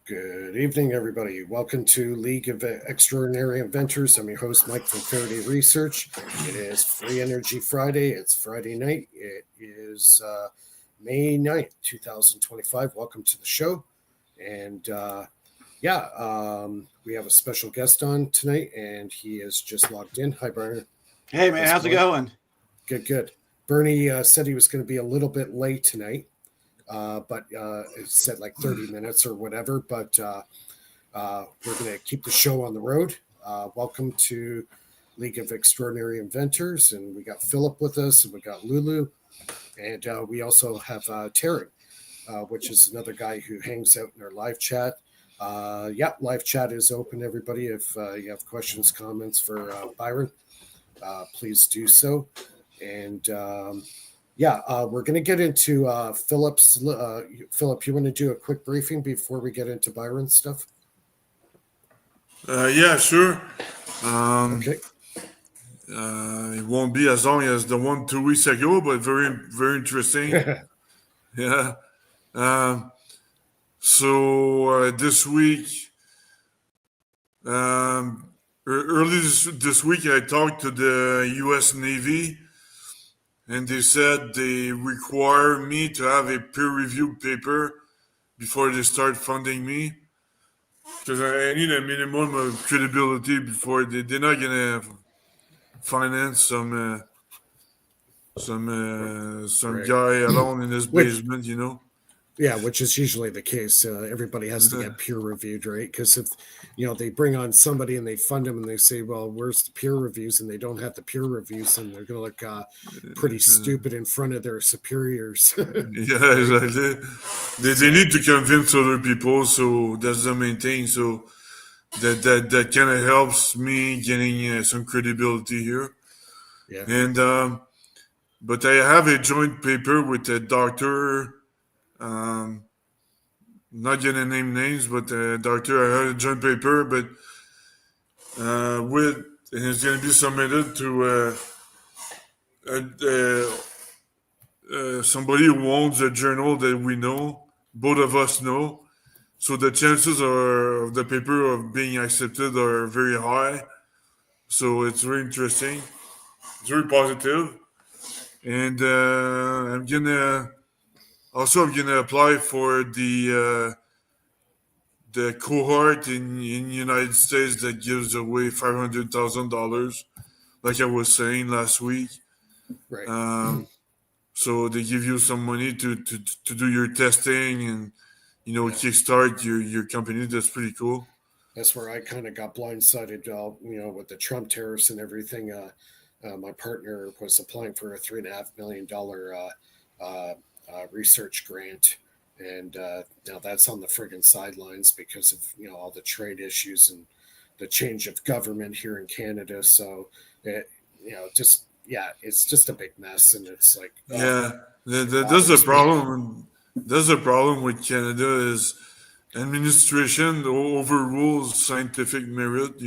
Good evening, everybody. Welcome to League of Extraordinary Inventors. I'm your host, Mike from Faraday Research. It is Free Energy Friday. It's Friday night. It is May 9th, 2025. Welcome to the show. And we have a special guest on tonight, and he is just logged in. Hi, Brian. Hey, man. How's it going? Good. Bernie said he was going to be a little bit late tonight. But it said like 30 minutes or whatever. But we're going to keep the show on the road. Welcome to League of Extraordinary Inventors. And we got Philip with us, and we got Lulu. And we also have Taryn, which is another guy who hangs out in our live chat. Live chat is open, everybody. If you have questions, comments for Byron, please do so. And we're going to get into Philip's. Philip, you want to do a quick briefing before we get into Byron's stuff? Yeah, sure. Okay. It won't be as long as the one 2 weeks ago, but very, very interesting. Yeah. So this week, early this week, I talked to the U.S. Navy. And they said they require me to have a peer-reviewed paper before they start funding me. Because I need a minimum of credibility before they're not going to finance some guy alone in his basement, you know? Yeah, which is usually the case. Everybody has to get peer reviewed, right? Because if they bring on somebody and they fund them and they say, "Well, where's the peer reviews?" and they don't have the peer reviews, and they're going to look pretty stupid in front of their superiors. Yeah, exactly. They need to convince other people, so that's the main thing. So that kind of helps me getting some credibility here. Yeah. And but I have a joint paper with a doctor. Not gonna name names, but doctor, I had a joint paper, but and it's gonna be submitted to somebody who owns a journal that we know, both of us know. So the chances of the paper of being accepted are very high. So it's very interesting. It's very positive, and I'm gonna apply for the cohort in United States that gives away $500,000, like I was saying last week. Right. So they give you some money to do your testing and kickstart your company. That's pretty cool. That's where I kind of got blindsided, with the Trump tariffs and everything. My partner was applying for a $3.5 million research grant. And now that's on the friggin' sidelines because of all the trade issues and the change of government here in Canada. So it's just a big mess, and it's like that's the problem. That's the problem with Canada is administration overrules scientific merit.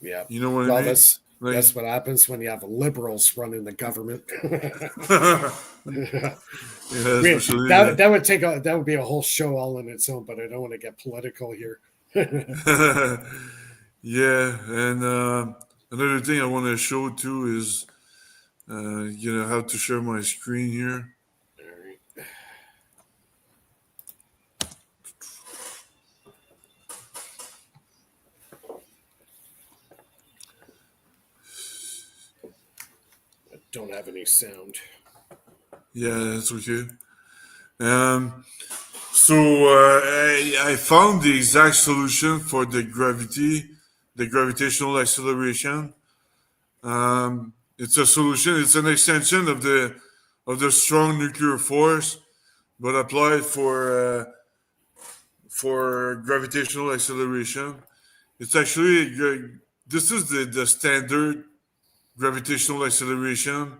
Yeah, you know what I mean. That's what happens when you have liberals running the government. That would be a whole show all on its own, but I don't want to get political here. Yeah, and another thing I want to show too is how to share my screen here. All right. Don't have any sound. Yeah, that's okay. So I found the exact solution for the gravitational acceleration. It's a solution. It's an extension of the strong nuclear force, but applied for gravitational acceleration. It's actually this is the standard gravitational acceleration,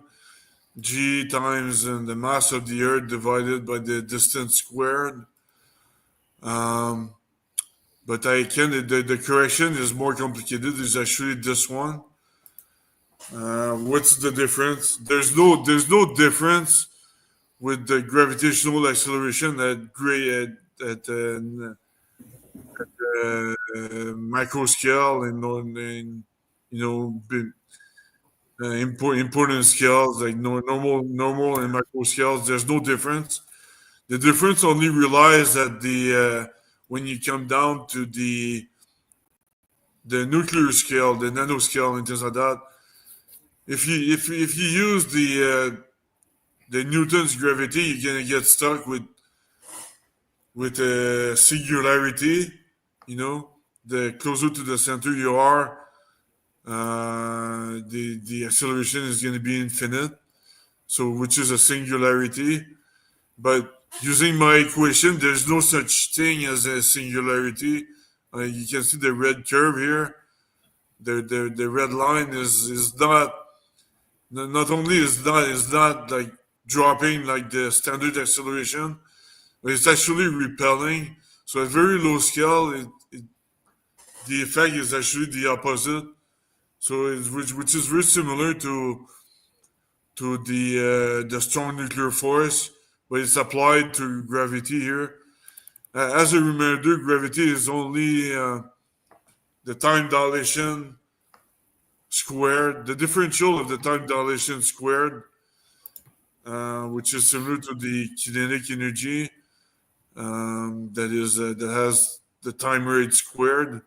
g times the mass of the Earth divided by the distance squared. But the correction is more complicated. It's actually this one. What's the difference? There's no difference with the gravitational acceleration at micro scale and important scales like normal and micro scales. There's no difference. The difference only relies that the when you come down to the nuclear scale, the nanoscale, and things like that. If you use the Newton's gravity, you're gonna get stuck with a singularity. You know, the closer to the center you are, the acceleration is gonna be infinite. So, which is a singularity. But using my equation, there's no such thing as a singularity. You can see the red curve here. The red line is not only is not like dropping like the standard acceleration, but it's actually repelling. So at very low scale, the effect is actually the opposite. So which is very similar to the strong nuclear force, but it's applied to gravity here. As a reminder, gravity is only the time dilation squared, the differential of the time dilation squared, which is similar to the kinetic energy that has the time rate squared.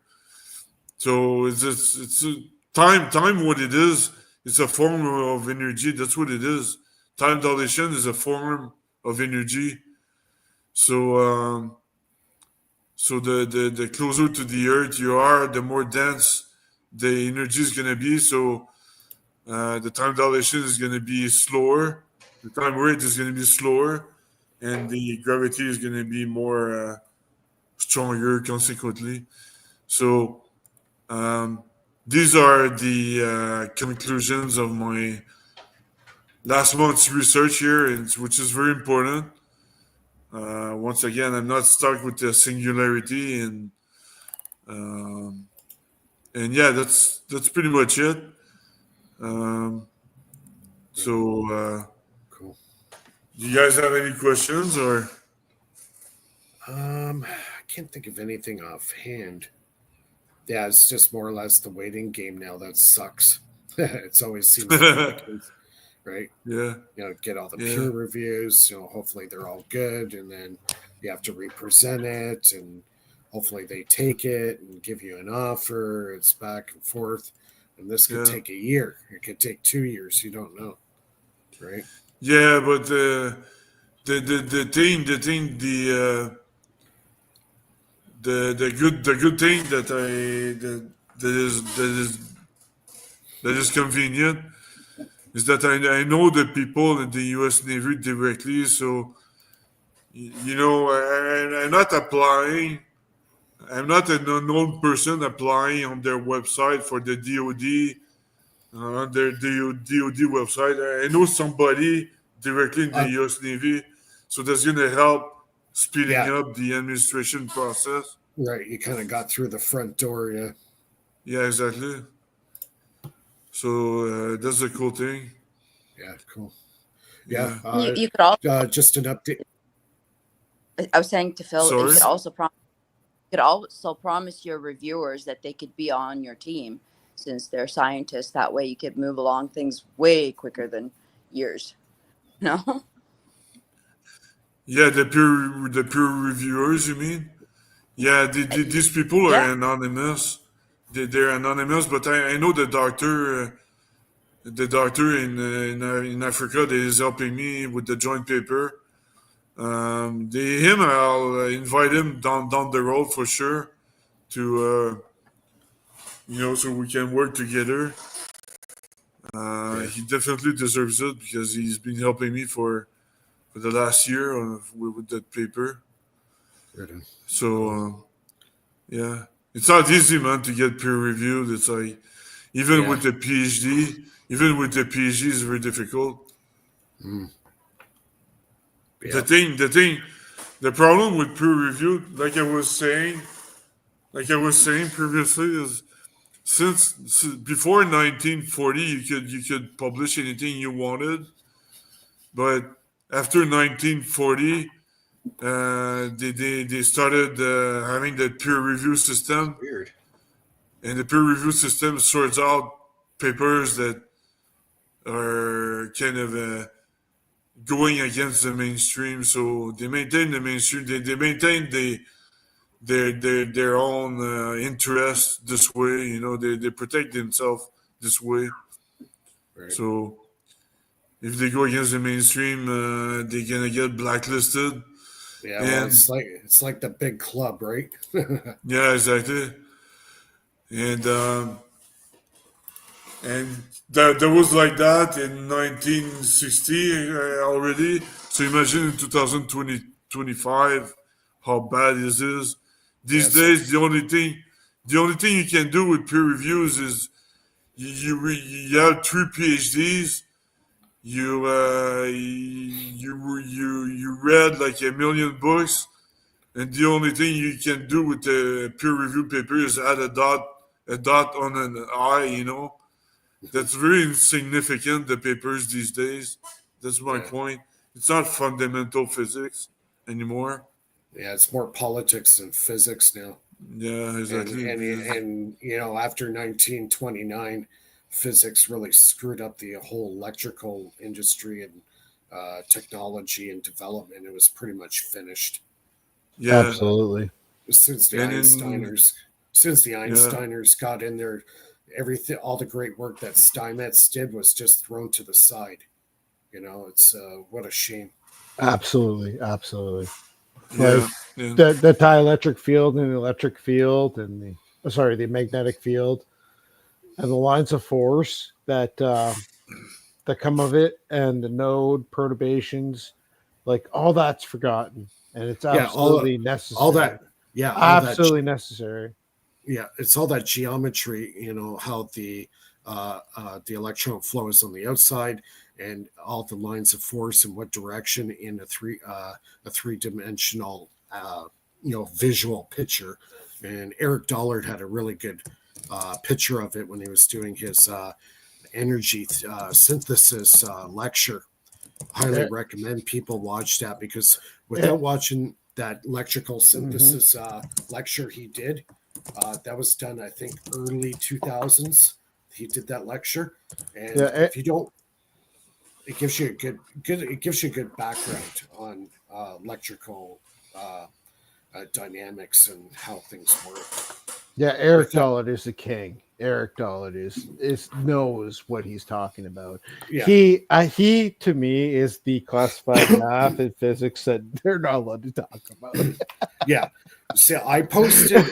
So it's time what it is. It's a form of energy. That's what it is. Time dilation is a form of energy. So so the closer to the Earth you are, the more dense the energy is going to be. So the time dilation is going to be slower. The time rate is going to be slower, and the gravity is going to be more stronger consequently. So these are the conclusions of my last month's research here, which is very important. Once again, I'm not stuck with the singularity, and yeah, that's pretty much it. Um, so, Cool. do you guys have any questions or? I can't think of anything offhand. Yeah, it's just more or less the waiting game now. That sucks. It's always seems to be the case, right? Yeah, Get all the yeah, peer reviews. Hopefully they're all good, and then you have to represent it, and hopefully they take it and give you an offer. It's back and forth, and this could yeah, take a year. It could take 2 years. You don't know, right? yeah. But the good thing that is convenient is that I know the people in the U.S. Navy directly, so I'm not applying. I'm not an unknown person applying on their website for the DoD on their DoD website. I know somebody directly in the Uh, U.S. Navy, so that's going to help speeding yeah, up the administration process. right. You kind of got through the front door. Yeah, Yeah, exactly. So that's a cool thing. yeah, cool. Yeah, Yeah. You could also, just an update. I was saying to Phil, you Sorry. could also promise your reviewers that they could be on your team since they're scientists. That way you could move along things way quicker than years. No? Yeah, the peer reviewers, you mean? Yeah, these people Yeah. are anonymous. They're anonymous, but I know the doctor in Africa that is helping me with the joint paper. I'll invite him down the road for sure to so we can work together. Yeah, He definitely deserves it because he's been helping me for the last year with that paper. right on. So Cool. yeah, it's not easy, man, to get peer reviewed. It's like even Yeah. with the PhD, it's very difficult. Mm. The Yeah. thing, the problem with peer review, like I was saying previously, is since before 1940, you could publish anything you wanted, but after 1940, they started having the peer review system, Weird. and the peer review system sorts out papers that are kind of going against the mainstream. So they maintain the mainstream. They maintain their own interests this way. You know, they protect themselves this way. Right. So if they go against the mainstream, they're gonna get blacklisted. Yeah. Well, And it's like the big club, right? yeah, exactly. And and that was like that in 1960 already. So imagine in 2025 how bad this is. Yeah. These days, the only thing you can do with peer reviews is you have three PhDs. You read like a million books, and the only thing you can do with the peer review paper is add a dot on an I. You know, that's very insignificant. The papers these days. That's my Yeah. point. It's not fundamental physics anymore. Yeah. It's more politics than physics now. Yeah, and exactly. and you know, after 1929, physics really screwed up the whole electrical industry and technology and development. It was pretty much finished Yeah, Absolutely. since the and in Einsteiners since the yeah, Einsteiners got in there. Everything, all the great work that Steinmetz did was just thrown to the side. You know, it's what a shame. Absolutely. Absolutely. Like yeah, yeah, the dielectric field and the electric field and the magnetic field and the lines of force that come of it and the node perturbations, like all that's forgotten and it's Yeah, absolutely all that. necessary. Yeah, all that. Absolutely necessary. Yeah, it's all that geometry. You know how the electron flows on the outside, and all the lines of force in what direction in a three-dimensional visual picture. And Eric Dollard had a really good picture of it when he was doing his energy synthesis lecture. Highly Eh, recommend people watch that, because eh, without watching that electrical mhm. synthesis lecture he did, that was done, I think, early 2000s. He did that lecture, Yeah, and if you don't, it gives you a good it gives you a good background on electrical dynamics and how things work. yeah. Eric Without, Dollard is the king. Eric Dollard is knows what he's talking about. yeah, He to me is the classified math and physics that they're not allowed to talk about. yeah. So I posted.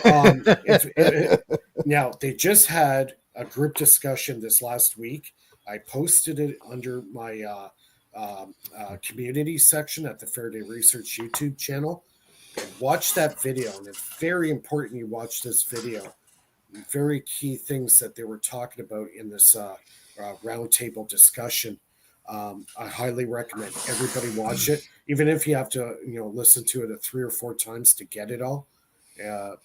Now they just had a group discussion this last week. I posted it under my community section at the Faraday Research YouTube channel. And watch that video, and it's very important you watch this video. Very key things that they were talking about in this roundtable discussion. I highly recommend everybody watch it, even if you have to, listen to it 3 or 4 times to get it all.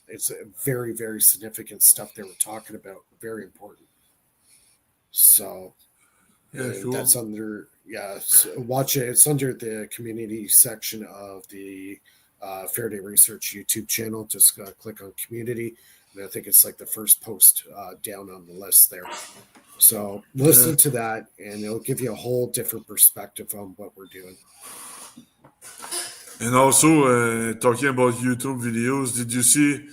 It's very, very significant stuff they were talking about. Very important. So, yeah, and cool. that's under, yeah, watch it. It's under the community section of the Faraday Research YouTube channel. Just click on community. And I think it's like the first post down on the list there. So Yeah. listen to that, and it'll give you a whole different perspective on what we're doing. And also, talking about YouTube videos, did you see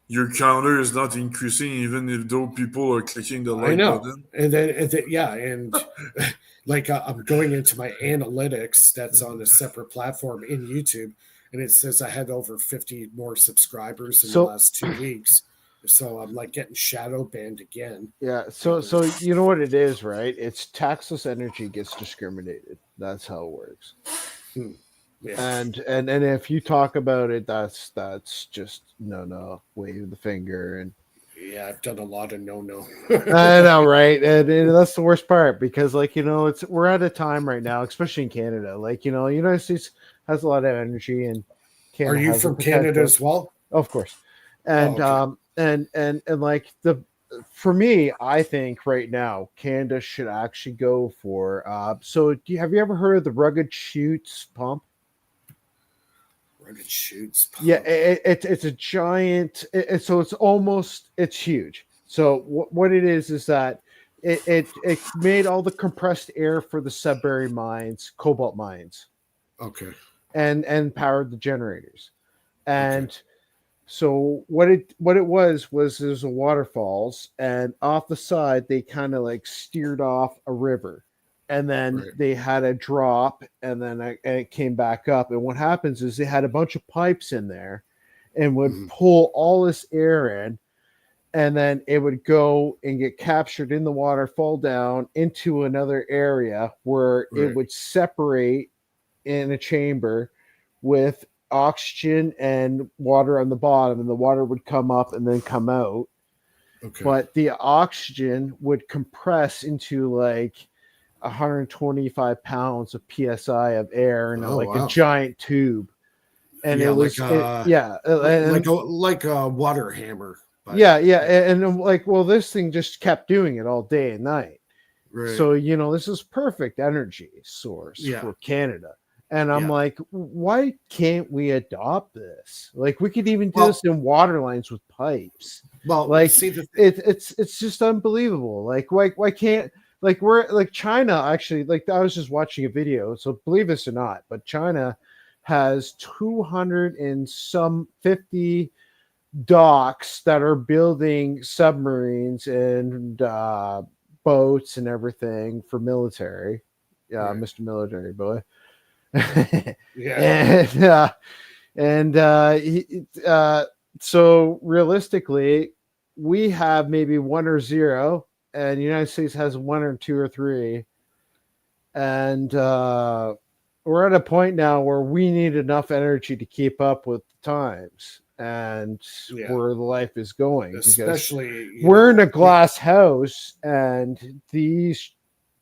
your counter is not increasing even if though people are clicking the I like know, button? yeah, and like I'm going into my analytics that's on a separate platform in YouTube, and it says I had over 50 more subscribers in the So last 2 weeks. So I'm like getting shadow banned again. yeah, so you know what it is, right? It's taxless energy gets discriminated. That's how it works. Yeah, And if you talk about it, that's just no, wave the finger and yeah, I've done a lot of no. I know, right? And that's the worst part because, like, it's we're at a time right now, especially in Canada. Like, United States has a lot of energy, and Are Canada you has the from Canada potential, as well? of course. Oh, And okay. and like for me, I think right now Canada should actually go for. So, have you ever heard of the rugged shoots pump? Run it shoots. Yeah, it's a giant. So it's huge. So what it is that it made all the compressed air for the Sudbury mines, cobalt mines, Okay. and powered the generators. Okay. And so what it was there's a waterfalls, and off the side they kind of like steered off a river, and then Right. they had a drop, and then it came back up. And what happens is they had a bunch of pipes in there, and would Mhm. pull all this air in, and then it would go and get captured in the water, fall down into another area where it Right. would separate in a chamber with oxygen and water on the bottom, and the water would come up and then come out. Okay. But the oxygen would compress into like 125 pounds of psi of air in Oh, like a wow. giant tube. And Yeah, it was like a water hammer. But, yeah, and like, well, this thing just kept doing it all day and night. Right. So, this is perfect energy source Yeah. for Canada. And I'm Yeah. like, why can't we adopt this? Like, we could even do Well- this in water lines with pipes. Well, Like, see the it's just unbelievable. Like, why can't, like, we're like China actually, like, I was just watching a video. So believe this or not, but China has 200 and some 50 docks that are building submarines and boats and everything for military. Right. Mr. Military Boy. yeah. So realistically, we have maybe 1 or 0, and the United States has 1 or 2 or 3, and we're at a point now where we need enough energy to keep up with the times and Yeah. where the life is going. Because Especially we're in a glass house, and these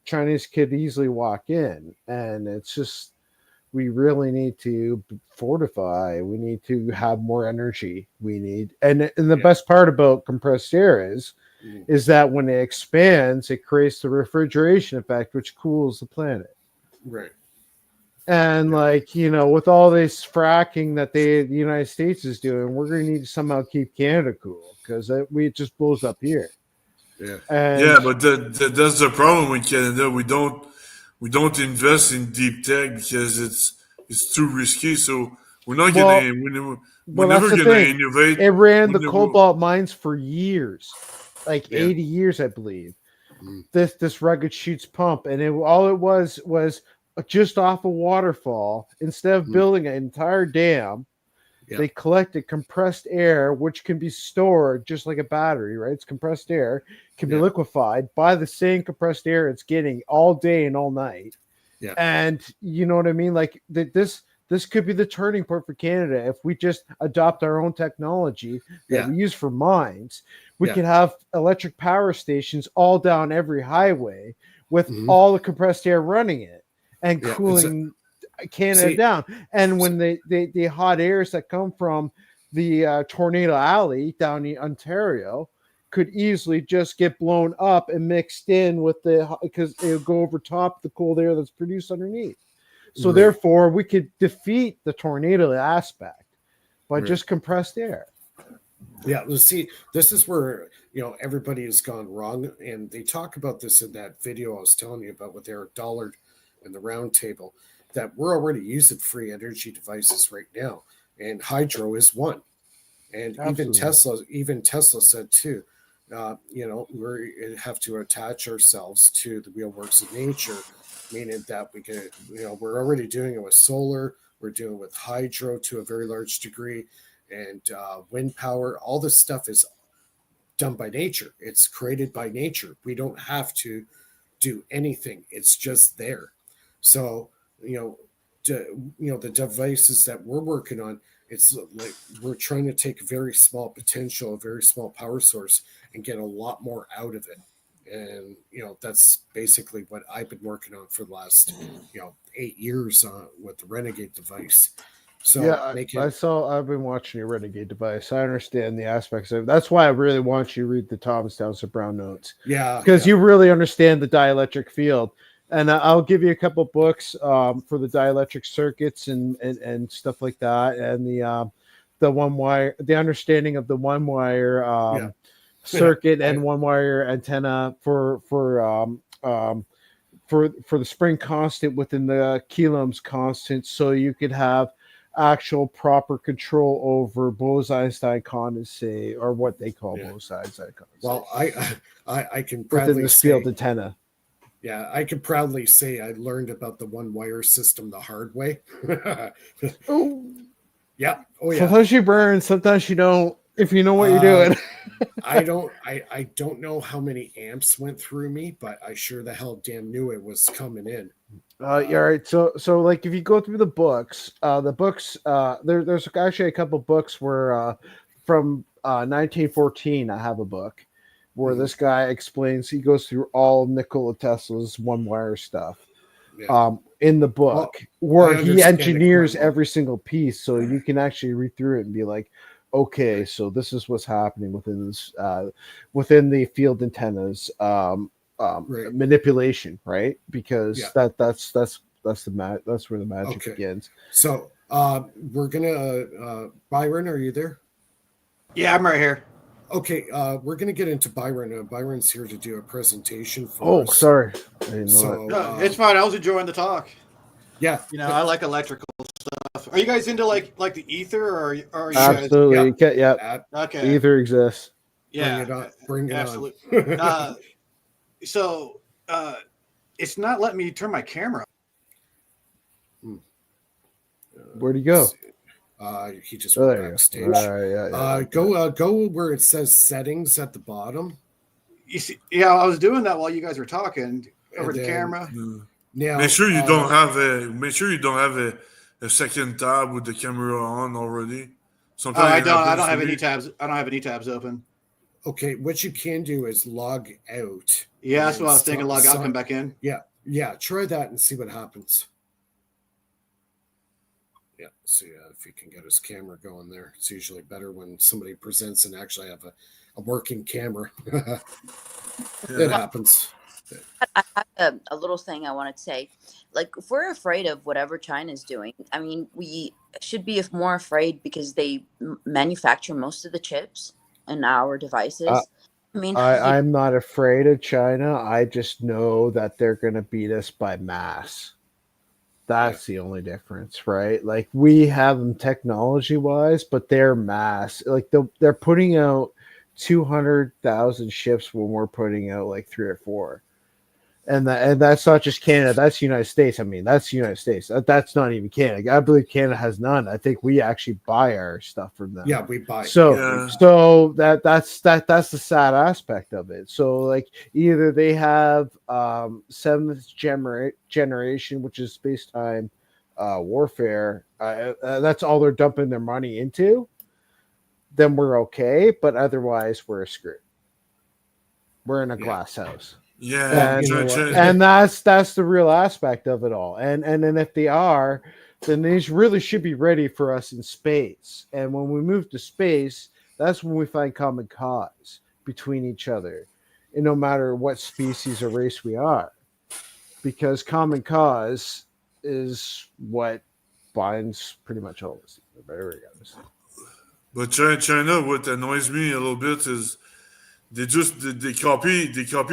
Chinese could easily walk in, and it's just, we really need to fortify. We need to have more energy. We need, and the best part about compressed air is that when it expands, it creates the refrigeration effect, which cools the planet. Right. And with all this fracking that the United States is doing, we're going to need to somehow keep Canada cool, because it just blows up here. Yeah. And but that's the problem with Canada. We don't invest in deep tech because it's too risky. So we're not we're never that's the gonna thing. innovate. It ran We're the never- cobalt mines for years, like Yeah. 80 years, I believe. Mm. This rugged shoots pump, and all it was just off a waterfall. Instead of building an entire dam, they collected compressed air, which can be stored just like a battery, right? It's compressed air, can be liquefied by the same compressed air it's getting all day and all night. Yeah. And you know what I mean? Like this could be the turning point for Canada if we just adopt our own technology that we use for mines. We could have electric power stations all down every highway with all the compressed air running it and cooling Canada down. And when the hot airs that come from the Tornado Alley down in Ontario could easily just get blown up and mixed in with because it'll go over top the cold air that's produced underneath. So therefore, we could defeat the tornado aspect by just compressed air. Yeah, let's see. This is where everybody has gone wrong, and they talk about this in that video I was telling you about with Eric Dollard and the round table. That we're already using free energy devices right now, and hydro is one. And even Tesla said too, we have to attach ourselves to the real works of nature, meaning that we can, we're already doing it with solar, we're doing it with hydro to a very large degree, and wind power. All this stuff is done by nature. It's created by nature. We don't have to do anything. It's just there. So, the devices that we're working on, it's like we're trying to take a very small potential, a very small power source, and get a lot more out of it. And that's basically what I've been working on for the last 8 years with the Renegade device. So I've been watching your Renegade device. I understand the aspects of it. That's why I really want you to read the Thomas Townsend Brown notes. Yeah, because you really understand the dielectric field. And I'll give you a couple books for the dielectric circuits and stuff like that, and the one wire, the understanding of the one wire Yeah. circuit Yeah. and one wire antenna for the spring constant within the Coulomb's constant, so you could have actual proper control over Bose-Einstein condensate, or what they call Bose-Einstein condensate. Well, I can within proudly this say, field antenna. yeah, I can proudly say I learned about the one wire system the hard way. Oh, Yeah. Oh yeah. sometimes you burn, sometimes you don't. If you know what you're doing. I don't know how many amps went through me, but I sure the hell damn knew it was coming in. Yeah, right. So like if you go through the books, there's actually a couple books where from 1914 I have a book where this guy explains, he goes through all Nikola Tesla's one wire stuff. Yeah. In the book, Well, where I he understand it engineers quite well. every single piece, so you can actually read through it and be like, okay, so this is what's happening within this within the field antennas Right. manipulation, right? Because Yeah. that's where the magic Okay. begins. So we're gonna Byron, are you there? Yeah, I'm right here. Okay, we're gonna get into Byron. Byron's here to do a presentation for Oh, us. sorry, I didn't know that. So No, it's fine. I was enjoying the talk. yeah, You know, I like electrical stuff. Are you guys into like the ether, or are you guys? Absolutely, yeah. that, Okay. Either exists. Yeah. bring it on. Bring it Absolutely. on. So it's not letting me turn my camera. Where'd he go? He just Oh, went there you backstage. go. All right, yeah. Go where it says settings at the bottom. You see, yeah, I was doing that while you guys were talking over And the then- camera. Now, Make sure you don't have a second tab with the camera on already. Oh, I it don't. I happens don't to have me. any tabs. I don't have any tabs open. Okay, what you can do is log out. Yeah, that's and what I was thinking. Log out, sign- come back in. Yeah. Try that and see what happens. Yeah, see if you can get his camera going there. It's usually better when somebody presents and actually have a working camera. It happens. I have a little thing I want to say. Like, if we're afraid of whatever China's doing, I mean, we should be more afraid because they manufacture most of the chips in our devices. I mean, I'm not afraid of China. I just know that they're going to beat us by mass. That's the only difference, right? Like, we have them technology wise, but they're mass. Like, they're putting out 200,000 ships when we're putting out like 3 or 4. And that's not just Canada. That's the United States. I mean, that's the United States. That's not even Canada. I believe Canada has none. I think we actually buy our stuff from them. Yeah, we buy. So, Yeah. so that's the sad aspect of it. So, like, either they have seventh generation, which is space time warfare. That's all they're dumping their money into. Then we're okay, but otherwise we're screwed. We're in a glass house. Yeah, you know what? And that's the real aspect of it all. And then if they are, then these really should be ready for us in space. And when we move to space, that's when we find common cause between each other, and no matter what species or race we are, because common cause is what binds pretty much all of us. But China, what annoys me a little bit is they copy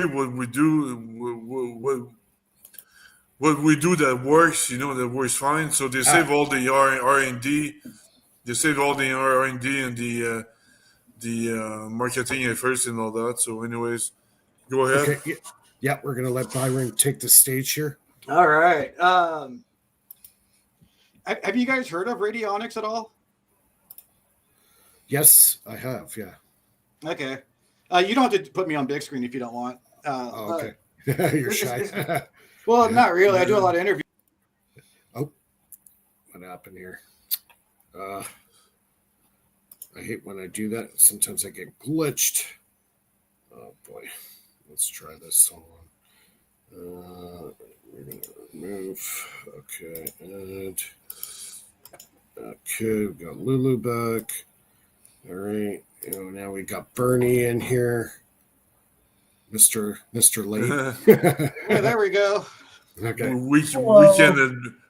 what we do, what we do that works, that works fine. So they save all the R&D, they save all the R&D and the marketing efforts and all that. So, anyways, go ahead. Okay. Yeah, we're gonna let Byron take the stage here. All right. Have you guys heard of radionics at all? Yes, I have. Yeah. Okay. You don't have to put me on big screen if you don't want. Okay. You're shy. Well, not really. I do a lot of interviews. Oh, what happened here? I hate when I do that. Sometimes I get glitched. Oh boy. Let's try this. Hold on. We're gonna remove. Okay, and okay, we've got Lulu back. All right. Now we got Bernie in here. Mr. Late. Yeah, there we go. Okay.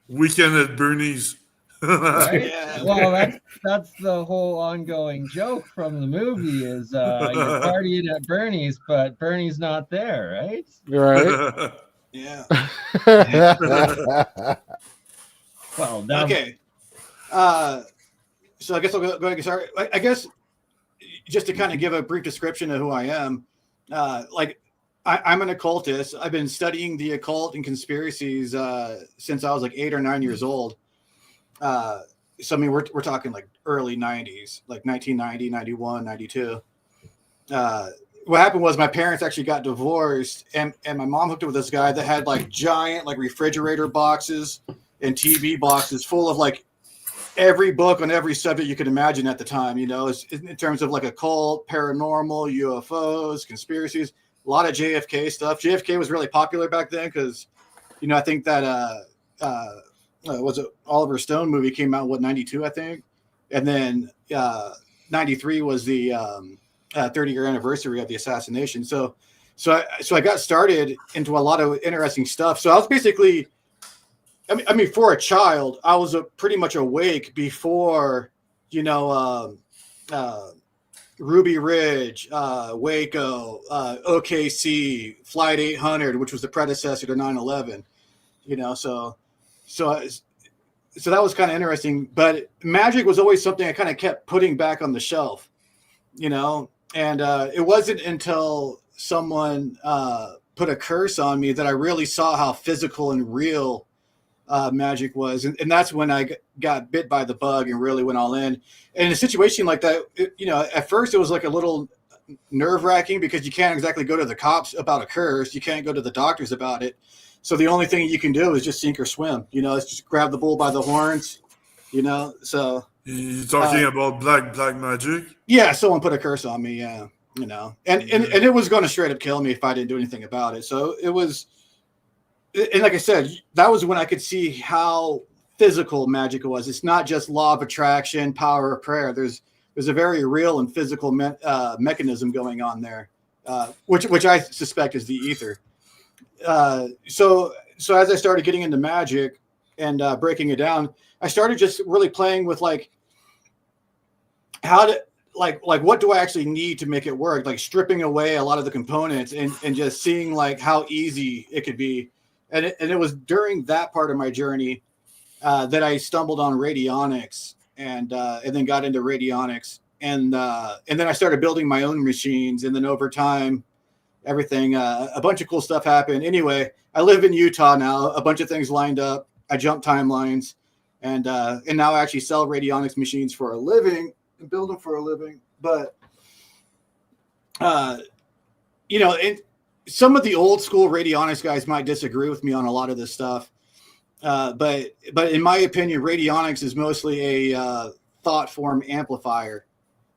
Weekend at Bernie's. Right? Yeah. Well, that's the whole ongoing joke from the movie is you're partying at Bernie's, but Bernie's not there, right? Right. Yeah. Well, that Okay. So I guess I'll go ahead and get started. I guess just to kind of give a brief description of who I am, I'm an occultist. I've been studying the occult and conspiracies since I was like 8 or 9 years old. So I mean, we're talking like early 90s, like 1990, 91, 92. What happened was my parents actually got divorced, and my mom hooked up with this guy that had like giant like refrigerator boxes and TV boxes full of like every book on every subject you could imagine at the time, you know, in terms of like occult, paranormal, UFOs, conspiracies, a lot of JFK stuff. JFK was really popular back then because, you know, I think that was it Oliver Stone movie came out, what, 92, I think. And then 93 was the 30-year anniversary of the assassination. So I got started into a lot of interesting stuff. So I was basically, I mean, for a child, I was pretty much awake before, you know, Ruby Ridge, Waco, OKC, Flight 800, which was the predecessor to 9/11. You know, so that was kind of interesting. But magic was always something I kind of kept putting back on the shelf, you know. And it wasn't until someone put a curse on me that I really saw how physical and real magic was, and that's when I got bit by the bug and really went all in. And in a situation like that, you know, at first it was like a little nerve-wracking because you can't exactly go to the cops about a curse, you can't go to the doctors about it, so the only thing you can do is just sink or swim, you know. It's just grab the bull by the horns, you know. So you talking about black magic? Yeah, someone put a curse on me, yeah, you know, and it was going to straight up kill me if I didn't do anything about it. So it was. And like I said, that was when I could see how physical magic was. It's not just law of attraction, power of prayer. There's a very real and physical mechanism going on there, which I suspect is the ether. So as I started getting into magic and breaking it down, I started just really playing with like how to like what do I actually need to make it work? Like stripping away a lot of the components and just seeing like how easy it could be. And it was during that part of my journey that I stumbled on radionics and then got into radionics. And then I started building my own machines. And then over time, everything, a bunch of cool stuff happened. Anyway, I live in Utah now. A bunch of things lined up. I jumped timelines. And now I actually sell radionics machines for a living and build them for a living. But, you know, some of the old school radionics guys might disagree with me on a lot of this stuff. But in my opinion, radionics is mostly a thought form amplifier,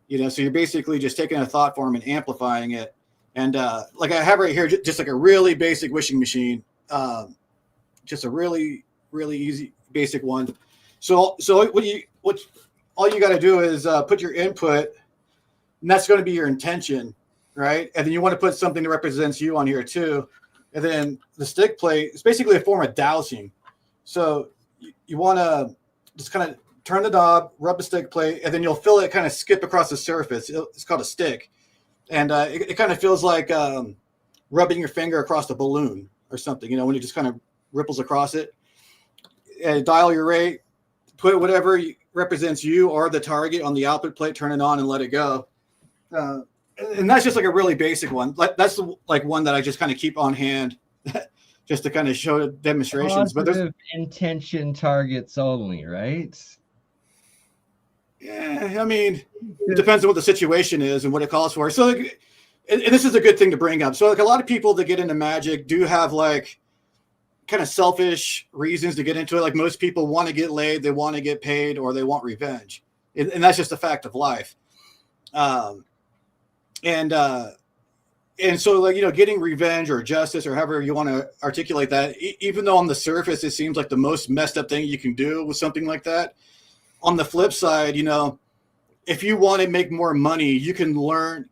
you know, so you're basically just taking a thought form and amplifying it. And like I have right here, just like a really basic wishing machine, just a really, really easy, basic one. So what all you got to do is put your input, and that's going to be your intention. Right. And then you want to put something that represents you on here too. And then the stick plate is basically a form of dowsing. So you want to just kind of turn the knob, rub the stick plate, and then you'll feel it kind of skip across the surface. It's called a stick. And it kind of feels like rubbing your finger across a balloon or something, you know, when it just kind of ripples across it. And dial your rate, put whatever represents you or the target on the output plate, turn it on and let it go. And that's just like a really basic one. That's like one that I just kind of keep on hand just to kind of show demonstrations. But there's intention targets only, right? Yeah, I mean, it depends on what the situation is and what it calls for. So, like, and this is a good thing to bring up. So, like, a lot of people that get into magic do have like kind of selfish reasons to get into it. Like most people want to get laid, they want to get paid, or they want revenge, and that's just a fact of life. And so, like, you know, getting revenge or justice or however you want to articulate that, even though on the surface it seems like the most messed up thing you can do with something like that, on the flip side, you know, if you want to make more money, you can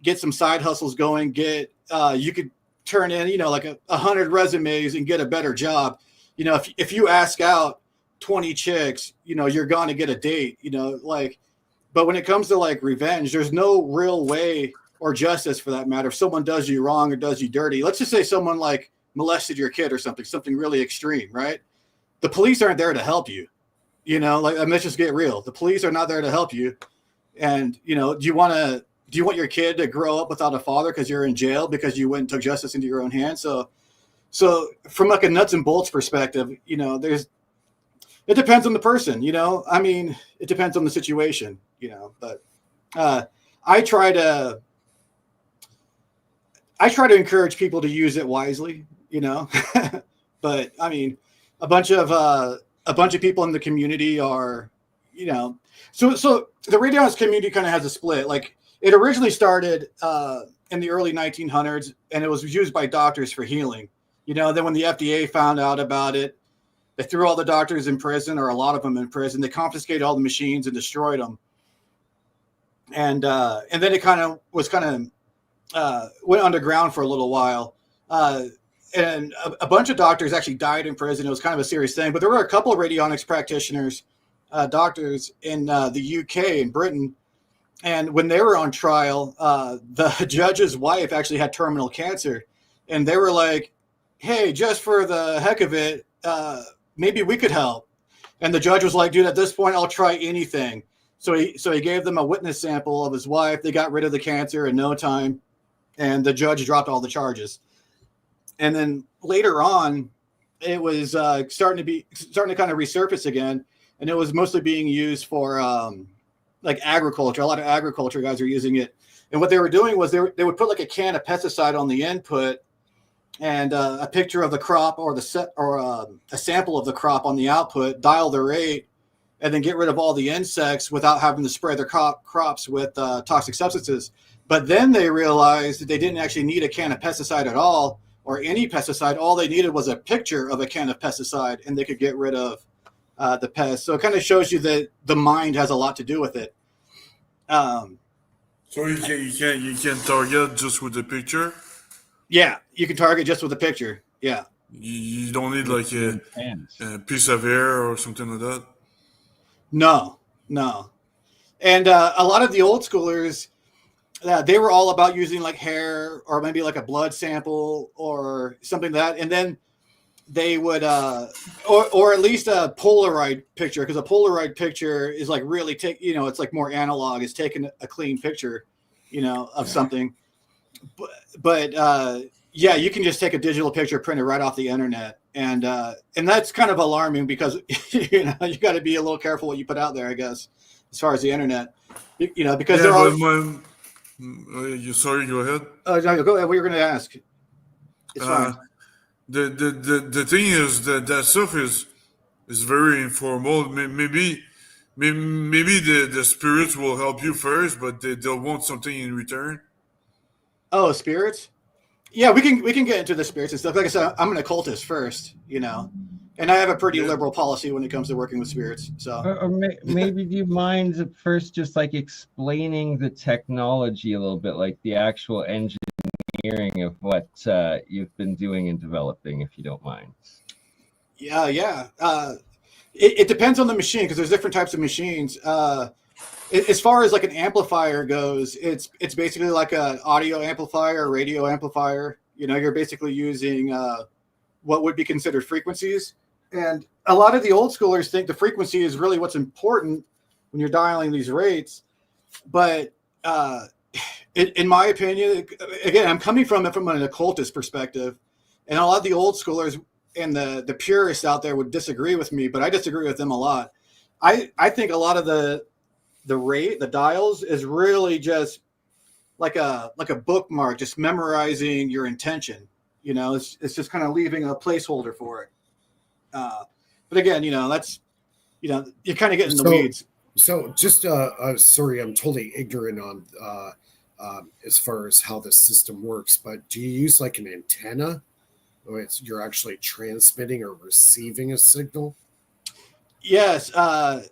get some side hustles going, you could turn in, you know, like 100 resumes and get a better job. you know, if you ask out 20 chicks, you know, you're going to get a date, you know, like, but when it comes to like revenge, there's no real way, or justice for that matter. If someone does you wrong or does you dirty, let's just say someone like molested your kid or something really extreme, right? The police aren't there to help you, you know, like, I mean, let's just get real. The police are not there to help you. And, you know, do you want your kid to grow up without a father because you're in jail because you went and took justice into your own hands? So from like a nuts and bolts perspective, you know, it depends on the person, you know, I mean, it depends on the situation, you know, but I try to encourage people to use it wisely, you know, but I mean, a bunch of people in the community are, you know, so the radiology community kind of has a split. Like, it originally started in the early 1900s, and it was used by doctors for healing. You know, then when the FDA found out about it, they threw all the doctors in prison, or a lot of them in prison. They confiscated all the machines and destroyed them. And then it kind of went underground for a little while. And a bunch of doctors actually died in prison. It was kind of a serious thing. But there were a couple of radionics practitioners, doctors in the UK and Britain. And when they were on trial, the judge's wife actually had terminal cancer. And they were like, hey, just for the heck of it, maybe we could help. And the judge was like, dude, at this point, I'll try anything. So he gave them a witness sample of his wife. They got rid of the cancer in no time. And the judge dropped all the charges. And then later on, it was starting to kind of resurface again. And it was mostly being used for like agriculture. A lot of agriculture guys are using it. And what they were doing was they would put like a can of pesticide on the input and a picture of the crop or a sample of the crop on the output, dial the rate, and then get rid of all the insects without having to spray their crops with toxic substances. But then they realized that they didn't actually need a can of pesticide at all, or any pesticide. All they needed was a picture of a can of pesticide, and they could get rid of the pest. So it kind of shows you that the mind has a lot to do with it. So you can target just with the picture. Yeah, you can target just with a picture. Yeah. You don't need like a piece of hair or something like that. No. And a lot of the old schoolers, they were all about using like hair or maybe like a blood sample or something like that. And then they would, or at least a Polaroid picture, because a Polaroid picture is like really it's like more analog. It's taking a clean picture, of something. But yeah, you can just take a digital picture, print it right off the internet. And that's kind of alarming because, you got to be a little careful what you put out there, I guess, as far as the internet, because there are. Sorry, go ahead. Oh, no, go ahead. What you're going to ask? It's fine. The thing is that stuff is very informal. Maybe the spirits will help you first, but they'll want something in return. Oh, spirits? Yeah, we can get into the spirits and stuff. Like I said, I'm an occultist first, and I have a pretty liberal policy when it comes to working with spirits. So, or maybe do you mind at first just like explaining the technology a little bit, like the actual engineering of what you've been doing and developing, if you don't mind? Yeah. It depends on the machine because there's different types of machines. As far as like an amplifier goes, it's basically like an audio amplifier, a radio amplifier. You're basically using what would be considered frequencies. And a lot of the old schoolers think the frequency is really what's important when you're dialing these rates. But in my opinion, again, I'm coming from it from an occultist perspective. And a lot of the old schoolers and the purists out there would disagree with me, but I disagree with them a lot. I think a lot of the rate, the dials, is really just like a bookmark, just memorizing your intention. It's just kind of leaving a placeholder for it. But again, that's, you kind of get in the weeds. So just, sorry, I'm totally ignorant on as far as how the system works, but do you use like an antenna? Or you're actually transmitting or receiving a signal? Yes. A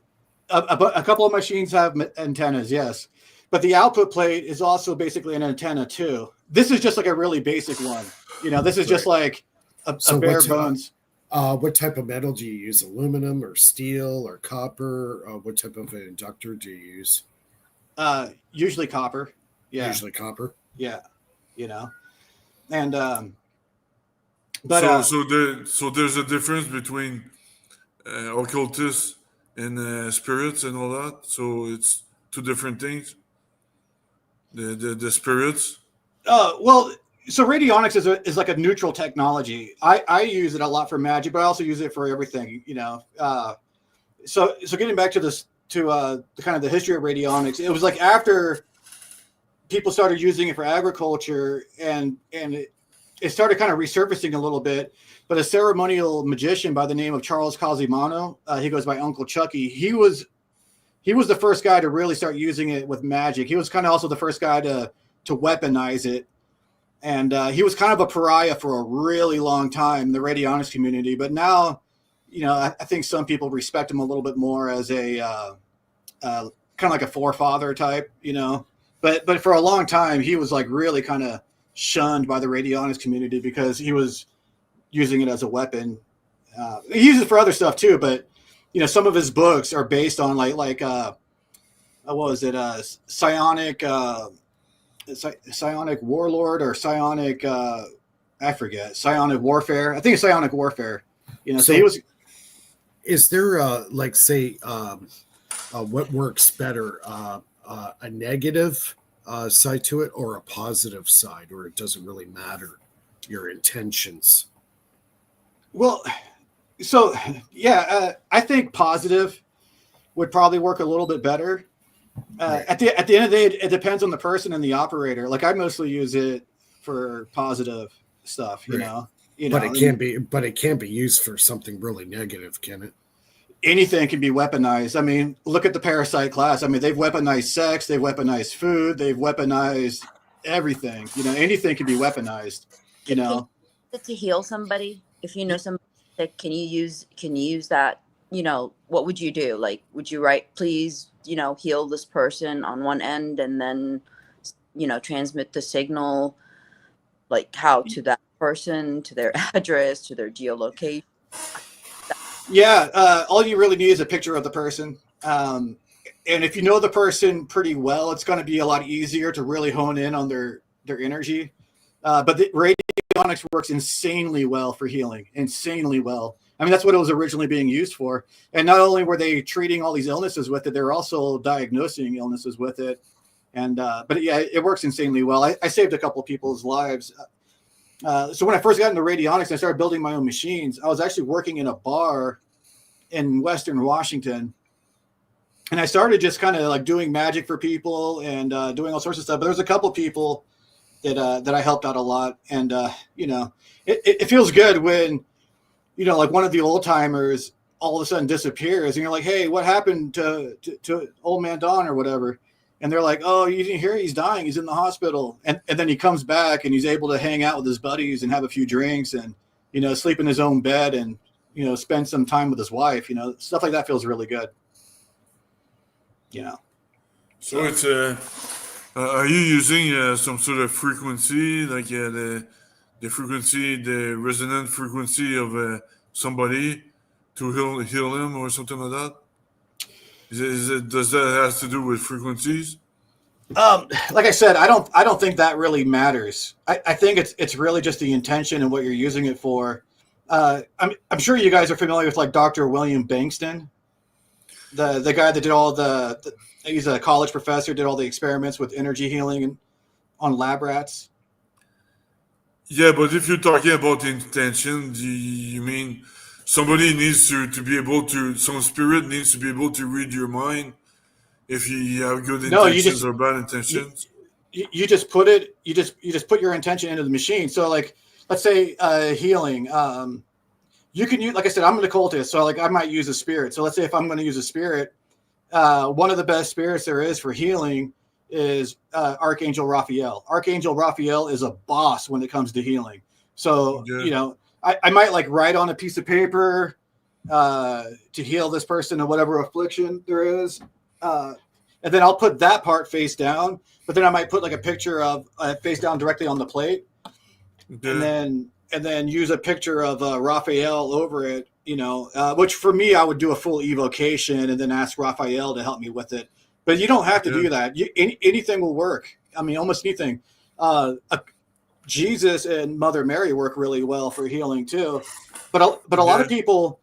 couple of machines have antennas, yes. But the output plate is also basically an antenna too. This is just like a really basic one. This is just like a bare bones. What type of metal do you use? Aluminum or steel or copper? What type of an inductor do you use? Usually copper. Yeah. Usually copper. Yeah. And but so there's a difference between occultists and spirits and all that. So it's two different things. The spirits. well, so radionics is like a neutral technology. I use it a lot for magic, but I also use it for everything. So getting back to this the kind of the history of radionics, it was like after people started using it for agriculture, and it started kind of resurfacing a little bit. But a ceremonial magician by the name of Charles Cosimano, he goes by Uncle Chucky. He was the first guy to really start using it with magic. He was kind of also the first guy to weaponize it. And he was kind of a pariah for a really long time in the radionics community. But now, I think some people respect him a little bit more as a kind of like a forefather type, But for a long time, he was like really kind of shunned by the radionics community because he was using it as a weapon. He uses it for other stuff too, but some of his books are based on like what was it? Psionic warlord or psionic I forget. Psionic warfare. I think it's psionic warfare. So he was. Is there like say what works better, a negative side to it or a positive side, or it doesn't really matter your intentions? Well, so yeah, I think positive would probably work a little bit better. Right. At the end of the day, it depends on the person and the operator. Like I mostly use it for positive stuff, Right. But it can't be used for something really negative, can it? Anything can be weaponized. I mean, look at the parasite class. I mean, they've weaponized sex, they've weaponized food, they've weaponized everything. Anything can be weaponized. To heal somebody, if you know somebody sick, can you use that? What would you do? Like, would you write, please, heal this person on one end, and then, transmit the signal, like how to that person, to their address, to their geolocation? Yeah, all you really need is a picture of the person. And if you know the person pretty well, it's going to be a lot easier to really hone in on their energy. But the radionics works insanely well for healing, insanely well. I mean, that's what it was originally being used for. And not only were they treating all these illnesses with it, they were also diagnosing illnesses with it. And but yeah, it works insanely well. I saved a couple of people's lives. So when I first got into radionics and I started building my own machines, I was actually working in a bar in Western Washington. And I started just kind of like doing magic for people and doing all sorts of stuff. But there was a couple of people that I helped out a lot. And, it feels good when, like one of the old timers all of a sudden disappears and you're like, hey, what happened to old man Don or whatever? And they're like, oh, you didn't hear? He's dying. He's in the hospital. And then he comes back and he's able to hang out with his buddies and have a few drinks and, sleep in his own bed and, spend some time with his wife. Stuff like that feels really good. So it's are you using some sort of frequency, like the frequency, the resonant frequency of somebody to heal him or something like that? Does that have to do with frequencies? Like I said, I don't think that really matters. I think it's really just the intention and what you're using it for. I'm sure you guys are familiar with like Dr. William Bankston, the guy that did all he's a college professor, did all the experiments with energy healing on lab rats. Yeah, but if you're talking about intention, you mean somebody needs to be able to, some spirit needs to be able to read your mind if you have good intentions or bad intentions? You just put it, you just put your intention into the machine. So like, let's say healing. You can use, like I said, I'm an occultist, so like I might use a spirit. So let's say if I'm going to use a spirit, one of the best spirits there is for healing is Archangel Raphael. Archangel Raphael is a boss when it comes to healing. So, I might like write on a piece of paper to heal this person of whatever affliction there is. And then I'll put that part face down, but then I might put like a picture of face down directly on the plate. Okay. and then use a picture of Raphael over it, which for me, I would do a full evocation and then ask Raphael to help me with it. But you don't have to do that. Anything will work. I mean, almost anything. Jesus and Mother Mary work really well for healing too. But a lot of people.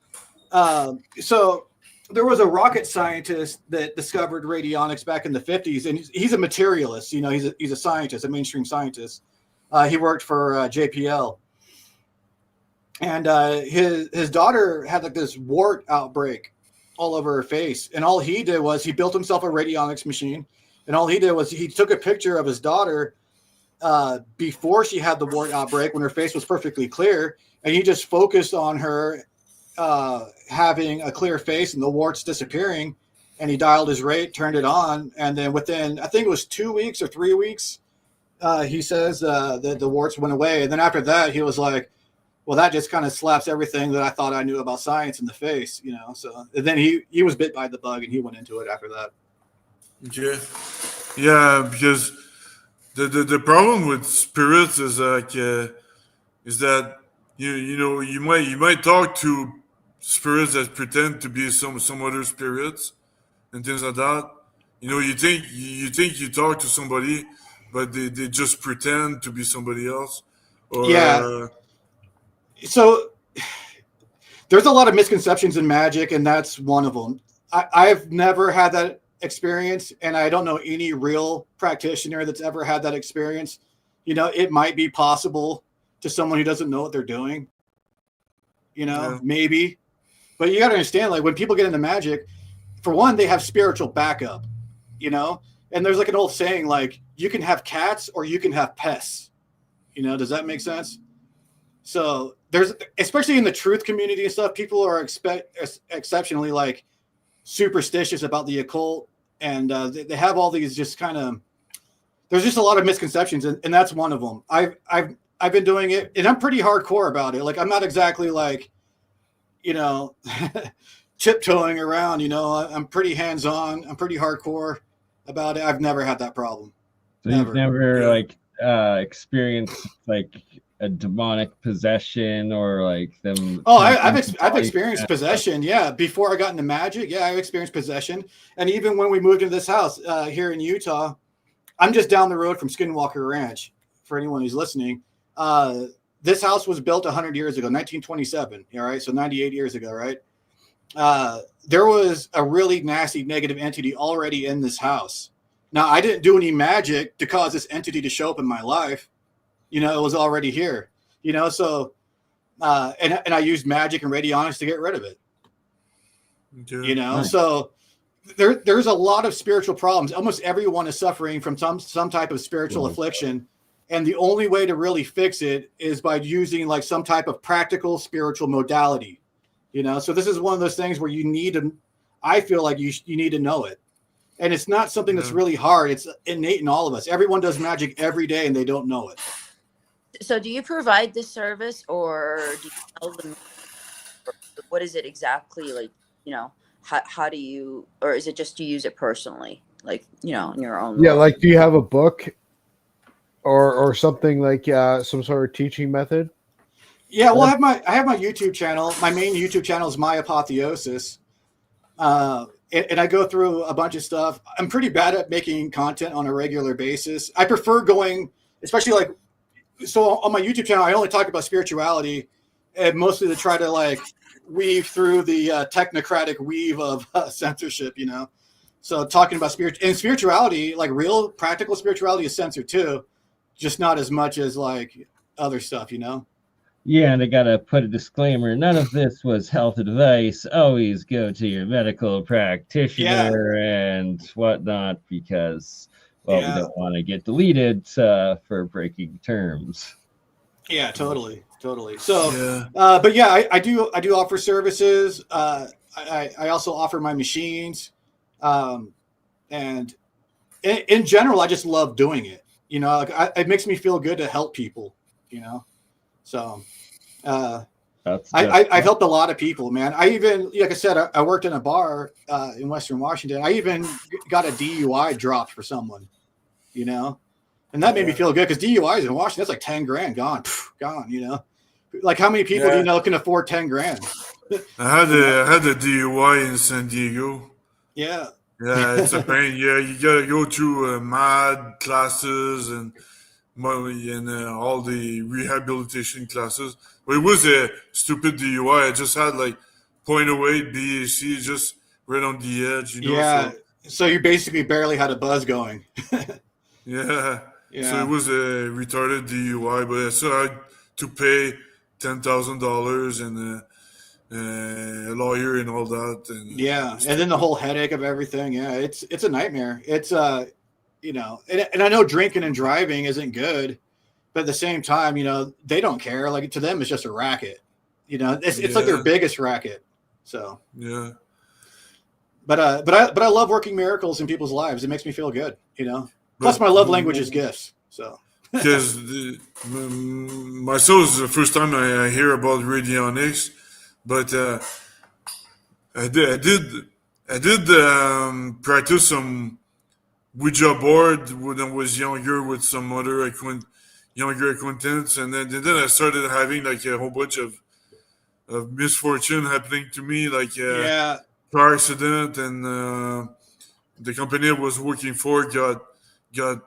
So there was a rocket scientist that discovered radionics back in the 50s, and he's a materialist. He's a scientist, a mainstream scientist. He worked for JPL, and his daughter had like this wart outbreak all over her face, and all he did was he built himself a radionics machine, and all he did was he took a picture of his daughter before she had the wart outbreak when her face was perfectly clear, and he just focused on her having a clear face and the warts disappearing, and he dialed his rate, turned it on, and then within, I think it was 2 weeks or 3 weeks, he says that the warts went away. And then after that, he was like, well, that just kind of slaps everything that I thought I knew about science in the face, So and then he was bit by the bug, and he went into it after that. Yeah, because the problem with spirits is like is that you might talk to spirits that pretend to be some other spirits and things like that. You think you talk to somebody, but they just pretend to be somebody else. So there's a lot of misconceptions in magic, and that's one of them. I've never had that experience, and I don't know any real practitioner that's ever had that experience. It might be possible to someone who doesn't know what they're doing, maybe. But you got to understand, like when people get into magic, for one, they have spiritual backup, and there's like an old saying, like you can have cats or you can have pests. Does that make sense? So there's, especially in the truth community and stuff, people are exceptionally like superstitious about the occult, and they have all these just kind of, there's just a lot of misconceptions, and that's one of them. I've been doing it, and I'm pretty hardcore about it. Like I'm not exactly like, tiptoeing around. I'm pretty hands-on. I'm pretty hardcore about it. I've never had that problem. So you've never like experienced like a demonic possession or like them? Oh, I've experienced possession. Yeah, before I got into magic, I've experienced possession, and even when we moved into this house here in Utah, I'm just down the road from Skinwalker Ranch. For anyone who's listening, this house was built 100 years ago, 1927. All right, so 98 years ago, right? There was a really nasty negative entity already in this house. Now, I didn't do any magic to cause this entity to show up in my life. It was already here. So, and I used magic and radionics to get rid of it. Nice. So there's a lot of spiritual problems. Almost everyone is suffering from some type of spiritual affliction. And the only way to really fix it is by using like some type of practical spiritual modality, So this is one of those things where you need to, I feel like you need to know it. And it's not something that's really hard. It's innate in all of us. Everyone does magic every day and they don't know it. So do you provide this service, or do you tell them, what is it exactly? Like, how do you, or is it just you use it personally? Like, in your own Yeah. world? Like, do you have a book or something like some sort of teaching method? Yeah. Well, I have my YouTube channel. My main YouTube channel is My Apotheosis. And I go through a bunch of stuff. I'm pretty bad at making content on a regular basis. I prefer going, especially like, so on my YouTube channel, I only talk about spirituality, and mostly to try to like weave through the technocratic weave of censorship, So talking about spirituality, like real practical spirituality is censored too, just not as much as like other stuff, Yeah, and I gotta put a disclaimer. None of this was health advice. Always go to your medical practitioner and whatnot, because we don't want to get deleted for breaking terms. Yeah, totally. So, but yeah, I do offer services. I also offer my machines, and in general, I just love doing it. It makes me feel good to help people. So. I've helped a lot of people, man. I even, like I said, I worked in a bar in Western Washington. I even got a DUI dropped for someone, and that made me feel good, because DUIs in Washington, that's like 10 grand gone, Like, how many people do Yeah. you know can afford 10 grand? I had a DUI in San Diego. Yeah. Yeah, it's a pain. Yeah, you gotta go through MAD classes and all the rehabilitation classes. But it was a stupid DUI. I just had like .08 BAC just right on the edge, you know. Yeah. So So you basically barely had a buzz going. yeah, so it Yeah. was a retarded DUI. But so I had to pay $10,000 and a lawyer and all that. And Yeah. And then the stupid. whole headache of everything. Yeah. It's a nightmare. It's, you know, and I know drinking and driving isn't good, but at the same time, you know, they don't care. Like, to them, it's just a racket. You know, it's like their Yeah, biggest racket. So, yeah. but I love working miracles in people's lives. It makes me feel good, you know. Plus, But my love language is gifts. So, because myself is the first time I hear about radionics, but I did practice some Ouija board when I was younger with some other younger acquaintance, and then I started having like a whole bunch of misfortune happening to me, like yeah, car accident, and the company I was working for got got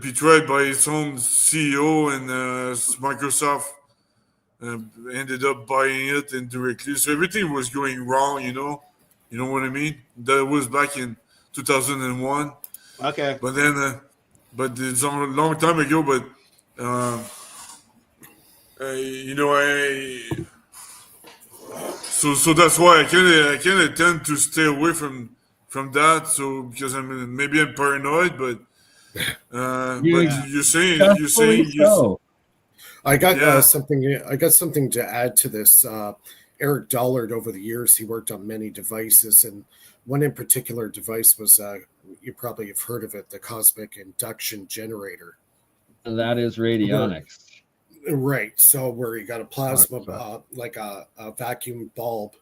betrayed by its own CEO, and Microsoft uh, ended up buying it indirectly. So everything was going wrong, you know. You know what I mean? That was back in 2001. okay, But then, but it's a long time ago. But uh, you know, so that's why I kind of tend to stay away from that. So because maybe I'm paranoid, but You yeah, justly so. I got yeah. something. I got something to add to this. Eric Dollard, over the years, he worked on many devices, and one in particular device was you probably have heard of it, the cosmic induction generator. And that is Where, radionics. right. So where he got a plasma, about. like a vacuum bulb,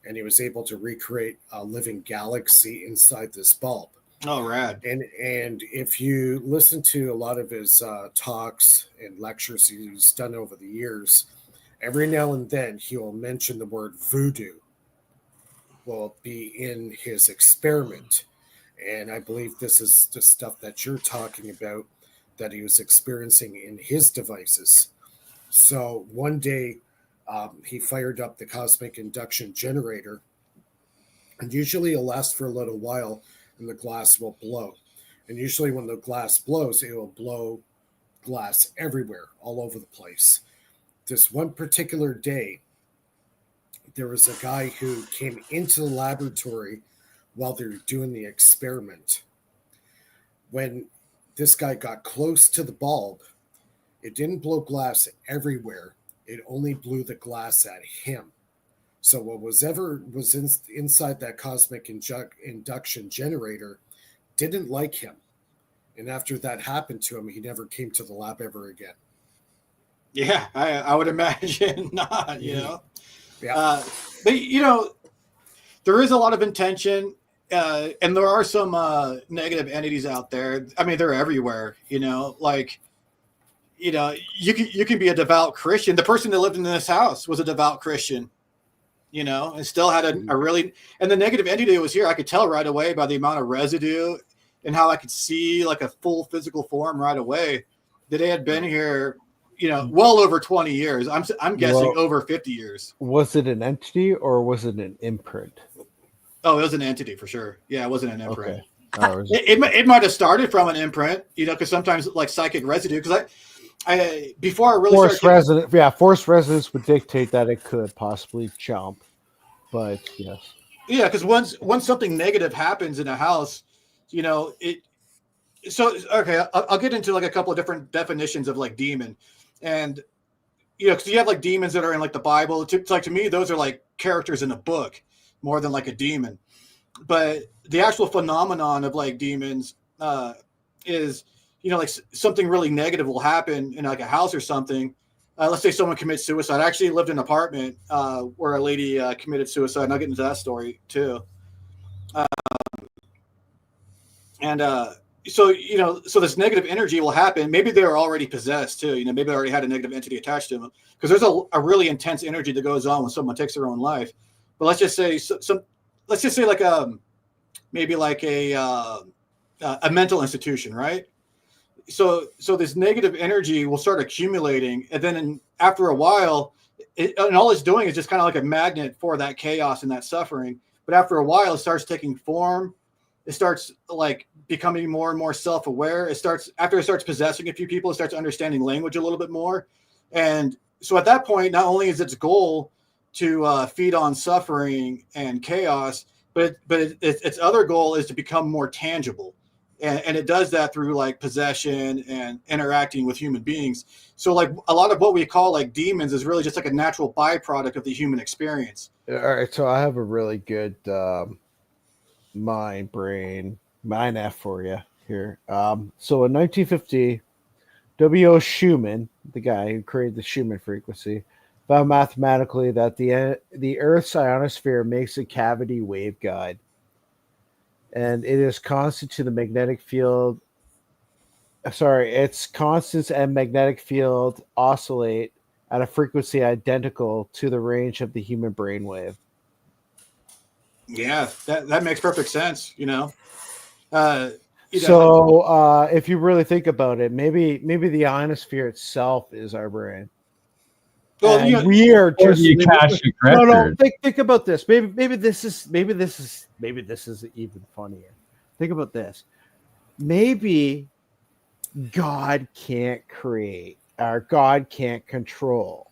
and he was able to recreate a living galaxy inside this bulb. oh, rad, And if you listen to a lot of his talks and lectures he's done over the years, every now and then he will mention the word voodoo will be in his experiment. And I believe this is the stuff that you're talking about that he was experiencing in his devices. So one day he fired up the cosmic induction generator, and usually it'll last for a little while and the glass will blow. And usually when the glass blows, it will blow glass everywhere, all over the place. This one particular day, there was a guy who came into the laboratory while they were doing the experiment. When this guy got close to the bulb, it didn't blow glass everywhere. It only blew the glass at him. So what was ever was inside that cosmic induction generator didn't like him. And after that happened to him, he never came to the lab ever again. yeah, I would imagine not, you know. Yeah. But you know, there is a lot of intention, and there are some negative entities out there. I mean, they're everywhere. You know, like, you know, you can be a devout Christian. The person that lived in this house was a devout Christian, you know, and still had a really, and the negative entity that was here, I could tell right away by the amount of residue and how I could see like a full physical form right away that they had been here, you know, well over 20 years. I'm guessing over 50 years. Was it an entity or was it an imprint? Oh, it was an entity for sure. Yeah, it wasn't an imprint. Okay. It might have started from an imprint, you know, because sometimes like psychic residue. Because I before I really force resonance would dictate that it could possibly jump, but yes. Yeah, because once something negative happens in a house, you know it. So okay, I'll get into like a couple of different definitions of like demon, and you know, because you have like demons that are in like the Bible. It's like to me, those are like characters in a book more than like a demon. But the actual phenomenon of like demons is, you know, like something really negative will happen in like a house or something. Let's say someone commits suicide. I actually lived in an apartment where a lady committed suicide, and I'll get into that story too. And so so this negative energy will happen. Maybe they're already possessed too. Maybe they already had a negative entity attached to them, because there's a really intense energy that goes on when someone takes their own life. But let's just say let's just say like maybe like a mental institution, right? So this negative energy will start accumulating, and then after a while, and all it's doing is just kind of like a magnet for that chaos and that suffering. But after a while, it starts taking form. It starts like becoming more and more self-aware. After it starts possessing a few people, it starts understanding language a little bit more. And so at that point, not only is its goal to feed on suffering and chaos, but its other goal is to become more tangible. And it does that through like possession and interacting with human beings. So like a lot of what we call like demons is really just like a natural byproduct of the human experience. All right, so I have a really good mind F for you here. So in 1950, W.O. Schumann, the guy who created the Schumann frequency, found mathematically that the Earth's ionosphere makes a cavity waveguide, and it is constant to the magnetic field. Sorry, its constants and magnetic field oscillate at a frequency identical to the range of the human brainwave. Yeah, that makes perfect sense. So if you really think about it, maybe the ionosphere itself is our brain. Well, And we are Or just the Akashic no. record. Think about this. Maybe this is even funnier. Think about this. Maybe God can't create, or God can't control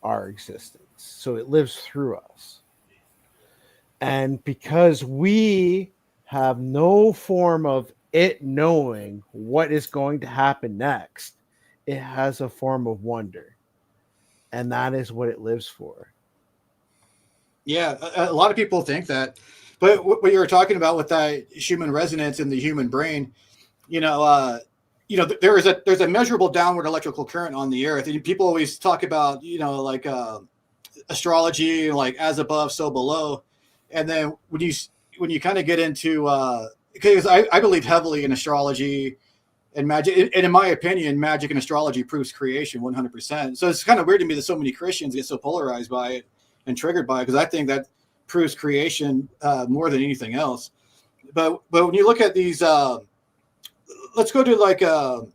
our existence, so it lives through us. And because we have no form of it knowing what is going to happen next, it has a form of wonder. And that is what it lives for. Yeah, a lot of people think that. But what you were talking about with that human resonance in the human brain, there's a measurable downward electrical current on the earth. And people always talk about, like astrology, like as above, so below. And then when you kind of get into, because I believe heavily in astrology and magic, and in my opinion, magic and astrology proves creation 100%. So it's kind of weird to me that so many Christians get so polarized by it and triggered by it, because I think that proves creation more than anything else. But when you look at these, let's go to like the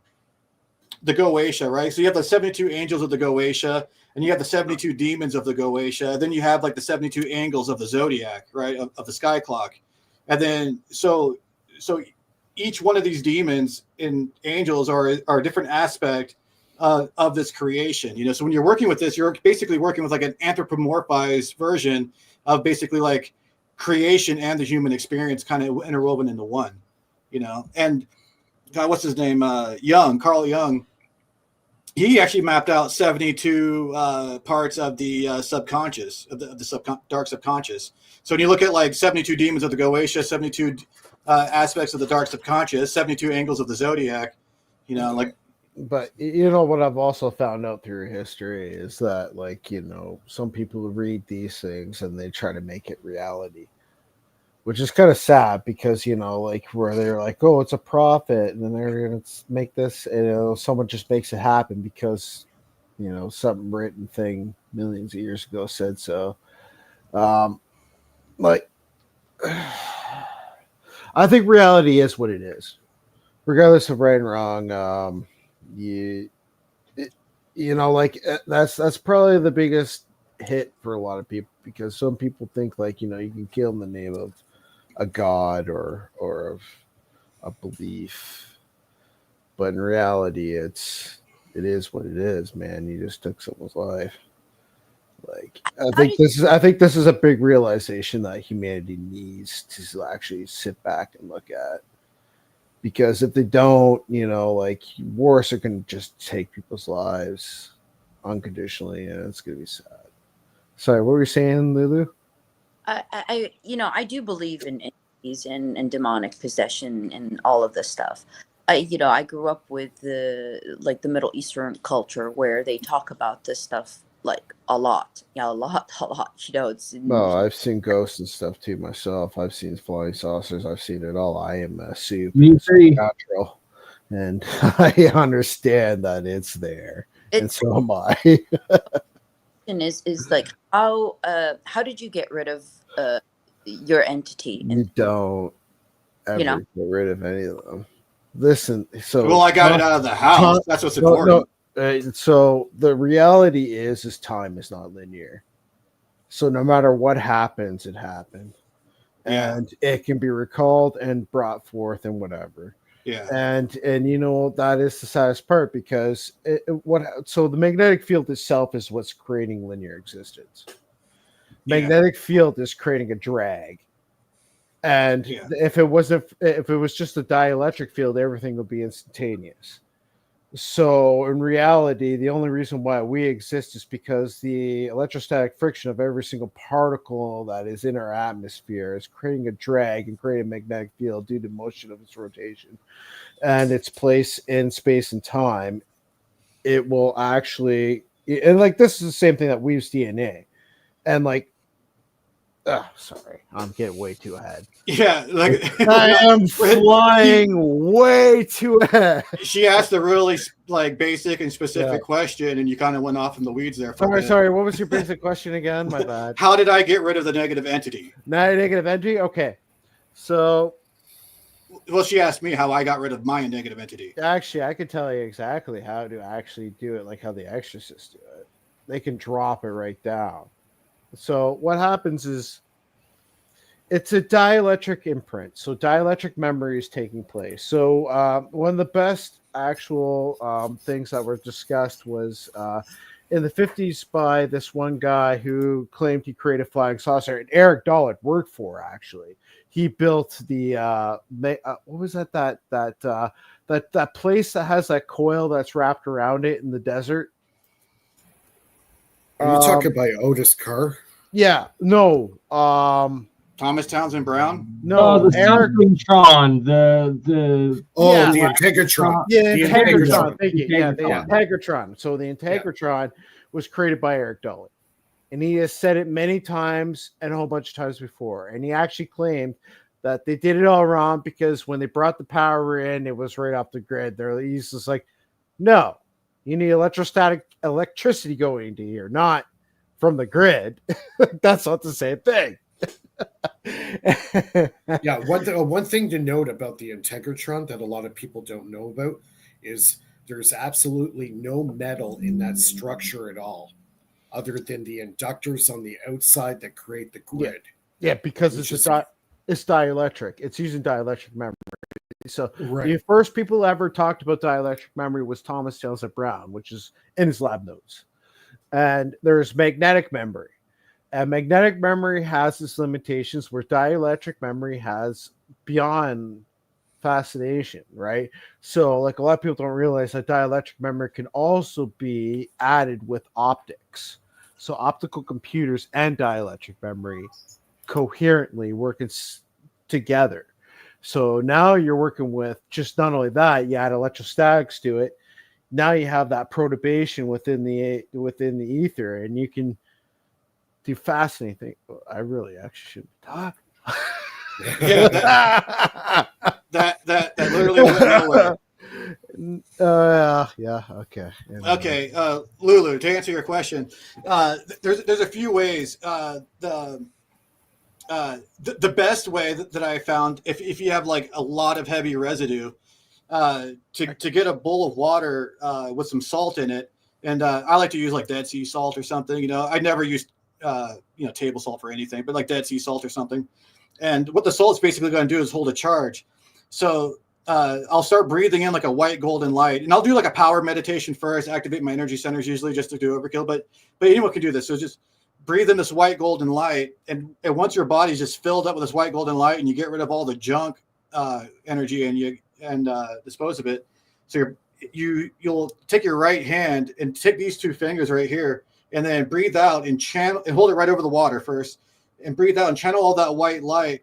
Goetia, right? So you have the 72 angels of the Goetia, and you have the 72 demons of the Goetia. Then you have like the 72 angles of the zodiac, right, of the sky clock. And then so each one of these demons and angels are a different aspect of this creation. So when you're working with this, you're basically working with like an anthropomorphized version of basically like creation and the human experience kind of interwoven into one. And God, what's his name? Carl Jung. He actually mapped out 72 parts of the subconscious, of the dark subconscious. So when you look at like 72 demons of the Goetia, 72 aspects of the dark subconscious, 72 angles of the zodiac, like. But what I've also found out through history is that, like, some people read these things and they try to make it reality, which is kind of sad, because like, where they're like, oh, it's a prophet, and then they're gonna make this, someone just makes it happen because some written thing millions of years ago said so. Like, I think reality is what it is, regardless of right and wrong. Like, that's probably the biggest hit for a lot of people, because some people think like, you can kill in the name of a god or of a belief, but in reality it is what it is, man. You just took someone's life. Like, I think this is a big realization that humanity needs to actually sit back and look at, because if they don't, like, wars are going to just take people's lives unconditionally, and it's going to be sad. Sorry, what were you saying, Lulu? I do believe in entities and demonic possession and all of this stuff. I grew up with the Middle Eastern culture, where they talk about this stuff like a lot. Yeah, a lot, a lot. You know, it's No, I've seen ghosts and stuff too myself. I've seen flying saucers. I've seen it all. I am a soup. Me too. Natural, and I understand that it's there, and it's so am I. is like how did you get rid of your entity? You And don't ever you know, get rid of any of them. Listen, so Well, I got it out of the house. That's what's important. So the reality is time is not linear. So no matter what happens, it happened, Yeah. and it can be recalled and brought forth and whatever. Yeah. And you know that is the saddest part because so the magnetic field itself is what's creating linear existence. Magnetic field is creating a drag. And if it was just a dielectric field, everything would be instantaneous. So in reality, the only reason why we exist is because the electrostatic friction of every single particle that is in our atmosphere is creating a drag and creating a magnetic field due to motion of its rotation and its place in space and time. It will actually, and like this is the same thing that weaves DNA, and like. Oh, sorry, I'm getting way too ahead. Yeah, like I am flying way too ahead. She asked a really like basic and specific question, and you kind of went off in the weeds there. Sorry. What was your basic question again? My bad. How did I get rid of the negative entity? Negative entity. Okay, so. Well, she asked me how I got rid of my negative entity. Actually, I could tell you exactly how to actually do it, like how the exorcists do it. They can drop it right down. So what happens is it's a dielectric imprint. So dielectric memory is taking place. So one of the best actual things that were discussed was in the 50s by this one guy who claimed he created flying saucer, and Eric Dollard worked for actually. He built the what was that place that has that coil that's wrapped around it in the desert? Are you talking about Otis Carr? Yeah, no. Thomas Townsend Brown? No, the Eric Synchrotron, the the Integratron. The Integratron. Thank you. Yeah, the Integratron. Integratron. So the Integratron was created by Eric Dollard. And he has said it many times and a whole bunch of times before. And he actually claimed that they did it all wrong because when they brought the power in, it was right off the grid. He's just like, no, you need electricity going into here, not from the grid. That's not the same thing. Yeah, one thing to note about the Integratron that a lot of people don't know about is there's absolutely no metal in that structure at all, other than the inductors on the outside that create the grid. Yeah, because it's dielectric. It's using dielectric memory. So right. The first people ever talked about dielectric memory was Thomas Townsend Brown, which is in his lab notes. And there's magnetic memory. And magnetic memory has its limitations where dielectric memory has beyond fascination, right? So like a lot of people don't realize that dielectric memory can also be added with optics. So optical computers and dielectric memory coherently working together. So now you're working with just not only that, you add electrostatics to it. Now you have that perturbation within the ether, and you can do fascinating things. I really actually shouldn't talk. Yeah, that literally went nowhere. Yeah. Okay. Okay, Lulu. To answer your question, there's a few ways. The best way that I found, if you have like a lot of heavy residue, to get a bowl of water with some salt in it, and I like to use like Dead Sea salt or something. You know, I never used table salt for anything, but like Dead Sea salt or something. And what the salt's basically going to do is hold a charge. So I'll start breathing in like a white golden light, and I'll do like a power meditation first, activate my energy centers usually just to do overkill. But anyone can do this. So just breathe in this white golden light, and once your body's just filled up with this white golden light, and you get rid of all the junk energy and dispose of it. So you'll take your right hand and take these two fingers right here, and then breathe out and channel and hold it right over the water first, and breathe out and channel all that white light.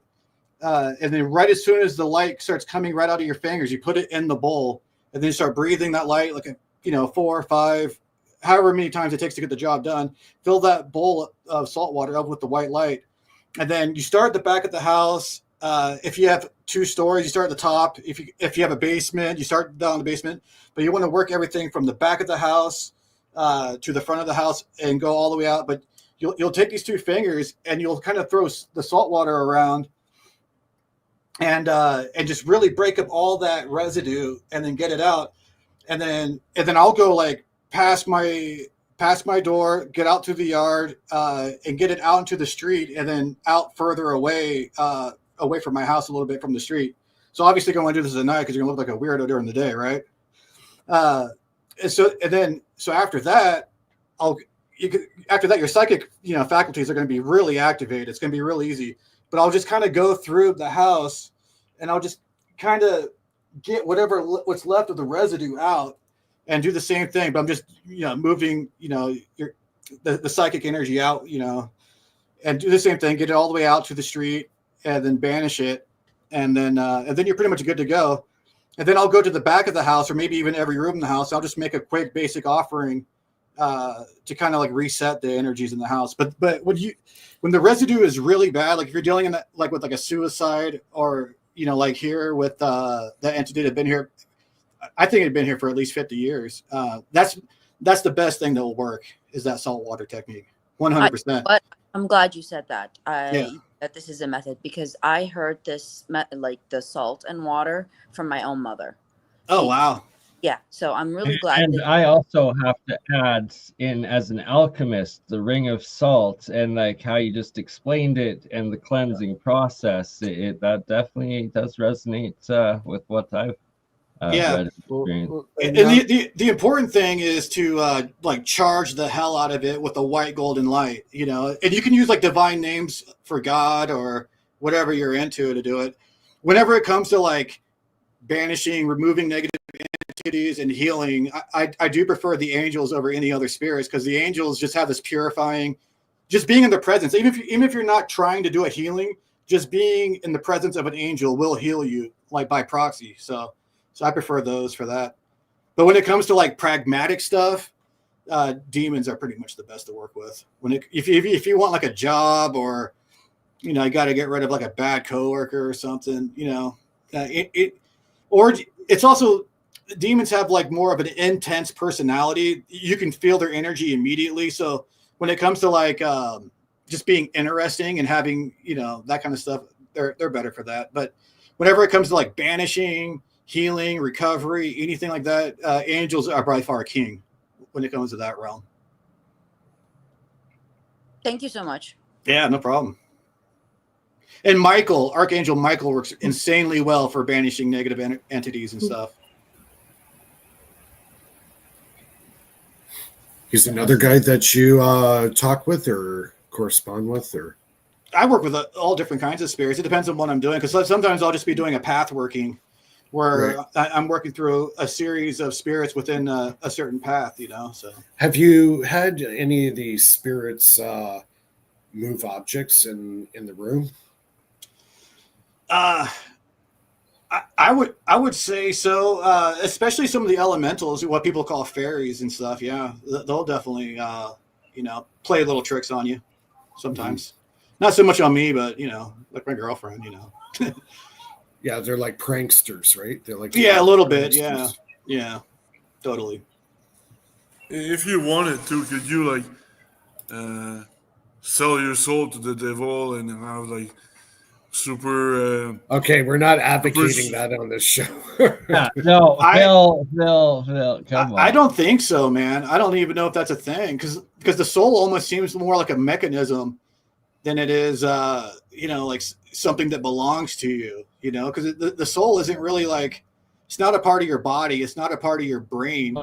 And then right as soon as the light starts coming right out of your fingers, you put it in the bowl, and then you start breathing that light like 4 or 5 however many times it takes to get the job done. Fill that bowl of salt water up with the white light, and then you start at the back of the house. If you have 2 stories, you start at the top. If you have a basement, you start down the basement. But you want to work everything from the back of the house to the front of the house and go all the way out. But you'll take these 2 fingers and you'll kind of throw the salt water around and just really break up all that residue and then get it out. And then I'll go like past my door, get out to the yard, and get it out into the street, and then out further away from my house a little bit from the street. So obviously, I want to do this at night because you're gonna look like a weirdo during the day, right? So after that, your psychic, faculties are going to be really activated. It's going to be real easy. But I'll just kind of go through the house, and I'll just kind of get what's left of the residue out, and do the same thing. But I'm just moving the psychic energy out, and do the same thing. Get it all the way out to the street, and then banish it, and then you're pretty much good to go. And then I'll go to the back of the house, or maybe even every room in the house. I'll just make a quick basic offering to kind of like reset the energies in the house. But when the residue is really bad, like if you're dealing with like a suicide, or like here with the entity that had been here, I think it had been here for at least 50 years. That's the best thing that will work, is that salt water technique. 100%. But I'm glad you said that. That this is a method, because I heard this like the salt and water from my own mother. Oh, wow. Yeah, so I'm really glad. And I also have to add in, as an alchemist, the ring of salt, and like how you just explained it, and the cleansing process. That definitely does resonate with what I've read and experienced. And the important thing is to like charge the hell out of it with a white golden light, and you can use like divine names for God or whatever you're into to do it. Whenever it comes to like banishing, removing negative entities and healing, I do prefer the angels over any other spirits, because the angels just have this purifying, just being in the presence. Even if you're not trying to do a healing, just being in the presence of an angel will heal you, like by proxy. So I prefer those for that. But when it comes to like pragmatic stuff, demons are pretty much the best to work with. If you want like a job, or you got to get rid of like a bad coworker or something, or it's also, demons have like more of an intense personality. You can feel their energy immediately. So when it comes to like just being interesting and having that kind of stuff, they're better for that. But whenever it comes to like banishing, healing, recovery, anything like that, angels are by far king when it comes to that realm. Thank you so much. Yeah, no problem. And Archangel Michael works insanely well for banishing negative entities and stuff. He's another guy that you talk with or correspond with, or? I work with all different kinds of spirits. It depends on what I'm doing, because sometimes I'll just be doing a path working, where I'm working through a series of spirits within a certain path, So, have you had any of these spirits move objects in the room? I would say so, especially some of the elementals, what people call fairies and stuff. Yeah, they'll definitely play little tricks on you sometimes. Mm-hmm. Not so much on me, but like my girlfriend. Yeah, they're like pranksters, right? They're like a little bit. Yeah, totally. If you wanted to, could you like sell your soul to the devil and have like super? Okay, we're not advocating that on this show. No, Phil, come on. I don't think so, man. I don't even know if that's a thing, because the soul almost seems more like a mechanism than it is, like something that belongs to you, because the soul isn't really like, it's not a part of your body. It's not a part of your brain.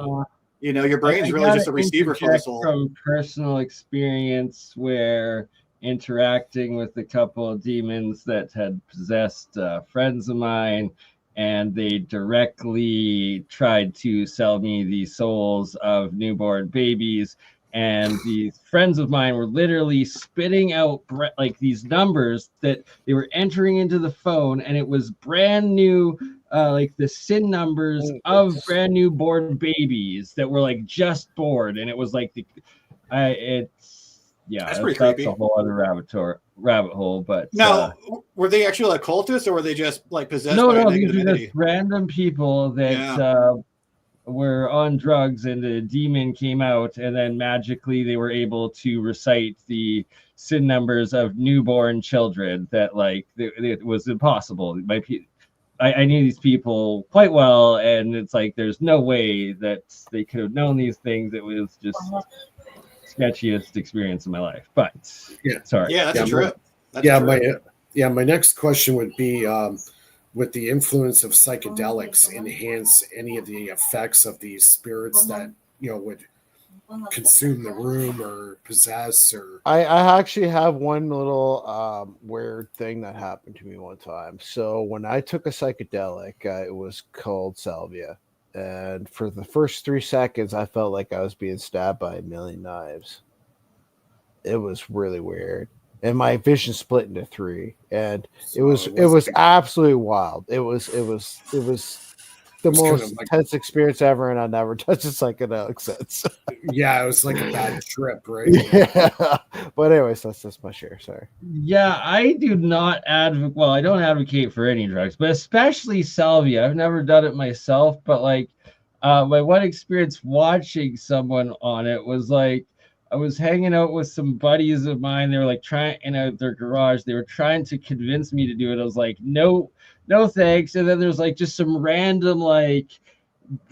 Your brain's really just a receiver for the soul. From personal experience, where interacting with a couple of demons that had possessed friends of mine, and they directly tried to sell me the souls of newborn babies. And these friends of mine were literally spitting out like these numbers that they were entering into the phone, and it was brand new like the SIN numbers of brand new born babies that were like just born, and it was like That's pretty that's creepy. a whole other rabbit hole. But Now, were they actually like cultists, or were they just like possessed by a no, these negative are entity? just random people that were on drugs, and the demon came out, and then magically they were able to recite the SIN numbers of newborn children. That like it was impossible. I knew these people quite well, and it's like there's no way that they could have known these things. It was just sketchiest experience of my life. But sorry. Yeah, that's a trip. My next question would be, would the influence of psychedelics enhance any of the effects of these spirits that would consume the room or possess? Or I actually have one little weird thing that happened to me one time. So when I took a psychedelic, it was called salvia, and for the first 3 seconds, I felt like I was being stabbed by a million knives. It was really weird, and my vision split into 3, and it was absolutely wild. It was the most intense experience ever, and I never touched a psychedelic since. Yeah, it was like a bad trip, right? Yeah, but anyways, that's my share. Sorry. Yeah, I do not advocate. Well, I don't advocate for any drugs, but especially salvia. I've never done it myself, but like, my one experience watching someone on it was like, I was hanging out with some buddies of mine. They were like trying in their garage. They were trying to convince me to do it. I was like, no, thanks. And then there's like just some random like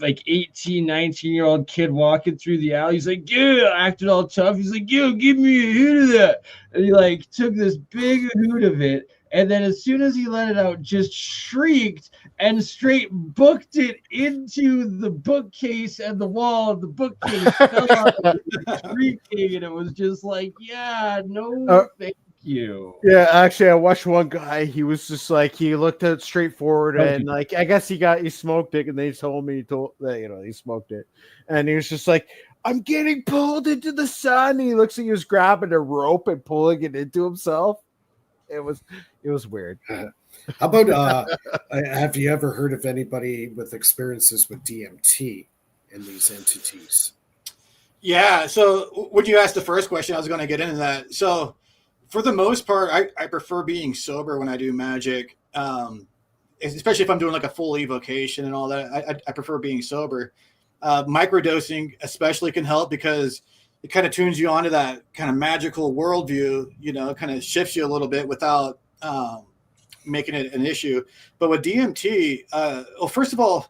18, 19-year-old kid walking through the alley. He's like, yeah, acting all tough. He's like, yo, give me a hit of that. And he like took this big hoot of it. And then as soon as he let it out, just shrieked and straight booked it into the bookcase, and the wall of the bookcase fell out shrieking. And it was just like, yeah, no, thank you. Yeah, actually, I watched one guy. He was just like, he looked at it straightforward, and like, I guess he smoked it, and they told me that he smoked it, and he was just like, I'm getting pulled into the sun. And he looks like he was grabbing a rope and pulling it into himself. It was weird. How about have you ever heard of anybody with experiences with DMT in these entities? Yeah. So when you asked the first question, I was going to get into that. So for the most part, I prefer being sober when I do magic, especially if I'm doing like a full evocation and all that. I prefer being sober. Microdosing especially can help because it kind of tunes you onto that kind of magical worldview, kind of shifts you a little bit without making it an issue. But with DMT, well, first of all,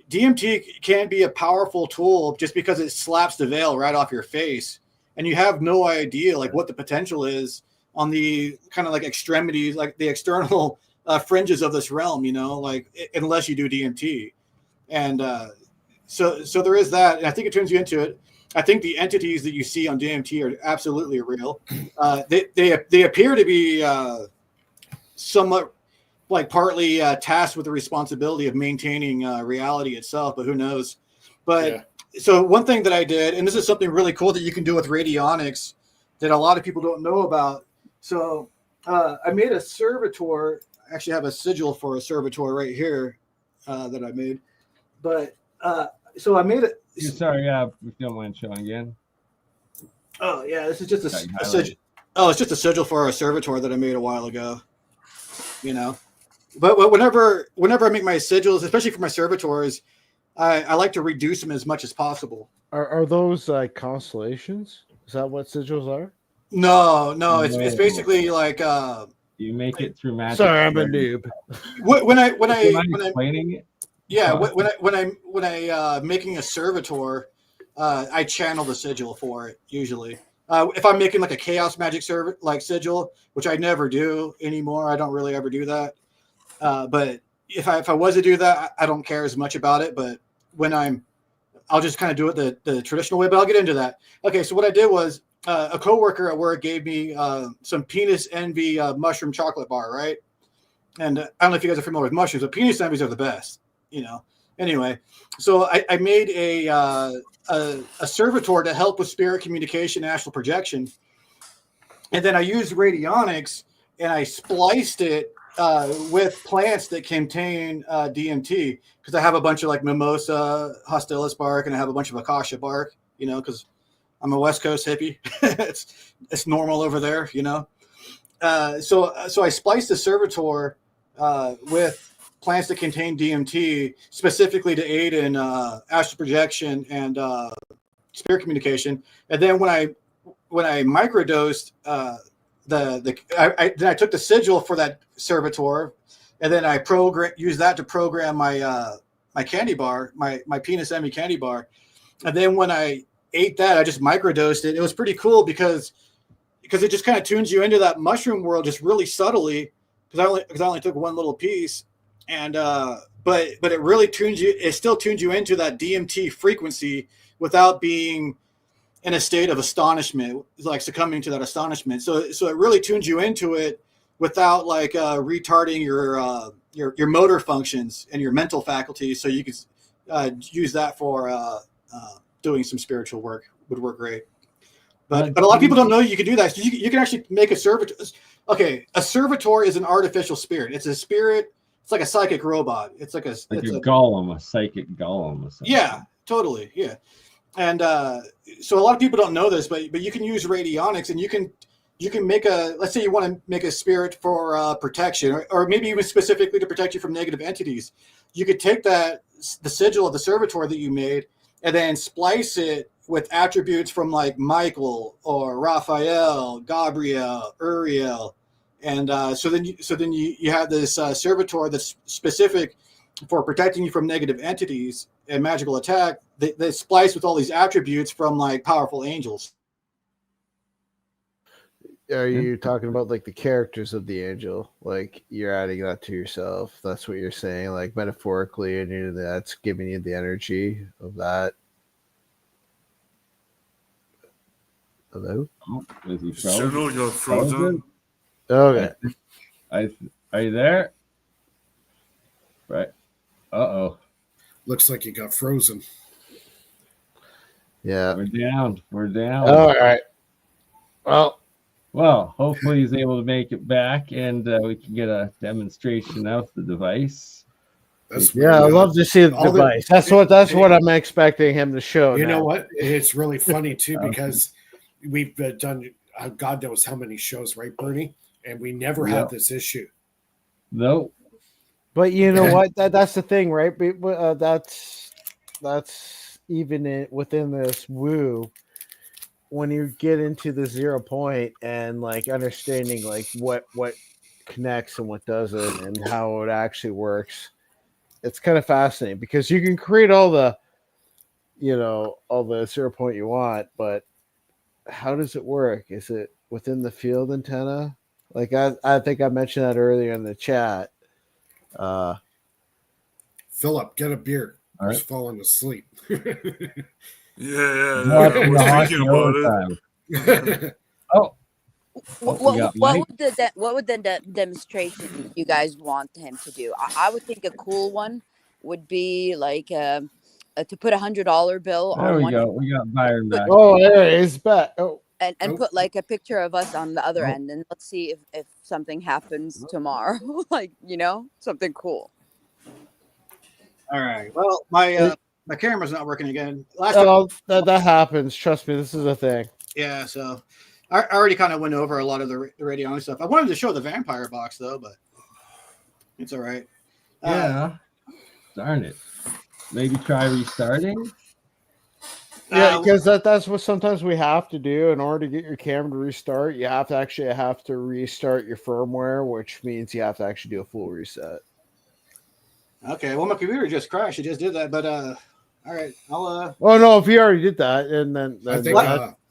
DMT can be a powerful tool just because it slaps the veil right off your face, and you have no idea like what the potential is on the kind of like extremities, like the external fringes of this realm, like unless you do DMT. And so there is that. And I think it turns you into it. I think the entities that you see on DMT are absolutely real. They appear to be somewhat like partly tasked with the responsibility of maintaining reality itself, but who knows? But So one thing that I did, and this is something really cool that you can do with radionics that a lot of people don't know about. So I made a servitor. I actually have a sigil for a servitor right here that I made. But so I made it. Sorry, if you don't mind showing again. Oh yeah, this is just a sigil. Oh, it's just a sigil for a servitor that I made a while ago. But whenever I make my sigils, especially for my servitors, I like to reduce them as much as possible. Are those like constellations? Is that what sigils are? No, it's basically like you make it through magic. Sorry, I'm a noob. When I explaining it. Yeah, when I making a servitor, I channel the sigil for it usually. If I'm making like a chaos magic sigil, which I never do anymore, I don't really ever do that. But if I was to do that, I don't care as much about it. But when I'll just kind of do it the traditional way. But I'll get into that. Okay, so what I did was a coworker at work gave me some penis envy mushroom chocolate bar, right? And I don't know if you guys are familiar with mushrooms, but penis envies are the best. Anyway, so I made a servitor to help with spirit communication, astral projection, and then I used radionics and I spliced it with plants that contain DMT, because I have a bunch of like mimosa, hostilis bark, and I have a bunch of acacia bark, because I'm a West Coast hippie. it's normal over there, So I spliced the servitor with plants that contain DMT specifically to aid in astral projection and spirit communication. And then when I microdosed then I took the sigil for that servitor, and then I used that to program my my candy bar, my penis Emmy candy bar. And then when I ate that, I just microdosed it. It was pretty cool because it just kind of tunes you into that mushroom world just really subtly. Because I only took one little piece, and but it really tunes you. It still tunes you into that DMT frequency without being in a state of astonishment, like succumbing to that astonishment. So it really tunes you into it without like retarding your motor functions and your mental faculties. So you could use that for doing some spiritual work. Would work great. But a lot of people don't know you can do that. So you can actually make a servitor. Okay, a servitor is an artificial spirit. It's a spirit. It's like a psychic robot. It's like a golem, a psychic golem. Or something. Yeah, totally. Yeah. And so a lot of people don't know this, but you can use radionics, and you can make let's say you want to make a spirit for protection, or maybe even specifically to protect you from negative entities. You could take the sigil of the servitor that you made, and then splice it with attributes from like Michael or Raphael, Gabriel, Uriel, and so then you have this servitor that's specific for protecting you from negative entities and magical attack. They splice with all these attributes from like powerful angels. Are you talking about like the characters of the angel? Like you're adding that to yourself? That's what you're saying, like metaphorically, and that's giving you the energy of that. Hello? Oh, is he Cyril got frozen. Okay. Are you there? Right. Uh-oh. Looks like you got frozen. Yeah. We're down. All right. Well, hopefully he's able to make it back, and we can get a demonstration of the device. I'd love to see the device. That's what I'm expecting him to show. You know what? It's really funny too, because we've done God knows how many shows, right, Bernie? And we never had this issue. Nope. But you know what? That's the thing, right? That's even within this woo. When you get into the 0 point and like understanding like what connects and what doesn't and how it actually works, it's kind of fascinating because you can create all the 0 point you want, but how does it work? Is it within the field antenna? Like I think I mentioned that earlier in the chat. Philip, get a beer. All right. He's falling asleep. Yeah. I was thinking about it. Oh. What would the demonstration you guys want him to do? I would think a cool one would be like to put $100 bill there on we one. go. We got Byron back. Oh, there it is back. Oh. And put like a picture of us on the other end, and let's see if something happens tomorrow. Like, something cool. All right. Well, my camera's not working again. That happens. Trust me, this is a thing. Yeah, so I already kind of went over a lot of the radionic stuff. I wanted to show the vampire box though, but it's all right. Yeah. Darn it. Maybe try restarting. Yeah, because that's what sometimes we have to do in order to get your camera to restart. You have to restart your firmware, which means you have to actually do a full reset. Okay, well, my computer just crashed. It just did that, but all right, I'll. Oh no, if you already did that, and then I think,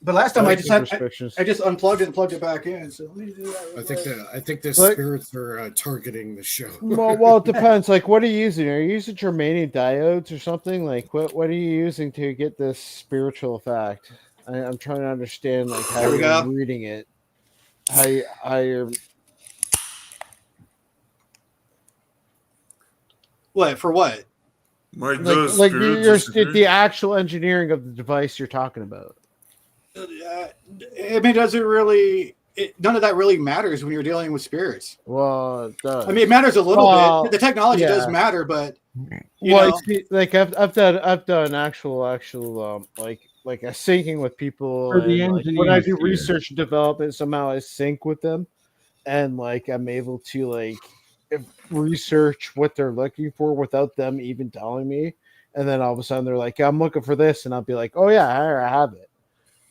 but last time I just unplugged it and plugged it back in. So let me do that. I think the spirits are targeting the show. Well, it depends. Like, what are you using? Are you using germanium diodes or something? Like, what are you using to get this spiritual effect? I'm trying to understand like how you're reading it. How you're. What for? What? Like the actual engineering of the device you're talking about. I mean, does it really? none of that really matters when you're dealing with spirits. Well, it does. I mean, it matters a little Well, bit. The technology does yeah. matter, but you Well, know, see, like I've done actual like a syncing with people, For the and like when I engineers do here. research and development, somehow I sync with them, and like I'm able to research what they're looking for without them even telling me, and then all of a sudden they're like, I'm looking for this, and I'll be like, oh yeah, I have it,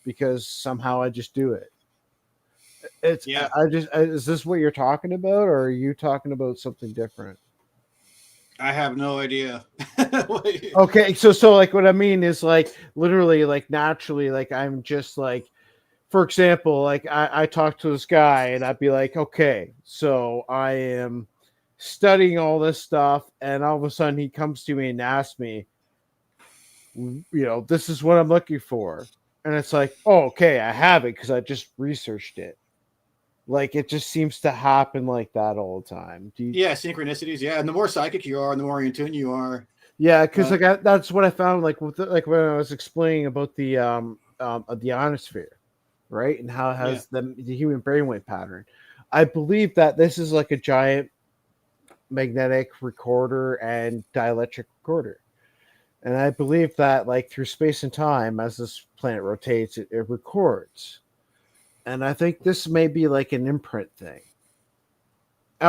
because somehow I just do it. It's Yeah. is this what you're talking about, or are you talking about something different? I have no idea. Okay, so like what I mean is like literally like naturally, like I'm just like, for example, like I talk to this guy and I'd be like, okay, so I am studying all this stuff, and all of a sudden he comes to me and asks me, this is what I'm looking for. And it's like, oh, okay, I have it because I just researched it. Like it just seems to happen like that all the time. Yeah, synchronicities. Yeah, and the more psychic you are, and the more in tune you are. Yeah, because that's what I found. Like like when I was explaining about the ionosphere, right, and how it has the human brainwave pattern. I believe that this is like a giant magnetic recorder and dielectric recorder, and I believe that like through space and time, as this planet rotates, it records. And I think this may be like an imprint thing,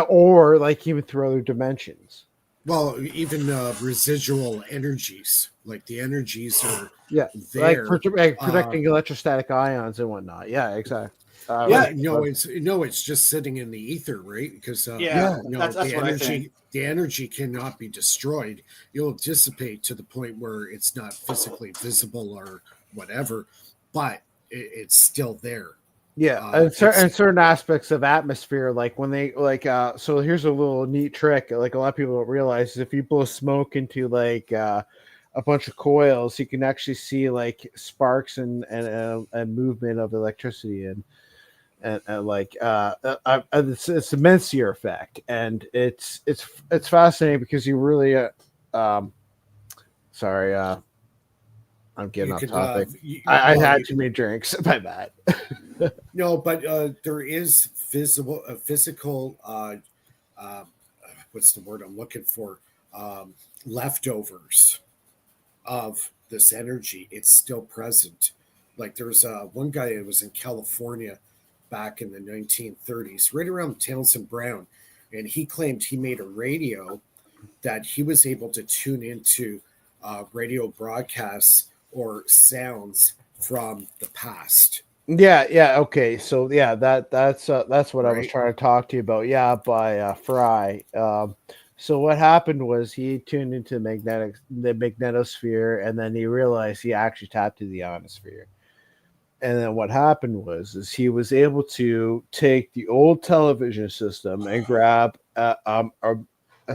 or like even through other dimensions. Well, even residual energies, like the energies are there, like Uh, protecting electrostatic ions and whatnot. Yeah, exactly. It's just sitting in the ether, right? Because that's the what I think. the energy cannot be destroyed. It'll dissipate to the point where it's not physically visible or whatever, but it's still there. Yeah, and certain aspects of atmosphere, like when they so here's a little neat trick. Like a lot of people don't realize is if you blow smoke into like a bunch of coils, you can actually see like sparks and movement of electricity and like it's the Mensier effect, and it's fascinating because you really sorry I'm getting off topic. I had too many drinks. My bad. No, but there is physical what's the word I'm looking for? Leftovers of this energy. It's still present. Like there's one guy that was in California back in the 1930s, right around Townsend Brown, and he claimed he made a radio that he was able to tune into radio broadcasts or sounds from the past. Yeah, okay. So yeah, that's what I was trying to talk to you about. Yeah, by Fry. So what happened was he tuned into the magnetosphere, and then he realized he actually tapped into the ionosphere. And then what happened is he was able to take the old television system and grab a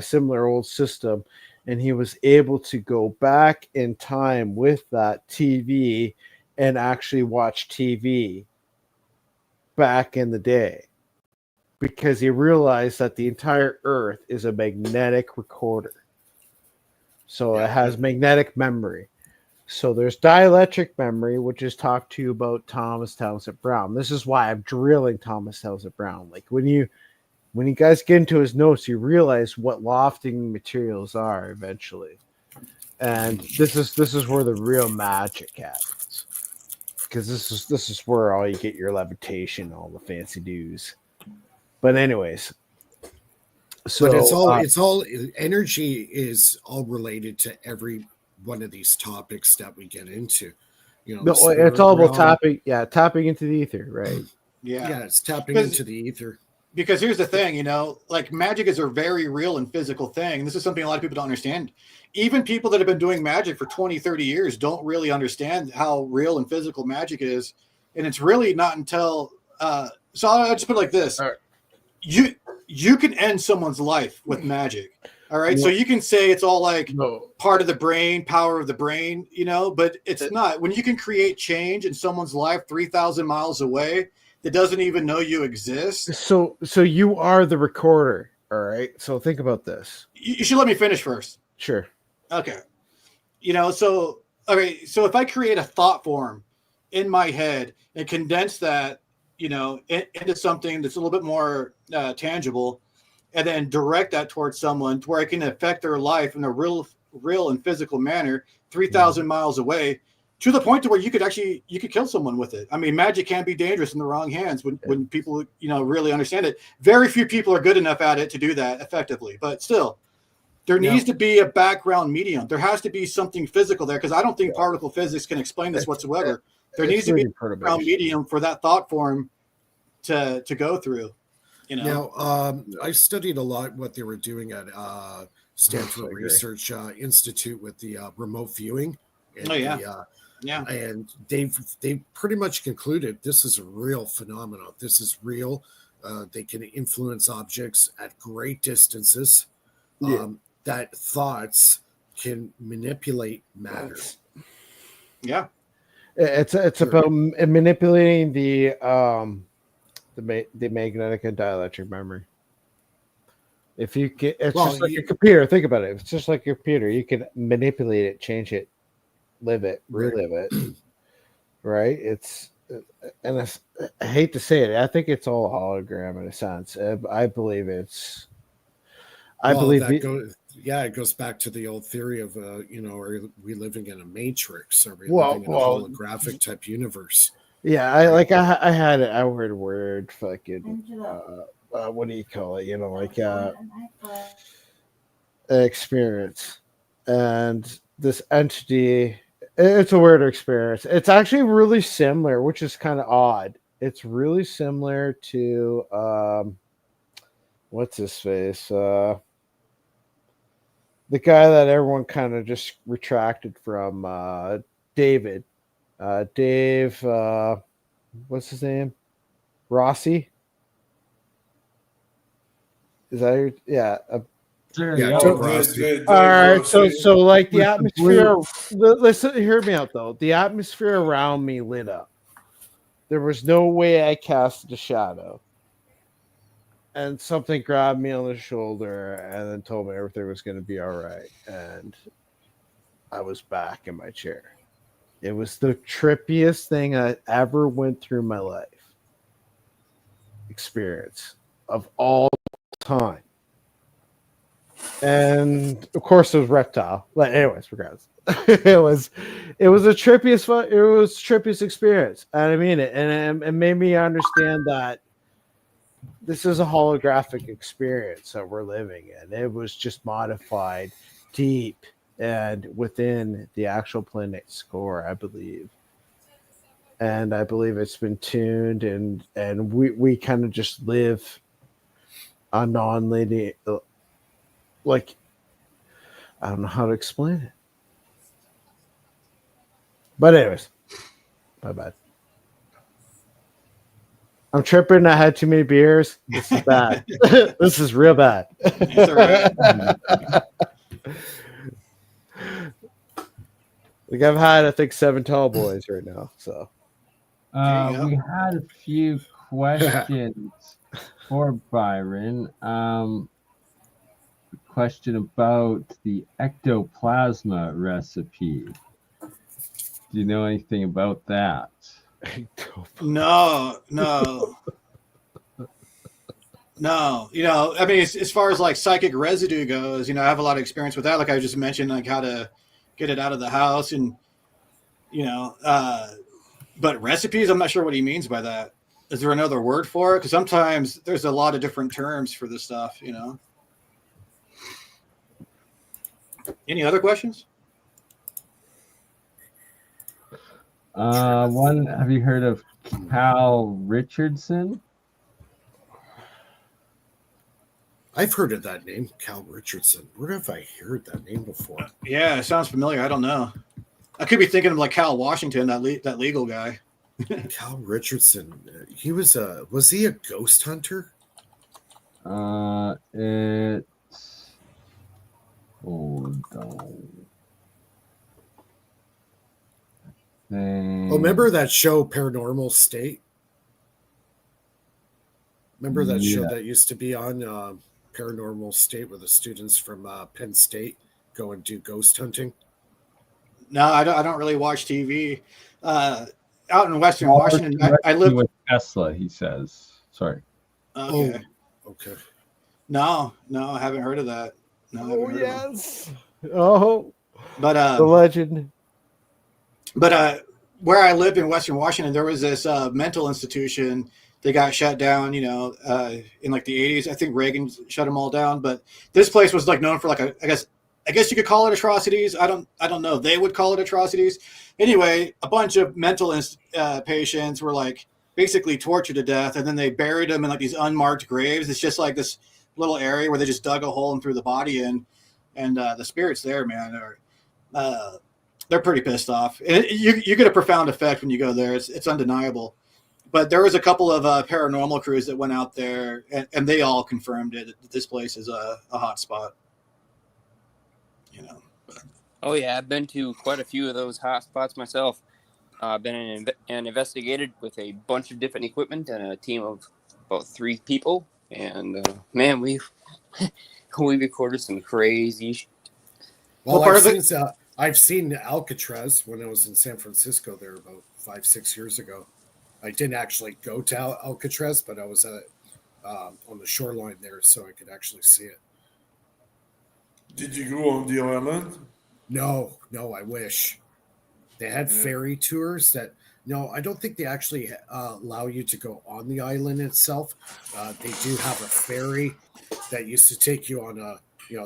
similar old system, and he was able to go back in time with that TV and actually watch TV back in the day, because he realized that the entire Earth is a magnetic recorder. So it has magnetic memory. So there's dielectric memory, which is talked to you about Thomas Townsend Brown. This is why I'm drilling Thomas Townsend Brown. Like when you guys get into his notes, you realize what lofting materials are eventually. And this is where the real magic happens. Because this is where all you get your levitation, all the fancy do's. But anyways, so but it's all energy is all related to every one of these topics that we get into. It's all about tapping into the ether, right? Yeah, it's tapping into the ether. Because here's the thing, like magic is a very real and physical thing. And this is something a lot of people don't understand. Even people that have been doing magic for 20, 30 years don't really understand how real and physical magic is. And it's really not until, so I'll just put it like this. All right. You can end someone's life with magic. All right. So you can say it's all like part of the brain, power of the brain, but it's not. When you can create change in someone's life 3,000 miles away, that doesn't even know you exist. So you are the recorder, all right? So think about this. You should let me finish first. Sure. Okay. So if I create a thought form in my head and condense that into something that's a little bit more tangible, and then direct that towards someone to where it can affect their life in a real and physical manner 3,000 miles away, to the point to where you could kill someone with it. I mean, magic can be dangerous in the wrong hands when people really understand it. Very few people are good enough at it to do that effectively, but still, there needs to be a background medium. There has to be something physical there, because I don't think particle physics can explain this whatsoever. There needs to be a background medium for that thought form to go through. Now, I studied a lot what they were doing at Stanford Research Institute with the remote viewing. And and they've pretty much concluded this is a real phenomenon. This is real. They can influence objects at great distances. That thoughts can manipulate matter. Yeah, it's about manipulating the magnetic and dielectric memory. If you can, it's just like a computer. Think about it. It's just like a computer. You can manipulate it, change it, live it, relive it. Right? I hate to say it. I think it's all a hologram in a sense. I believe it's. It goes back to the old theory of are we living in a matrix? Are we living in a holographic type universe? Yeah, I had it. I heard a word fucking what do you call it? Experience, and this entity. It's a weird experience. It's actually really similar, which is kind of odd. It's really similar to what's his face? The guy that everyone kind of just retracted from, David. Dave, what's his name? Rossi? Is that Dave all right, Rossi. so like the atmosphere. Listen, hear me out though. The atmosphere around me lit up. There was no way I casted a shadow, and something grabbed me on the shoulder and then told me everything was going to be all right, and I was back in my chair. It was the trippiest thing I ever went through my life experience of all time. And of course it was reptile. But anyways, regardless. it was a trippiest experience. And I mean it. And it made me understand that this is a holographic experience that we're living in. It was just modified deep and within the actual planet's core, I believe. And I believe it's been tuned and we kind of just live a non-linear, like, I don't know how to explain it. But anyways, my bad. I'm tripping. I had too many beers. This is bad. This is real bad. It's all right. Like I've had, I think, 7 tall boys right now. So we had a few questions for Byron. Question about the ectoplasma recipe. Do you know anything about that? No. I mean, as far as like psychic residue goes, I have a lot of experience with that. Like I just mentioned, like how to get it out of the house, and but recipes, I'm not sure what he means by that. Is there another word for it? Because sometimes there's a lot of different terms for this stuff. Any other questions? One, have you heard of Cal Richardson? I've heard of that name, Cal Richardson. Where have I heard that name before? Yeah, it sounds familiar. I don't know. I could be thinking of like Cal Washington, that legal guy. Cal Richardson. He was he a ghost hunter? Hold on. Oh, remember that show Paranormal State? Remember that show that used to be on Paranormal State where the students from Penn State go and do ghost hunting? No, I don't really watch TV. out in Western Washington. I live with Tesla. He says, "Sorry." Okay. Oh, okay. No, I haven't heard of that. No, I haven't heard of them. yes. Oh, But the legend. where I lived in Western Washington, there was this mental institution. They got shut down, in like the 80s. I think Reagan shut them all down. But this place was like known for like I guess you could call it atrocities. I don't know. They would call it atrocities. Anyway, a bunch of mental patients were like basically tortured to death, and then they buried them in like these unmarked graves. It's just like this little area where they just dug a hole and threw the body in, and the spirits there, man, are they're pretty pissed off. And you get a profound effect when you go there. It's undeniable. But there was a couple of paranormal crews that went out there, and they all confirmed it. That this place is a hot spot. Oh yeah, I've been to quite a few of those hot spots myself. I've been and investigated with a bunch of different equipment and a team of about 3 people. And man, we recorded some crazy shit. Well, I've seen Alcatraz when I was in San Francisco there about 5-6 years ago. I didn't actually go to Alcatraz, but I was on the shoreline there, so I could actually see it. Did you go on the island? No, I wish. They had ferry tours that. No, I don't think they actually allow you to go on the island itself. They do have a ferry that used to take you on a.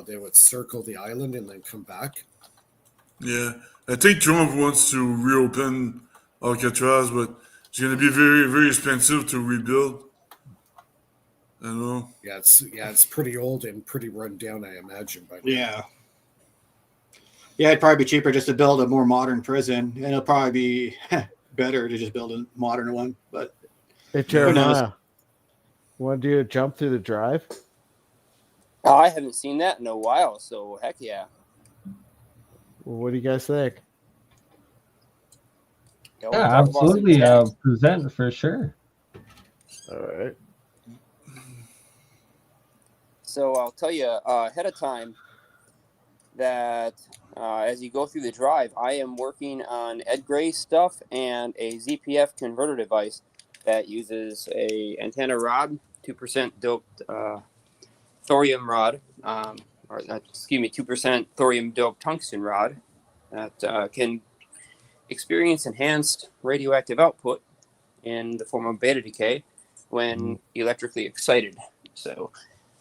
They would circle the island and then come back. Yeah, I think Trump wants to reopen Alcatraz, but it's going to be very, very expensive to rebuild. I don't know. Yeah, it's pretty old and pretty run down, I imagine. By now. Yeah, it'd probably be cheaper just to build a more modern prison, and it'll probably be better to just build a modern one. But hey, Jeremiah, want to do a jump through the drive? Oh, I haven't seen that in a while, so heck yeah. Well, what do you guys think? We'll Yeah, talk about some absolutely. tech. Present for sure. All right. So I'll tell you ahead of time that as you go through the drive, I am working on Ed Gray stuff and a ZPF converter device that uses a antenna rod, 2% doped thorium rod, 2% thorium doped tungsten rod that can experience enhanced radioactive output in the form of beta decay when electrically excited. So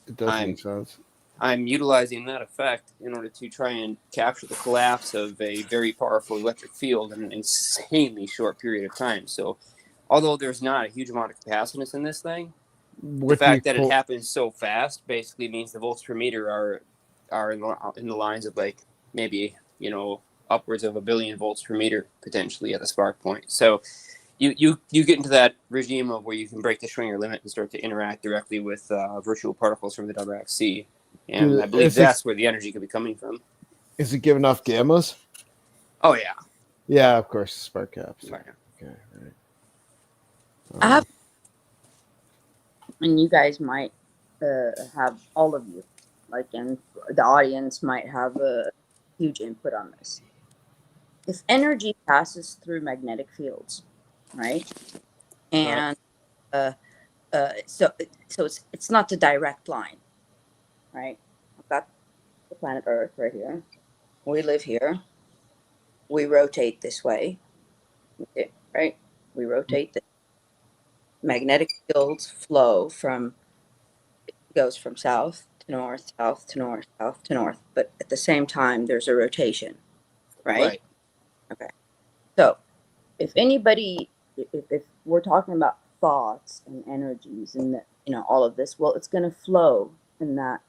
it does make sense. I'm utilizing that effect in order to try and capture the collapse of a very powerful electric field in an insanely short period of time. So although there's not a huge amount of capacitance in this thing, the fact that it happens so fast basically means the volts per meter are in the lines of like maybe, upwards of 1 billion volts per meter potentially at the spark point. So you get into that regime of where you can break the Schwinger limit and start to interact directly with virtual particles from the WXC. And I believe that's where the energy could be coming from. Is it giving off gammas? Oh, yeah. Yeah, of course, spark caps. Right. Okay, right. And you guys might have, all of you, and the audience might have a huge input on this. If energy passes through magnetic fields, right? And so it's not the direct line, right? I've got the planet Earth right here. We live here. We rotate this way, right? We rotate this. Magnetic fields flow goes from south to north, south to north, south to north. But at the same time, there's a rotation, right? Okay. So if we're talking about thoughts and energies and all of this, well, it's going to flow in that,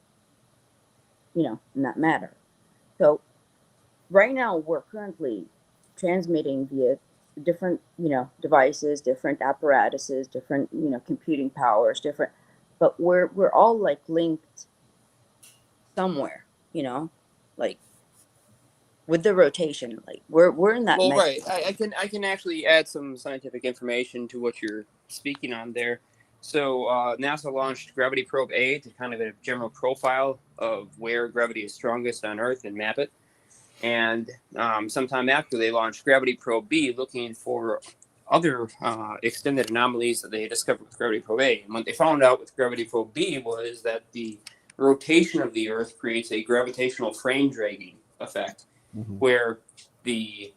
in that matter. So right now we're currently transmitting via different, devices, different apparatuses, different, computing powers, but we're all linked somewhere, with the rotation, we're in that. Well, right. I can actually add some scientific information to what you're speaking on there. So NASA launched Gravity Probe A to kind of a general profile of where gravity is strongest on Earth and map it. And sometime after, they launched Gravity Probe B, looking for other extended anomalies that they discovered with gravity probe A. And what they found out with gravity probe B was that the rotation of the Earth creates a gravitational frame dragging effect, where the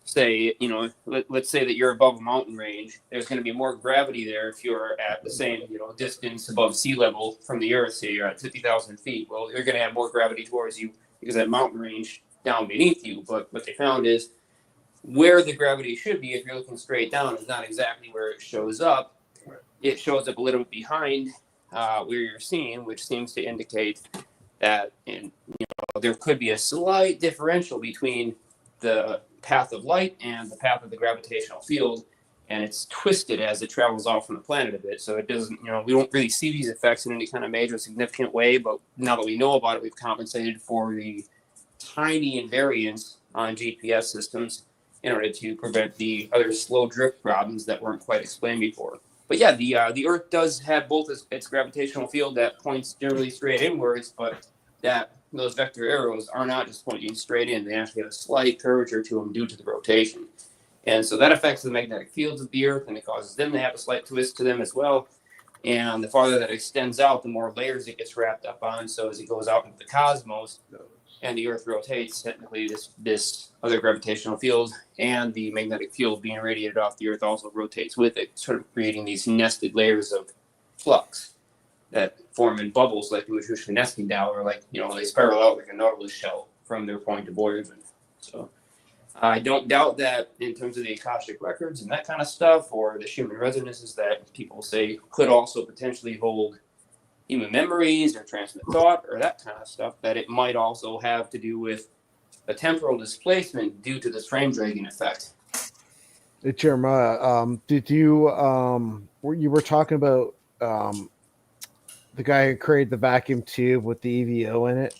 say, let's say that you're above a mountain range, there's going to be more gravity there if you're at the same, distance above sea level from the Earth. Say you're at 50,000 feet. Well, you're going to have more gravity towards you because that mountain range down beneath you. But what they found is where the gravity should be, if you're looking straight down, is not exactly where it shows up. It shows up a little bit behind where you're seeing, which seems to indicate that there could be a slight differential between the path of light and the path of the gravitational field, and it's twisted as it travels off from the planet a bit. So it doesn't, we don't really see these effects in any kind of major significant way, but now that we know about it, we've compensated for the tiny invariance on GPS systems in order to prevent the other slow drift problems that weren't quite explained before. But yeah, the Earth does have both its gravitational field that points generally straight inwards, but that those vector arrows are not just pointing straight in. They actually have a slight curvature to them due to the rotation. And so that affects the magnetic fields of the Earth, and it causes them to have a slight twist to them as well. And the farther that extends out, the more layers it gets wrapped up on. So as it goes out into the cosmos and the Earth rotates, technically this other gravitational field and the magnetic field being radiated off the Earth also rotates with it, sort of creating these nested layers of flux that form in bubbles like the Matryoshka nesting doll, or they spiral out like a nautilus shell from their point of origin. So I don't doubt that in terms of the Akashic records and that kind of stuff, or the Schumann resonances that people say could also potentially hold human memories or transmit thought or that kind of stuff, that it might also have to do with a temporal displacement due to this frame dragging effect. Hey, Jeremiah, did you you were talking about the guy who created the vacuum tube with the EVO in it?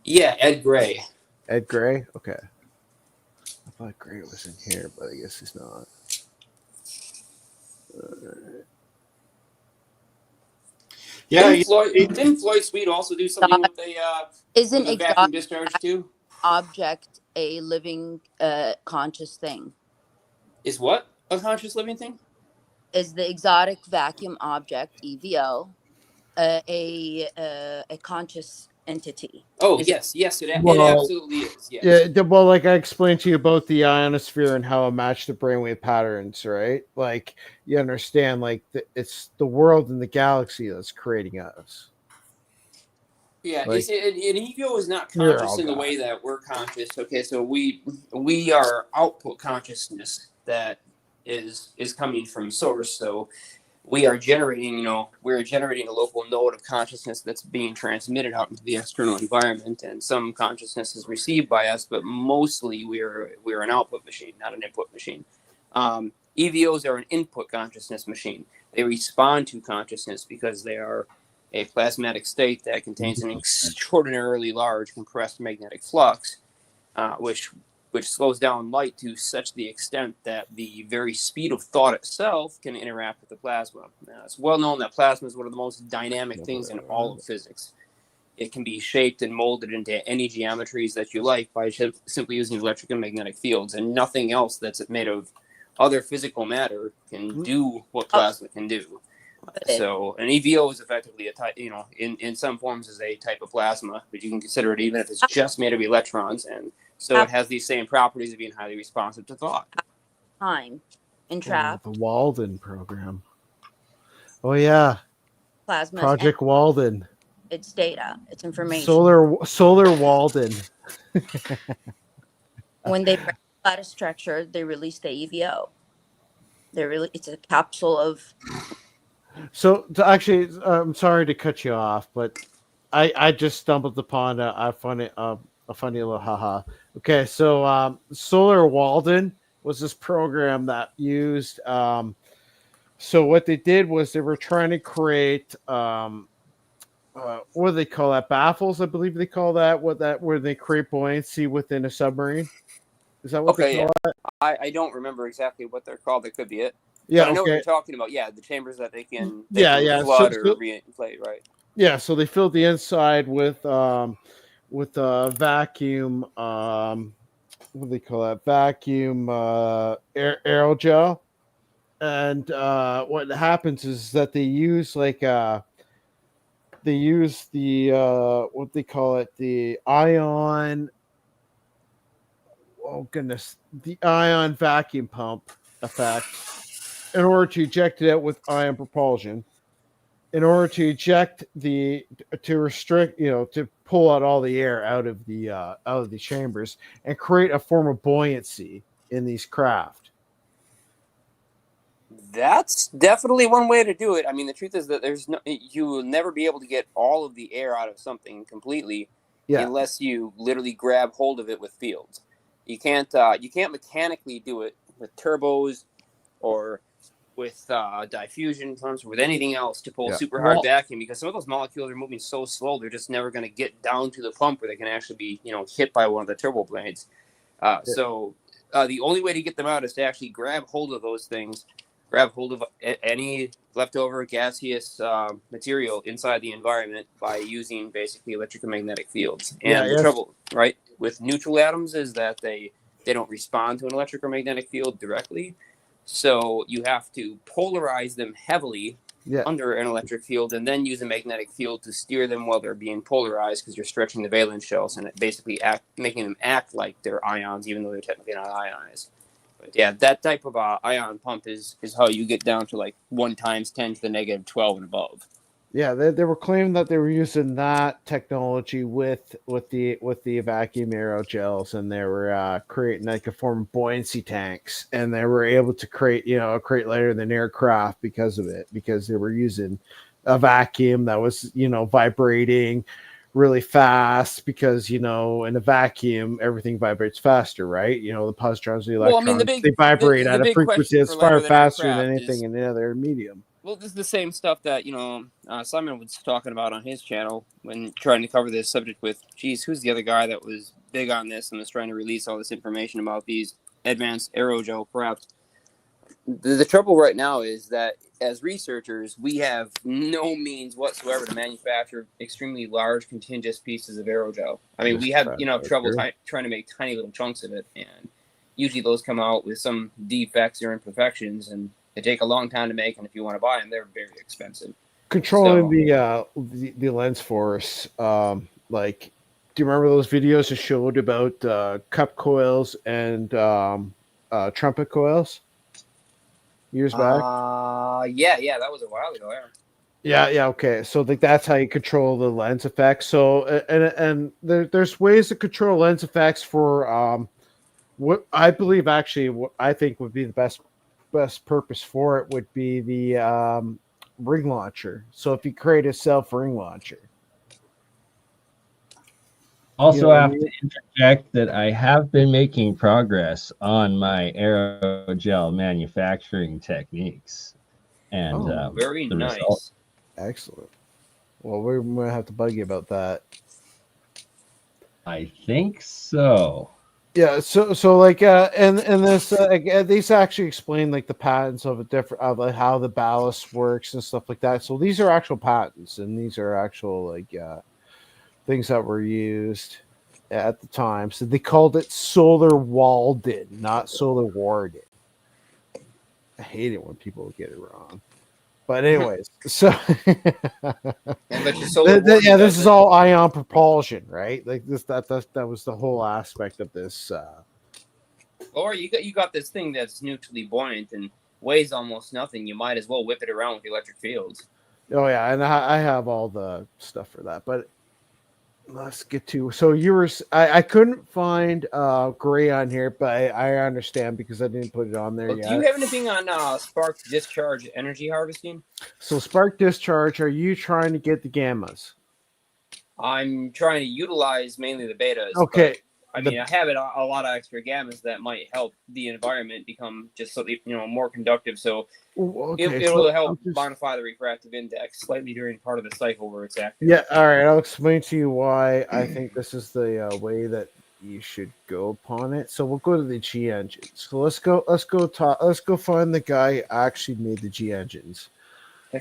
Yeah, Ed Gray. Ed Gray? Okay. I thought Gray was in here, but I guess he's not. Yeah, Didn't Floyd Sweet also do something with Isn't a vacuum discharge too? object a living conscious thing? Is what a conscious living thing? Is the exotic vacuum object EVO a conscious entity? Oh, Is yes, it Well, absolutely is. Yes. Yeah, well, like I explained to you about the ionosphere and how it matched the brainwave patterns, right? Like you understand, like it's the world and the galaxy that's creating us. Yeah, Like, an ego is not You're conscious all in the God. way that we're conscious. Okay, so we are output consciousness that is coming from source. So we are generating, we're generating a local node of consciousness that's being transmitted out into the external environment, and some consciousness is received by us, but mostly we're an output machine, not an input machine. EVOs are an input consciousness machine. They respond to consciousness because they are a plasmatic state that contains an extraordinarily large compressed magnetic flux, which slows down light to such the extent that the very speed of thought itself can interact with the plasma. Now, it's well known that plasma is one of the most dynamic things in all of physics. It can be shaped and molded into any geometries that you like by simply using electric and magnetic fields, and nothing else that's made of other physical matter can do what plasma can do. So an EVO is effectively a type, in some forms is a type of plasma, but you can consider it even if it's just made of electrons, and so it has these same properties of being highly responsive to thought. time entrapped the Walden program. Oh yeah, plasma. Project Walden. It's data. It's information. Solar Walden. When they break the lattice structure, they release the EVO. It's a capsule of. So actually, I'm sorry to cut you off, but I just stumbled upon a funny little haha. Okay, so Solar Walden was this program that used. So what they did was they were trying to create what do they call that? Baffles, I believe they call that. Where they create buoyancy within a submarine. Is that what they call it? I don't remember exactly what they're called. That could be it. Yeah, but I know what you're talking about. Yeah, the chambers that they can flood or reinflate, right? Yeah, so they filled the inside with vacuum. What do they call that? Vacuum aerogel, and what happens is that they use the what they call it, the ion, oh goodness, the ion vacuum pump effect in order to eject it out with ion propulsion, in order to eject to restrict, to pull out all the air out of the chambers and create a form of buoyancy in these craft. That's definitely one way to do it. I mean, the truth is that you will never be able to get all of the air out of something completely unless you literally grab hold of it with fields. You can't mechanically do it with turbos or with diffusion pumps or with anything else to pull super hard vacuum, because some of those molecules are moving so slow they're just never going to get down to the pump where they can actually be hit by one of the turbo blades. So the only way to get them out is to actually grab hold of those things, grab hold of any leftover gaseous material inside the environment by using basically electric and magnetic fields. And the trouble, right, with neutral atoms is that they don't respond to an electric or magnetic field directly. So you have to polarize them heavily under an electric field and then use a magnetic field to steer them while they're being polarized, because you're stretching the valence shells and it basically making them act like they're ions, even though they're technically not ionized. But yeah, that type of ion pump is how you get down to like 1 times 10 to the negative 12 and above. Yeah, they were claiming that they were using that technology with the vacuum aerogels, and they were creating like a form of buoyancy tanks, and they were able to create lighter than aircraft because of it, because they were using a vacuum that was vibrating really fast, because in a vacuum everything vibrates faster, right? The positrons, the electrons, they vibrate at a frequency that's far faster than anything in the other medium. Well, this is the same stuff that Simon was talking about on his channel when trying to cover this subject with, who's the other guy that was big on this and was trying to release all this information about these advanced aerogel craft. The trouble right now is that as researchers, we have no means whatsoever to manufacture extremely large contiguous pieces of aerogel. I mean, we have trouble trying to make tiny little chunks of it, and usually those come out with some defects or imperfections, and they take a long time to make, and if you want to buy them, they're very expensive. Controlling the lens force, do you remember those videos that showed about cup coils and trumpet coils years back? Yeah, that was a while ago. Yeah, okay. So that's how you control the lens effects. So and there's ways to control lens effects for what I believe, actually, what I think would be the best purpose for it would be the ring launcher. So if you create a self ring launcher. Also, I have to interject that I have been making progress on my aerogel manufacturing techniques, and very nice. Result. Excellent. Well, we're gonna have to bug you about that. I think so. Yeah, so like and this these actually explain like the patents of like how the ballast works and stuff like that. So these are actual patents, and these are actual things that were used at the time. So they called it solar Walden, not solar Warden. I hate it when people get it wrong. But anyways, so this is all ion propulsion, right? Like this, that was the whole aspect of this. Or you got this thing that's neutrally buoyant and weighs almost nothing. You might as well whip it around with the electric fields. Oh yeah, and I have all the stuff for that. But let's get to. So I couldn't find gray on here, but I understand because I didn't put it on there yet. Do you have anything on spark discharge energy harvesting? So spark discharge, are you trying to get the gammas? I'm trying to utilize mainly the betas. Okay. I mean, I have a lot of extra gammas that might help the environment become just more conductive. So it'll help modify the refractive index slightly during part of the cycle where it's active. Yeah, all right. I'll explain to you why I think this is the way that you should go upon it. So we'll go to the G engines. So let's go find the guy who actually made the G engines.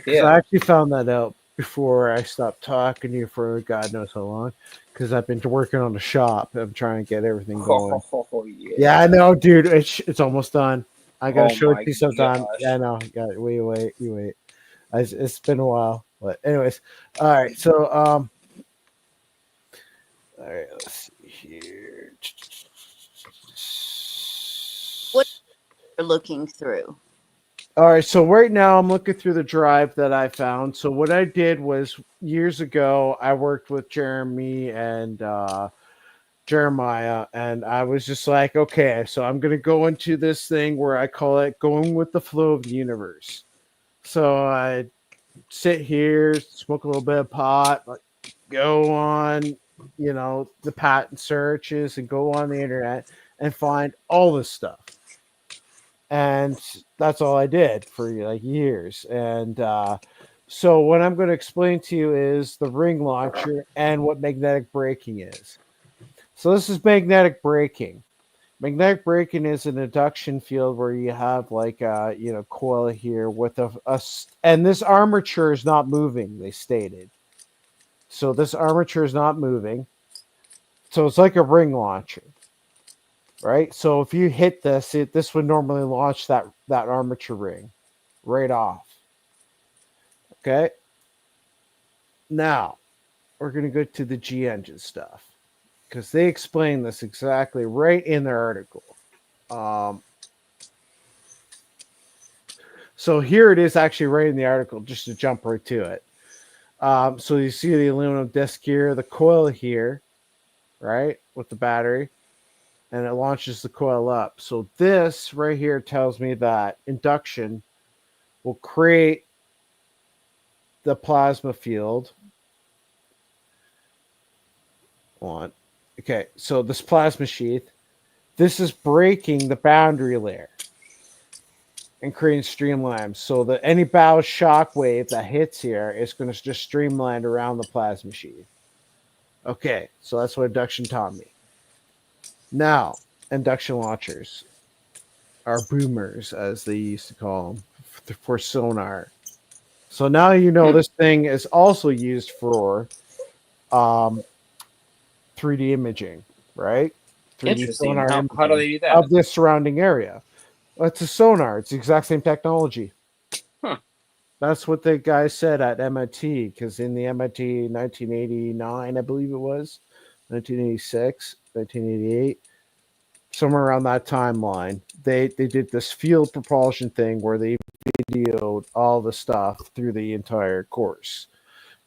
Yeah. I actually found that out before I stopped talking to you for God knows how long, because I've been working on the shop. I'm trying to get everything going. Yeah, I know, dude. It's almost done. I gotta Oh show it my to you sometime. gosh. Yeah, no, yeah, you wait. It's been a while, but anyways, all right. So, all right, let's see here. What you're looking through? All right, so right now I'm looking through the drive that I found. So what I did was years ago I worked with Jeremy and Jeremiah, and I was just like, okay, so I'm gonna go into this thing where I call it going with the flow of the universe. So I sit here, smoke a little bit of pot, like, go on, the patent searches and go on the internet and find all this stuff. And that's all I did for like years. And so what I'm going to explain to you is the ring launcher and what magnetic braking is. So this is magnetic braking. Magnetic braking is an induction field where you have like a coil here with and this armature is not moving, they stated. So this armature is not moving. So it's like a ring launcher, right? So if you hit this, this would normally launch that armature ring right off. Okay. Now we're going to go to the G engine stuff because they explain this exactly right in their article. So here it is actually right in the article, just to jump right to it. So you see the aluminum disc here, the coil here, right, with the battery, and it launches the coil up. So this right here tells me that induction will create the plasma field. On. Okay, so this plasma sheath, this is breaking the boundary layer and creating streamlines. So that any bow shock wave that hits here is going to just streamline around the plasma sheath. Okay, so that's what induction taught me. Now, induction launchers are boomers, as they used to call them, for sonar. So now you know this thing is also used for 3D imaging, right? 3D Interesting. sonar How do imaging they do that? of the surrounding area. Well, it's a sonar. It's the exact same technology. Huh. That's what the guy said at MIT, because in the MIT 1989, I believe it was, 1986, 1988, somewhere around that timeline, they did this field propulsion thing where they videoed all the stuff through the entire course.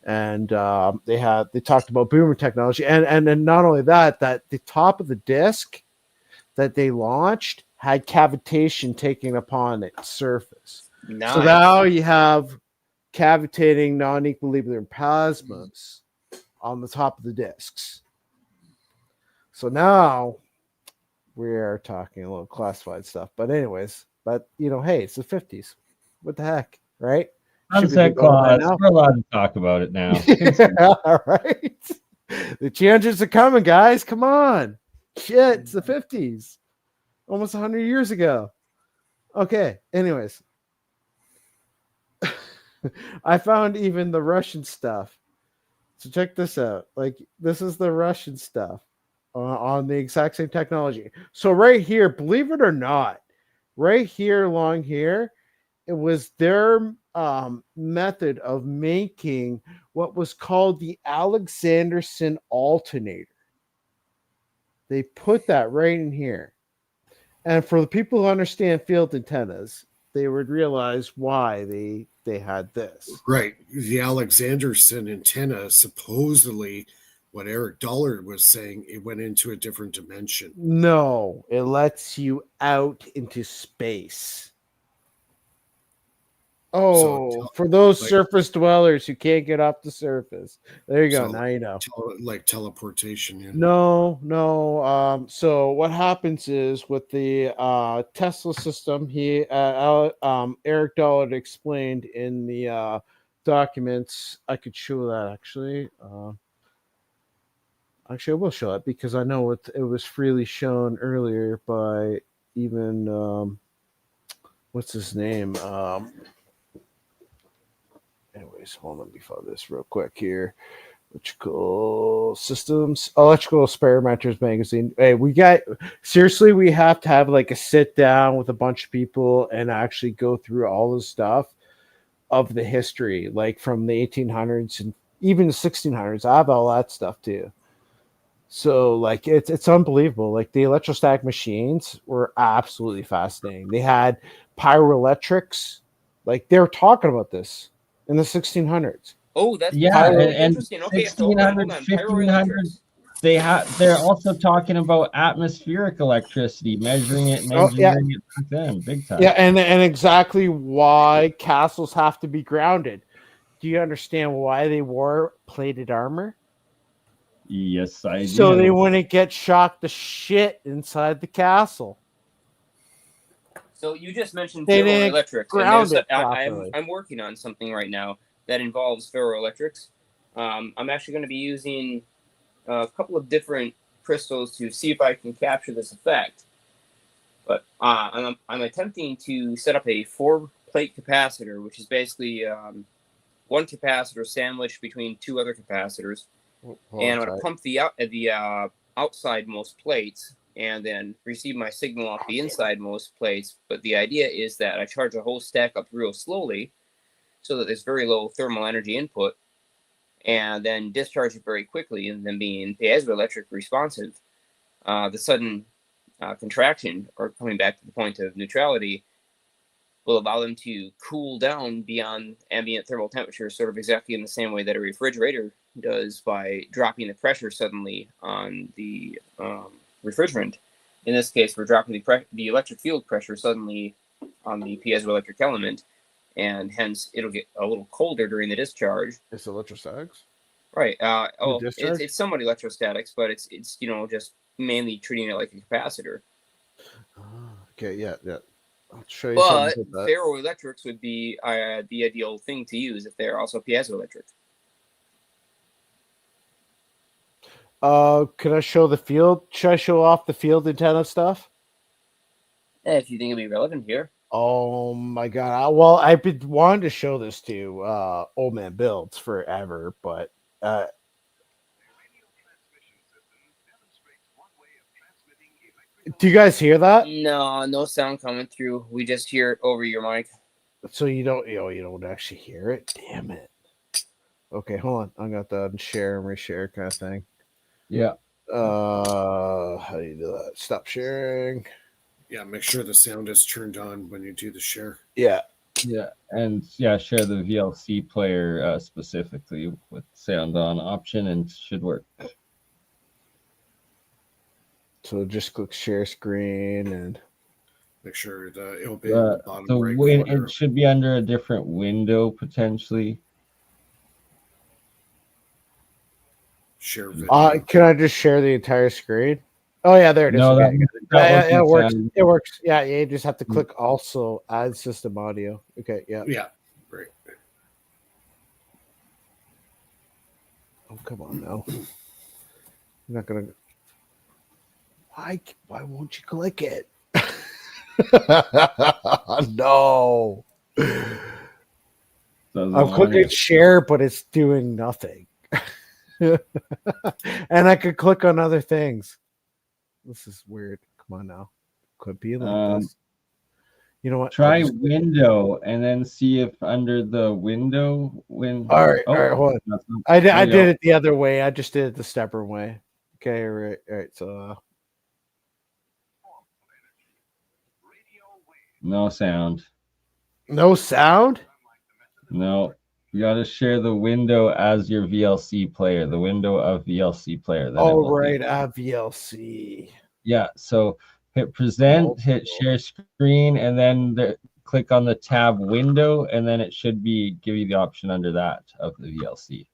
And they talked about boomer technology, and not only that the top of the disc that they launched had cavitation taking upon its surface. Nice. So now you have cavitating non-equilibrium plasmas on the top of the discs. So now we are talking a little classified stuff. But anyways, hey, it's the 50s. What the heck, right? Sunset clause. We're allowed to talk about it now. All right. The changes are coming, guys. Come on. Shit, it's the 50s. Almost 100 years ago. Okay, anyways. I found even the Russian stuff. So check this out. Like, this is the Russian stuff on the exact same technology. So right here, believe it or not, right here along here, it was their method of making what was called the Alexanderson alternator. They put that right in here. And for the people who understand field antennas, they would realize why they had this. Right. The Alexanderson antenna, supposedly, what Eric Dollard was saying, it went into a different dimension. No, it lets you out into space. Oh, for those surface dwellers who can't get off the surface. There you go. Now you know. Like teleportation. Yeah. No. So what happens is with the Tesla system, Eric Dollard explained in the documents. I could show that actually. Actually, I will show it because I know it was freely shown earlier by even what's his name? Anyways, hold on, let me find this real quick here. Electrical systems, electrical experimenters magazine. Hey, we have to have like a sit down with a bunch of people and actually go through all the stuff of the history, like from the 1800s and even the 1600s. I have all that stuff too. So like it's unbelievable. Like the electrostatic machines were absolutely fascinating. They had pyroelectrics. Like they were talking about this in the 1600s. Oh, that's Yeah, really and interesting. Okay, so hold on, 1600, 1500, Pyroelectrics. they're also talking about atmospheric electricity, measuring it and Oh yeah, engineering it back then, big time. yeah, and exactly why castles have to be grounded. Do you understand why they wore plated armor? Yes, I So they do. wouldn't get shocked to shit inside the castle. So you just mentioned They didn't ferroelectrics, and ground it properly. I'm working on something right now that involves ferroelectrics. I'm actually going to be using a couple of different crystals to see if I can capture this effect. But I'm attempting to set up a 4-plate capacitor, which is basically one capacitor sandwiched between 2 other capacitors, and I'm going to pump the outsidemost plates and then receive my signal off the insidemost plates. But the idea is that I charge a whole stack up real slowly so that there's very low thermal energy input, and then discharge it very quickly, and then being piezoelectric responsive. The sudden contraction, or coming back to the point of neutrality, will allow them to cool down beyond ambient thermal temperature, sort of exactly in the same way that a refrigerator does by dropping the pressure suddenly on the refrigerant. In this case, we're dropping the electric field pressure suddenly on the piezoelectric element, and hence it'll get a little colder during the discharge. It's electrostatics. Right. Discharge? It's somewhat electrostatics, but it's just mainly treating it like a capacitor. Okay, yeah. I'll show you But something with that. ferroelectrics would be the ideal thing to use if they're also piezoelectric. Could I show the field? Should I show off the field antenna stuff? If you think it'd be relevant here. Oh my god! Well, I've been wanting to show this to Old Man Builds forever, but do you guys hear that? No sound coming through. We just hear it over your mic. So you don't actually hear it. Damn it. Okay, hold on. I'm gonna have to share and reshare kind of thing. Yeah. How do you do that? Stop sharing. Yeah, make sure the sound is turned on when you do the share. Yeah. Yeah, and yeah, share the VLC player specifically with sound on option, and should work. So just click share screen and Make sure it'll be in the bottom right corner. It should be under a different window potentially. Share video. can I just share the entire screen? Oh yeah, there it is. No, Okay. that It works. sound. It works. Yeah, you just have to click also add system audio. Okay, yeah. Yeah, great. Oh, come on now. I'm not gonna. Why won't you click it? No. I'm clicking share, but it's doing nothing. And I could click on other things. This is weird. Come on now. Could be like this. You know what? Try window and then see if under the window All right, hold on. I did it the other way. I just did it the stubborn way. Okay, all right. So no sound. No sound? No. You got to share the window as your VLC player, the window of VLC player. Oh, right. VLC. Yeah. So hit present, hit share screen, and then click on the tab window, and then it should give you the option under that of the VLC.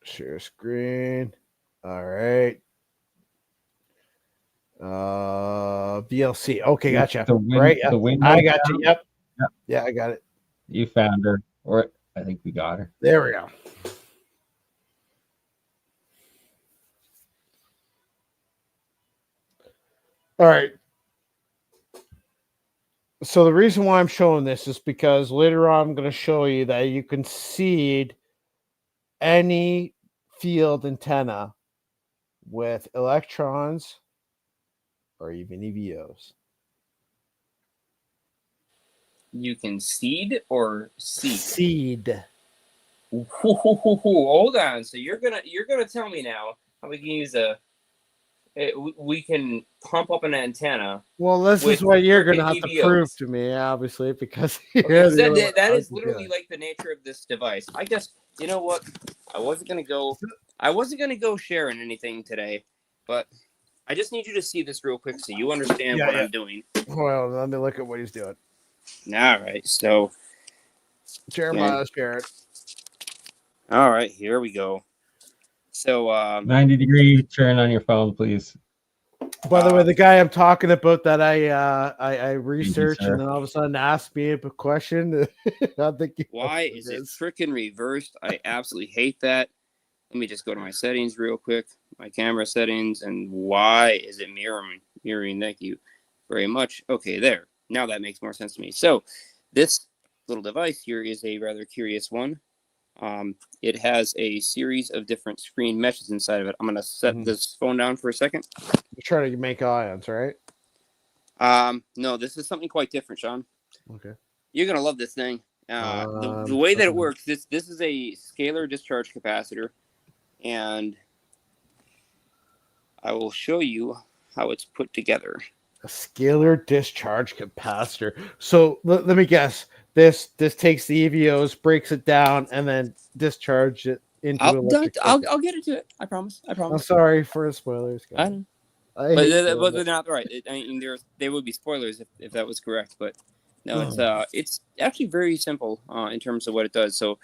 Share screen. All right. VLC. Okay, gotcha. Right. Yeah. I got you. Yep. Yeah, I got it. You found her, or I think we got her. There we go. All right. So the reason why I'm showing this is because later on I'm going to show you that you can seed any field antenna with electrons or even EVOs. You can seed or seek. Seed. Hold on. So you're gonna tell me now how we can use we can pump up an antenna. Well, this with is what you're going to frickin' have to EVOs. prove to me, obviously, because Okay, you're so the only one that who is can do literally it. like the nature of this device. I guess you know what? I wasn't gonna go sharing anything today, but I just need you to see this real quick so you understand what I'm doing. Well, let me look at what he's doing. All right, so Jeremiah Jarrett. all right, here we go. So 90-degree turn on your phone, please. By the way, the guy I'm talking about that I researched sir. and then all of a sudden asked me a question. I think why is it freaking reversed? I absolutely hate that. Let me just go to my settings real quick, my camera settings, and why is it mirroring? Thank you very much. Okay, there. Now that makes more sense to me. So this little device here is a rather curious one. It has a series of different screen meshes inside of it. I'm going to set this phone down for a second. You're trying to make ions, right? No, this is something quite different, Sean. Okay. You're going to love this thing. The way that it works, this is a scalar discharge capacitor, and I will show you how it's put together. A scalar discharge capacitor. So let me guess. This takes the EVOs, breaks it down, and then discharge it into electric. I'll get into it. I promise. I'm sorry for the spoilers, guys. I know. But they're not right. I mean, there would be spoilers if that was correct. But no, it's actually very simple in terms of what it does. So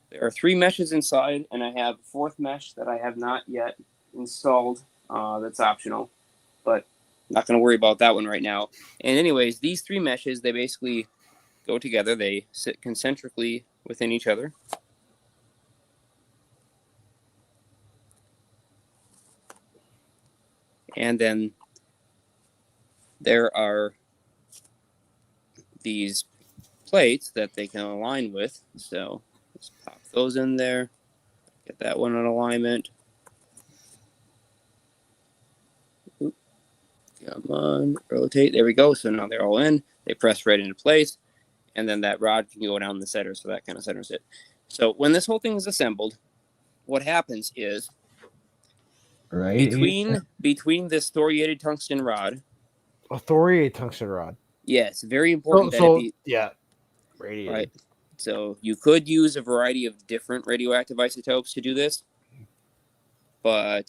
there are 3 meshes inside, and I have a 4th mesh that I have not yet installed. That's optional, but not going to worry about that one right now. And anyways, these 3 meshes, they basically go together. They sit concentrically within each other. And then there are these plates that they can align with. So let's pop those in there. Get that one in alignment. Oop. Come on, rotate. There we go. So now they're all in. They press right into place. And then that rod can go down the center. So that kind of centers it. So when this whole thing is assembled, what happens is between this thoriated tungsten rod. A thoriated tungsten rod. Yes, very important. Radiated. Right. So you could use a variety of different radioactive isotopes to do this, but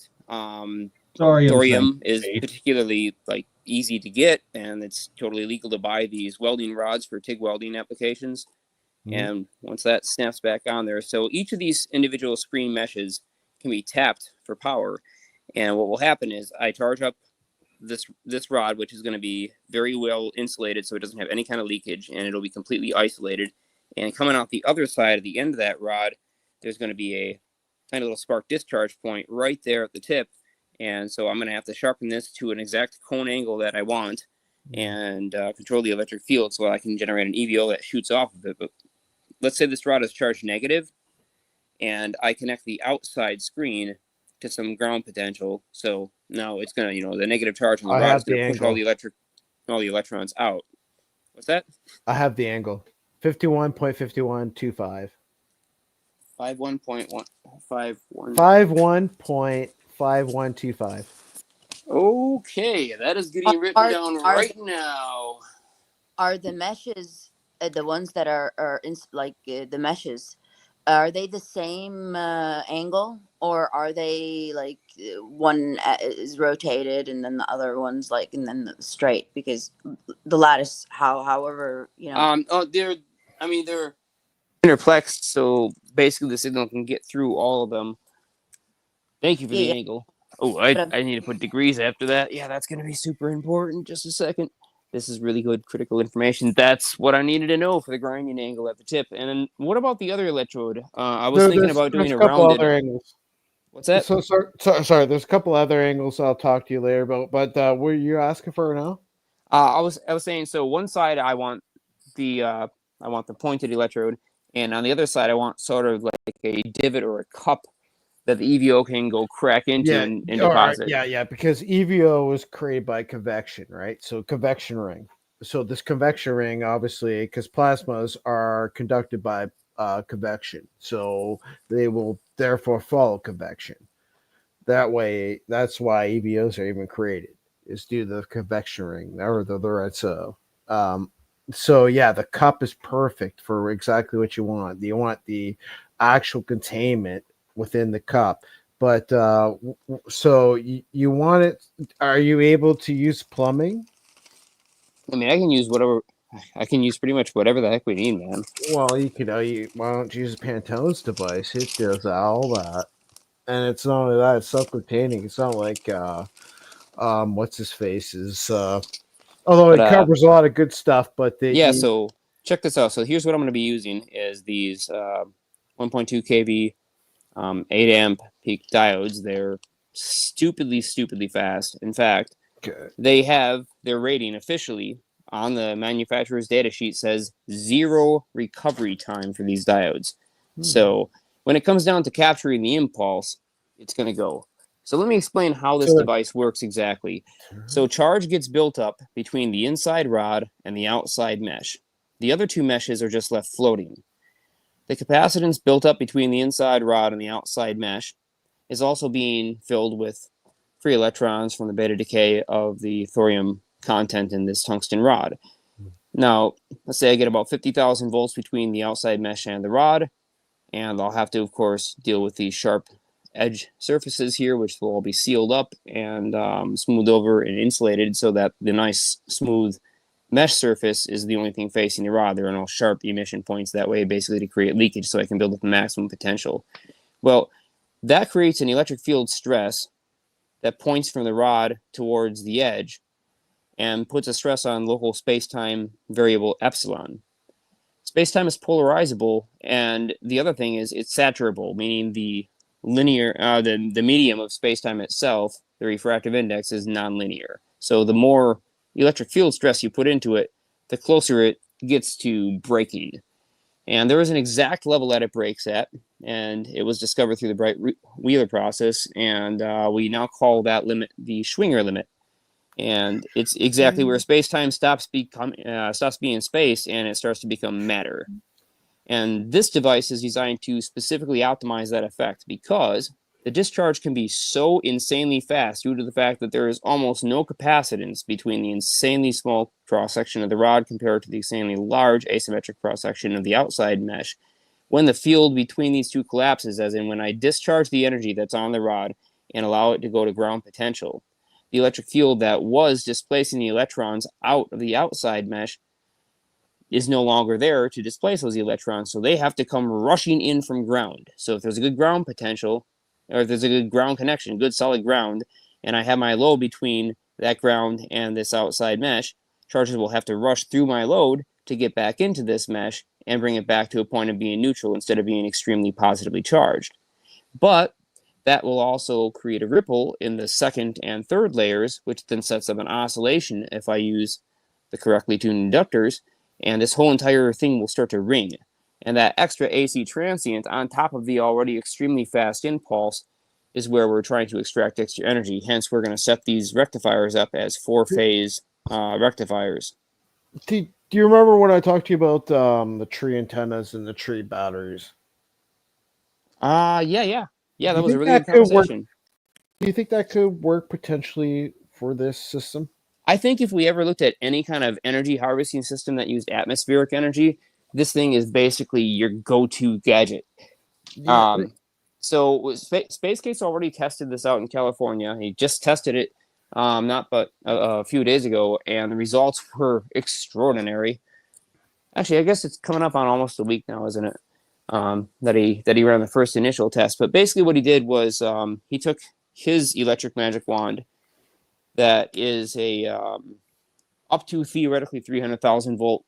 thorium is particularly easy to get, and it's totally legal to buy these welding rods for TIG welding applications. And once that snaps back on there, so each of these individual screen meshes can be tapped for power. And what will happen is I charge up this rod, which is going to be very well insulated, so it doesn't have any kind of leakage, and it'll be completely isolated. And coming out the other side at the end of that rod, there's going to be a tiny little spark discharge point right there at the tip. And so I'm going to have to sharpen this to an exact cone angle that I want and control the electric field so I can generate an EVO that shoots off of it. But let's say this rod is charged negative, and I connect the outside screen to some ground potential. So now it's going to, the negative charge on the rod is going to push all the electrons out. What's that? I have the angle. 51.5125. 51.151. 51.5125. Okay, that is getting written down right now. Are the meshes the ones that are the meshes? Are they the same angle, or are they one is rotated and then the other one's and then straight? Because the lattice, however, they're interplexed, so basically the signal can get through all of them. Thank you for the angle. Oh, I need to put degrees after that. Yeah, that's going to be super important. Just a second. This is really good critical information. That's what I needed to know for the grinding angle at the tip. And then what about the other electrode? I was thinking about doing a rounded. Other angles. What's that? Sorry, there's a couple other angles I'll talk to you later about. But what are you asking for now? I was saying, so one side I want the pointed electrode, and on the other side, I want sort of like a divot or a cup that the EVO can go crack into and deposit. Yeah, because EVO was created by convection, right? So convection ring. So this convection ring, obviously, because plasmas are conducted by convection, so they will therefore follow convection. That way, that's why EVOs are even created, is due to the convection ring or the right. So yeah, the cup is perfect for exactly what you want. You want the actual containment within the cup. But so you want it? Are you able to use plumbing? I mean, I can use whatever. I can use pretty much whatever the heck we need, man. Well, you could. Why don't you use a Pantone's device? It does all that, and it's not only that; it's self-containing. It's not like what's his face is. Although But it covers a lot of good stuff, but yeah. So check this out. So here's what I'm going to be using: is these 1.2 kV 8 amp peak diodes. They're stupidly fast. In fact, they have their rating officially on the manufacturer's data sheet says 0 recovery time for these diodes. So when it comes down to capturing the impulse, it's going to go. So let me explain how this device works exactly. So charge gets built up between the inside rod and the outside mesh. The other two meshes are just left floating. The capacitance built up between the inside rod and the outside mesh is also being filled with free electrons from the beta decay of the thorium content in this tungsten rod. Now, let's say I get about 50,000 volts between the outside mesh and the rod, and I'll have to, of course, deal with these sharp edge surfaces here, which will all be sealed up and smoothed over and insulated so that the nice, smooth mesh surface is the only thing facing the rod. There are no sharp emission points that way, basically to create leakage so I can build up the maximum potential. Well, that creates an electric field stress that points from the rod towards the edge and puts a stress on local space-time variable epsilon. Space-time is polarizable, and the other thing is it's saturable, meaning the linear, the medium of space-time itself, the refractive index, is nonlinear. So the more electric field stress you put into it, the closer it gets to breaking. And there is an exact level that it breaks at, and it was discovered through the Bright-Wheeler process, and we now call that limit the Schwinger limit. And it's exactly where space-time stops being space and it starts to become matter. And this device is designed to specifically optimize that effect because the discharge can be so insanely fast due to the fact that there is almost no capacitance between the insanely small cross-section of the rod compared to the insanely large asymmetric cross-section of the outside mesh. When the field between these two collapses, as in when I discharge the energy that's on the rod and allow it to go to ground potential, the electric field that was displacing the electrons out of the outside mesh is no longer there to displace those electrons, so they have to come rushing in from ground. So if there's a good ground potential, or if there's a good ground connection, good solid ground, and I have my load between that ground and this outside mesh, charges will have to rush through my load to get back into this mesh and bring it back to a point of being neutral instead of being extremely positively charged. But that will also create a ripple in the second and third layers, which then sets up an oscillation if I use the correctly tuned inductors, and this whole entire thing will start to ring. And that extra AC transient on top of the already extremely fast impulse is where we're trying to extract extra energy. Hence, we're going to set these rectifiers up as 4-phase rectifiers. Do you remember when I talked to you about the tree antennas and the tree batteries? Yeah, that was a really good conversation. Do you think that could work potentially for this system? I think if we ever looked at any kind of energy harvesting system that used atmospheric energy, this thing is basically your go-to gadget. Yeah. So SpaceCase already tested this out in California. He just tested it not but a few days ago, and the results were extraordinary. Actually, I guess it's coming up on almost a week now, isn't it? That he ran the first initial test. But basically what he did was he took his electric magic wand that is a up to theoretically 300,000 volt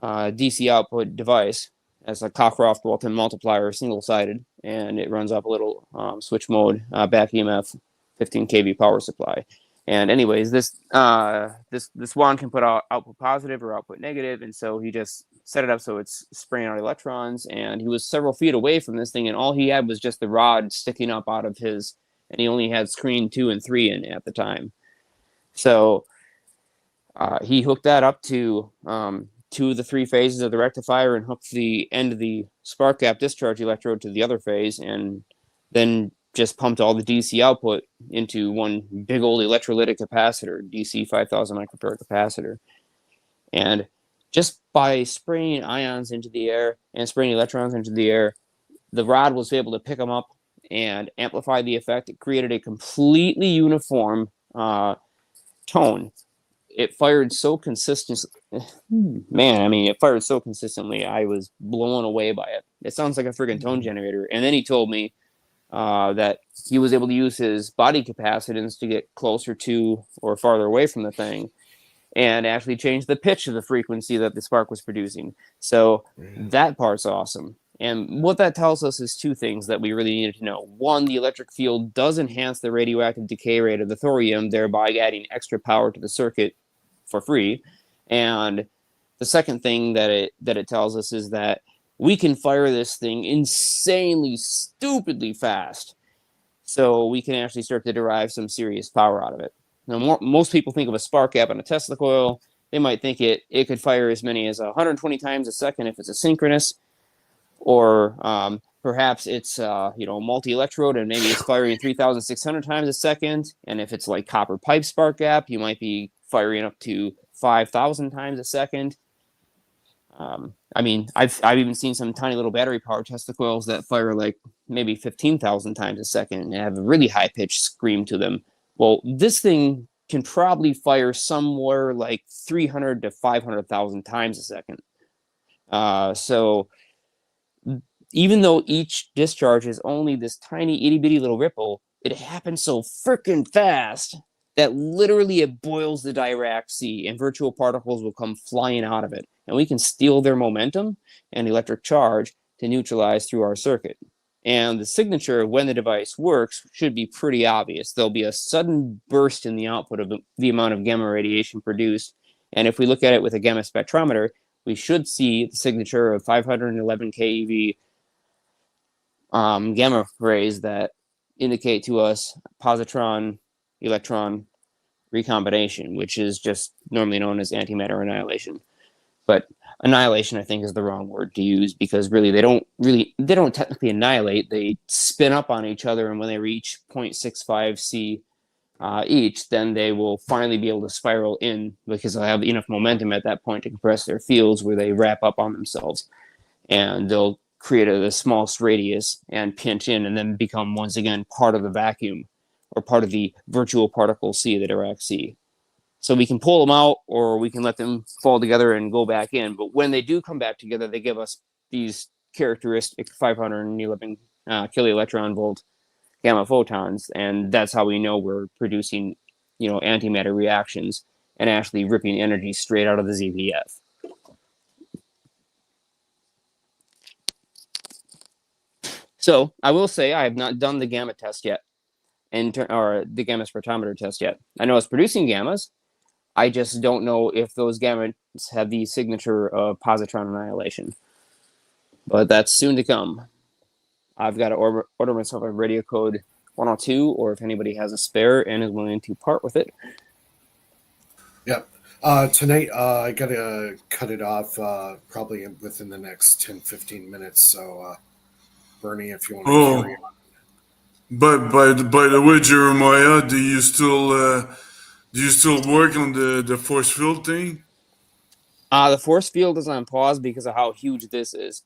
DC output device as a Cockcroft Walton multiplier, single-sided, and it runs off a little switch mode back EMF 15 kV power supply. And anyways, this wand can put out output positive or output negative, and so he just set it up so it's spraying out electrons. And he was several feet away from this thing, and all he had was just the rod sticking up out of his, and he only had screen 2 and 3 in at the time. So he hooked that up to 2 of the 3 phases of the rectifier and hooked the end of the spark gap discharge electrode to the other phase, and then just pumped all the DC output into one big old electrolytic capacitor, DC 5000 microfarad capacitor. And just by spraying ions into the air and spraying electrons into the air, the rod was able to pick them up and amplify the effect. It created a completely uniform tone. It fired so consistently. Man, I mean, it fired so consistently. I was blown away by it. It sounds like a friggin' tone generator. And then he told me that he was able to use his body capacitance to get closer to or farther away from the thing and actually change the pitch of the frequency that the spark was producing. So that part's awesome. And what that tells us is 2 things that we really needed to know. One, the electric field does enhance the radioactive decay rate of the thorium, thereby adding extra power to the circuit for free. And the second thing that it tells us is that we can fire this thing insanely, stupidly fast. So we can actually start to derive some serious power out of it. Now, most people think of a spark gap on a Tesla coil. They might think it could fire as many as 120 times a second if it's asynchronous, or perhaps it's multi-electrode and maybe it's firing 3,600 times a second. And if it's like copper pipe spark gap, you might be firing up to 5,000 times a second. I mean, I've even seen some tiny little battery powered Tesla coils that fire like maybe 15,000 times a second and have a really high pitched scream to them. Well, this thing can probably fire somewhere like 300 to 500,000 times a second. So even though each discharge is only this tiny itty bitty little ripple, it happens so freaking fast that literally it boils the Dirac sea and virtual particles will come flying out of it. And we can steal their momentum and electric charge to neutralize through our circuit. And the signature when the device works should be pretty obvious. There'll be a sudden burst in the output of the amount of gamma radiation produced. And if we look at it with a gamma spectrometer, we should see the signature of 511 keV gamma rays that indicate to us positron electron recombination, which is just normally known as antimatter annihilation. But annihilation, I think, is the wrong word to use, because really they don't technically annihilate. They spin up on each other, and when they reach 0.65 C each, then they will finally be able to spiral in, because they'll have enough momentum at that point to compress their fields where they wrap up on themselves, and they'll create the smallest radius and pinch in, and then become once again part of the vacuum or part of the virtual particle sea of the Dirac sea. So we can pull them out, or we can let them fall together and go back in. But when they do come back together, they give us these characteristic 511 kiloelectron volt gamma photons, and that's how we know we're producing, antimatter reactions and actually ripping energy straight out of the ZPF. So I will say I have not done the gamma test yet, or the gamma spectrometer test yet. I know it's producing gammas. I just don't know if those gammas have the signature of positron annihilation. But that's soon to come. I've got to order myself a radio code 102, or if anybody has a spare and is willing to part with it. Yep. Tonight, I got to cut it off probably within the next 10, 15 minutes. So, Bernie, if you want to carry on. But by the way, Jeremiah, do you still work on the force field thing? The force field is on pause because of how huge this is,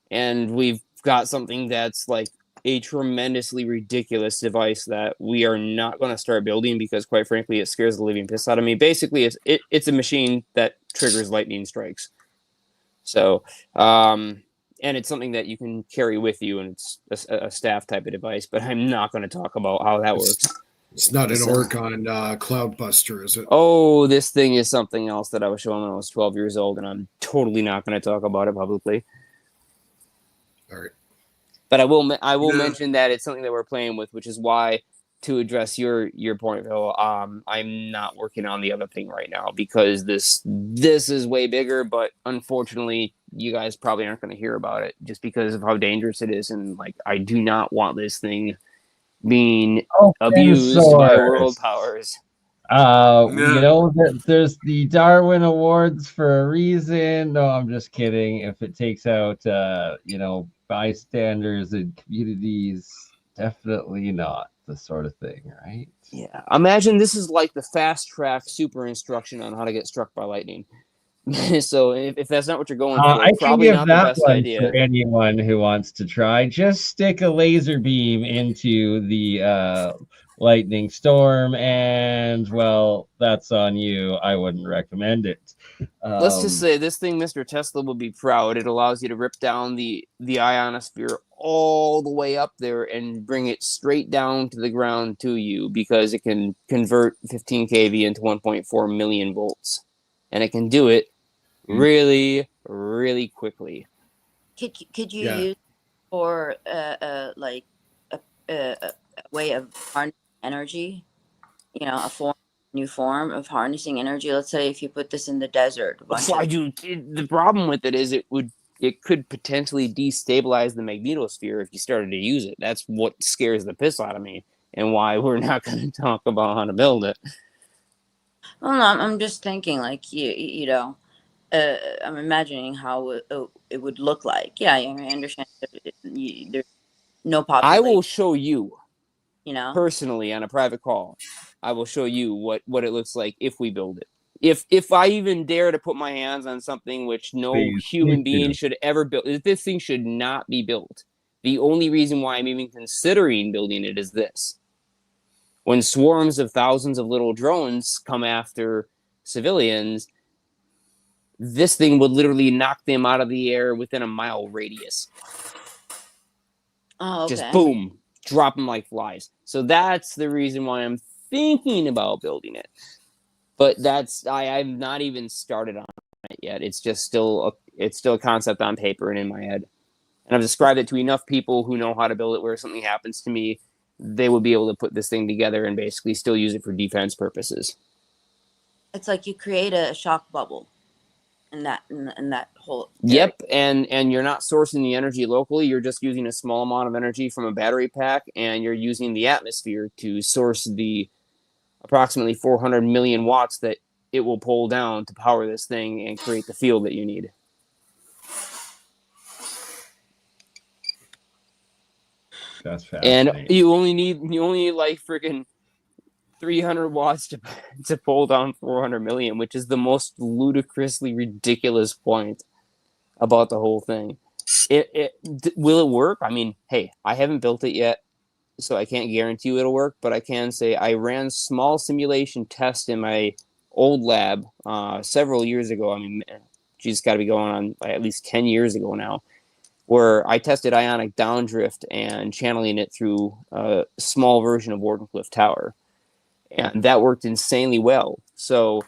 and we've got something that's like a tremendously ridiculous device that we are not going to start building because, quite frankly, it scares the living piss out of me. Basically, it's a machine that triggers lightning strikes. So, and it's something that you can carry with you, and it's a staff type of device. But I'm not going to talk about how that works. It's not an Oregon Cloudbuster, is it? Oh, this thing is something else that I was showing when I was 12 years old, and I'm totally not going to talk about it publicly. All right. But I will mention that it's something that we're playing with, which is why to address your point, Phil, I'm not working on the other thing right now because this is way bigger, but unfortunately you guys probably aren't going to hear about it just because of how dangerous it is, and like I do not want this thing being abused by world powers. There's the Darwin Awards for a reason. No, I'm just kidding. If it takes out bystanders and communities, definitely not the sort of thing, right? Yeah, imagine this is like the fast track super instruction on how to get struck by lightning. So if that's not what you're going for, I can probably give not the that best one idea. for anyone who wants to try. Just stick a laser beam into the lightning storm, and well, that's on you. I wouldn't recommend it. Let's just say this thing, Mr. Tesla will be proud. It allows you to rip down the ionosphere all the way up there and bring it straight down to the ground to you because it can convert 15 kV into 1.4 million volts, and it can do it really, really quickly. Could you use for like a way of harnessing energy? New form of harnessing energy. Let's say if you put this in the desert, The problem with it is it could potentially destabilize the magnetosphere if you started to use it. That's what scares the piss out of me, and why we're not going to talk about how to build it. Well, no, I'm just thinking, like I'm imagining how it would look like. Yeah, I mean, I understand there's no population. I will show you, personally on a private call. I will show you what it looks like if we build it. If I even dare to put my hands on something which no human being should ever build, this thing should not be built. The only reason why I'm even considering building it is this. When swarms of thousands of little drones come after civilians, this thing would literally knock them out of the air within a mile radius. Oh, okay. Just boom, drop them like flies. So that's the reason why I'm thinking about building it. But I've not even started on it yet. It's just still a concept on paper and in my head. And I've described it to enough people who know how to build it where if something happens to me, they would be able to put this thing together and basically still use it for defense purposes. It's like you create a shock bubble in that whole area. Yep, and you're not sourcing the energy locally. You're just using a small amount of energy from a battery pack, and you're using the atmosphere to source the approximately 400 million watts that it will pull down to power this thing and create the field that you need. That's fascinating. And you only need like freaking 300 watts to pull down 400 million, which is the most ludicrously ridiculous point about the whole thing. Will it work? I mean, hey, I haven't built it yet, so I can't guarantee you it'll work, but I can say I ran small simulation tests in my old lab several years ago. I mean, she's got to be going on at least 10 years ago now, where I tested ionic downdrift and channeling it through a small version of Wardenclyffe Tower. And that worked insanely well. So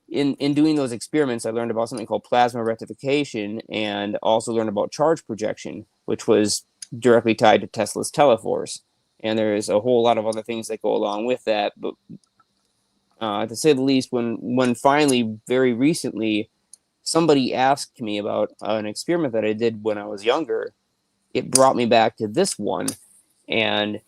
in doing those experiments, I learned about something called plasma rectification and also learned about charge projection, which was directly tied to Tesla's teleforce. And there's a whole lot of other things that go along with that. But to say the least, when finally, very recently, somebody asked me about an experiment that I did when I was younger, it brought me back to this one. And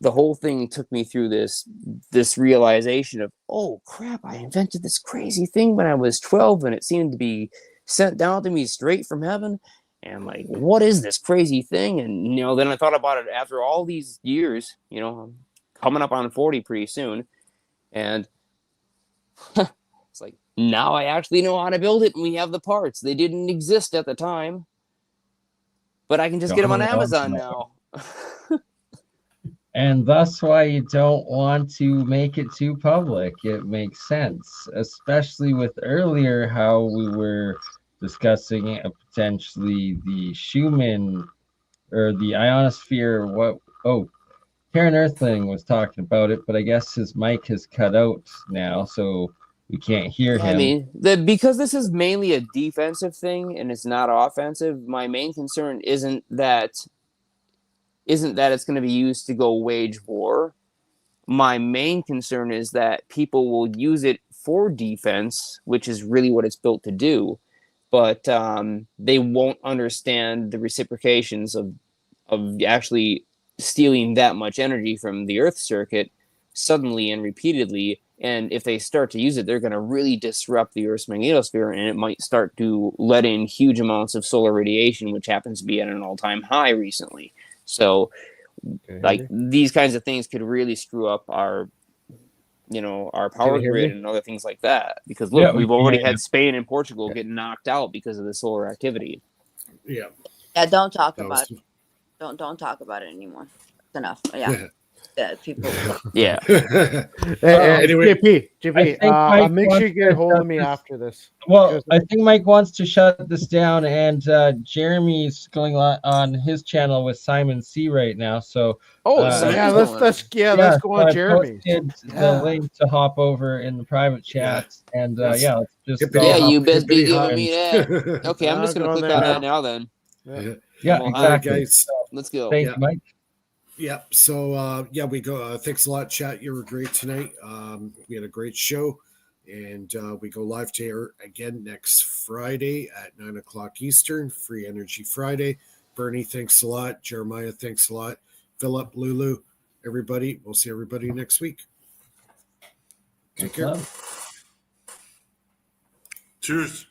the whole thing took me through this realization of, oh crap, I invented this crazy thing when I was 12 and it seemed to be sent down to me straight from heaven. And like, what is this crazy thing? And then I thought about it after all these years. I'm coming up on 40 pretty soon, and it's like now I actually know how to build it, and we have the parts. They didn't exist at the time, but I can just get them on Amazon now. And that's why you don't want to make it too public. It makes sense, especially with earlier how we were discussing potentially the Schumann or the ionosphere. Karen Earthling was talking about it, but I guess his mic has cut out now, so we can't hear him. I mean, because this is mainly a defensive thing and it's not offensive, my main concern isn't that it's going to be used to go wage war. My main concern is that people will use it for defense, which is really what it's built to do, but they won't understand the reciprocations of actually stealing that much energy from the Earth circuit suddenly and repeatedly. And if they start to use it, they're going to really disrupt the Earth's magnetosphere, and it might start to let in huge amounts of solar radiation, which happens to be at an all-time high recently. So, like, these kinds of things could really screw up our power grid and other things like that. Because look, we've already had Spain and Portugal get knocked out because of the solar activity. Yeah. Yeah, don't talk about it. Don't talk about it anymore. It's enough. Yeah. People. Yeah. Anyway, JP, I'll make sure you get a hold of me after this. Well, I think Mike wants to shut this down, and Jeremy's going on his channel with Simon C right now. So, let's go on Jeremy's. The link to hop over in the private chat, and let's just you best be giving me that. Okay, I'm just gonna click on that now then. Yeah, exactly. All right, guys. Let's go. Thank you, Mike. Yeah. So we go. Thanks a lot, chat. You were great tonight. We had a great show, and we go live to air again next Friday at 9:00 Eastern. Free Energy Friday. Bernie, thanks a lot. Jeremiah, thanks a lot. Philip, Lulu, everybody. We'll see everybody next week. Take care. Cheers.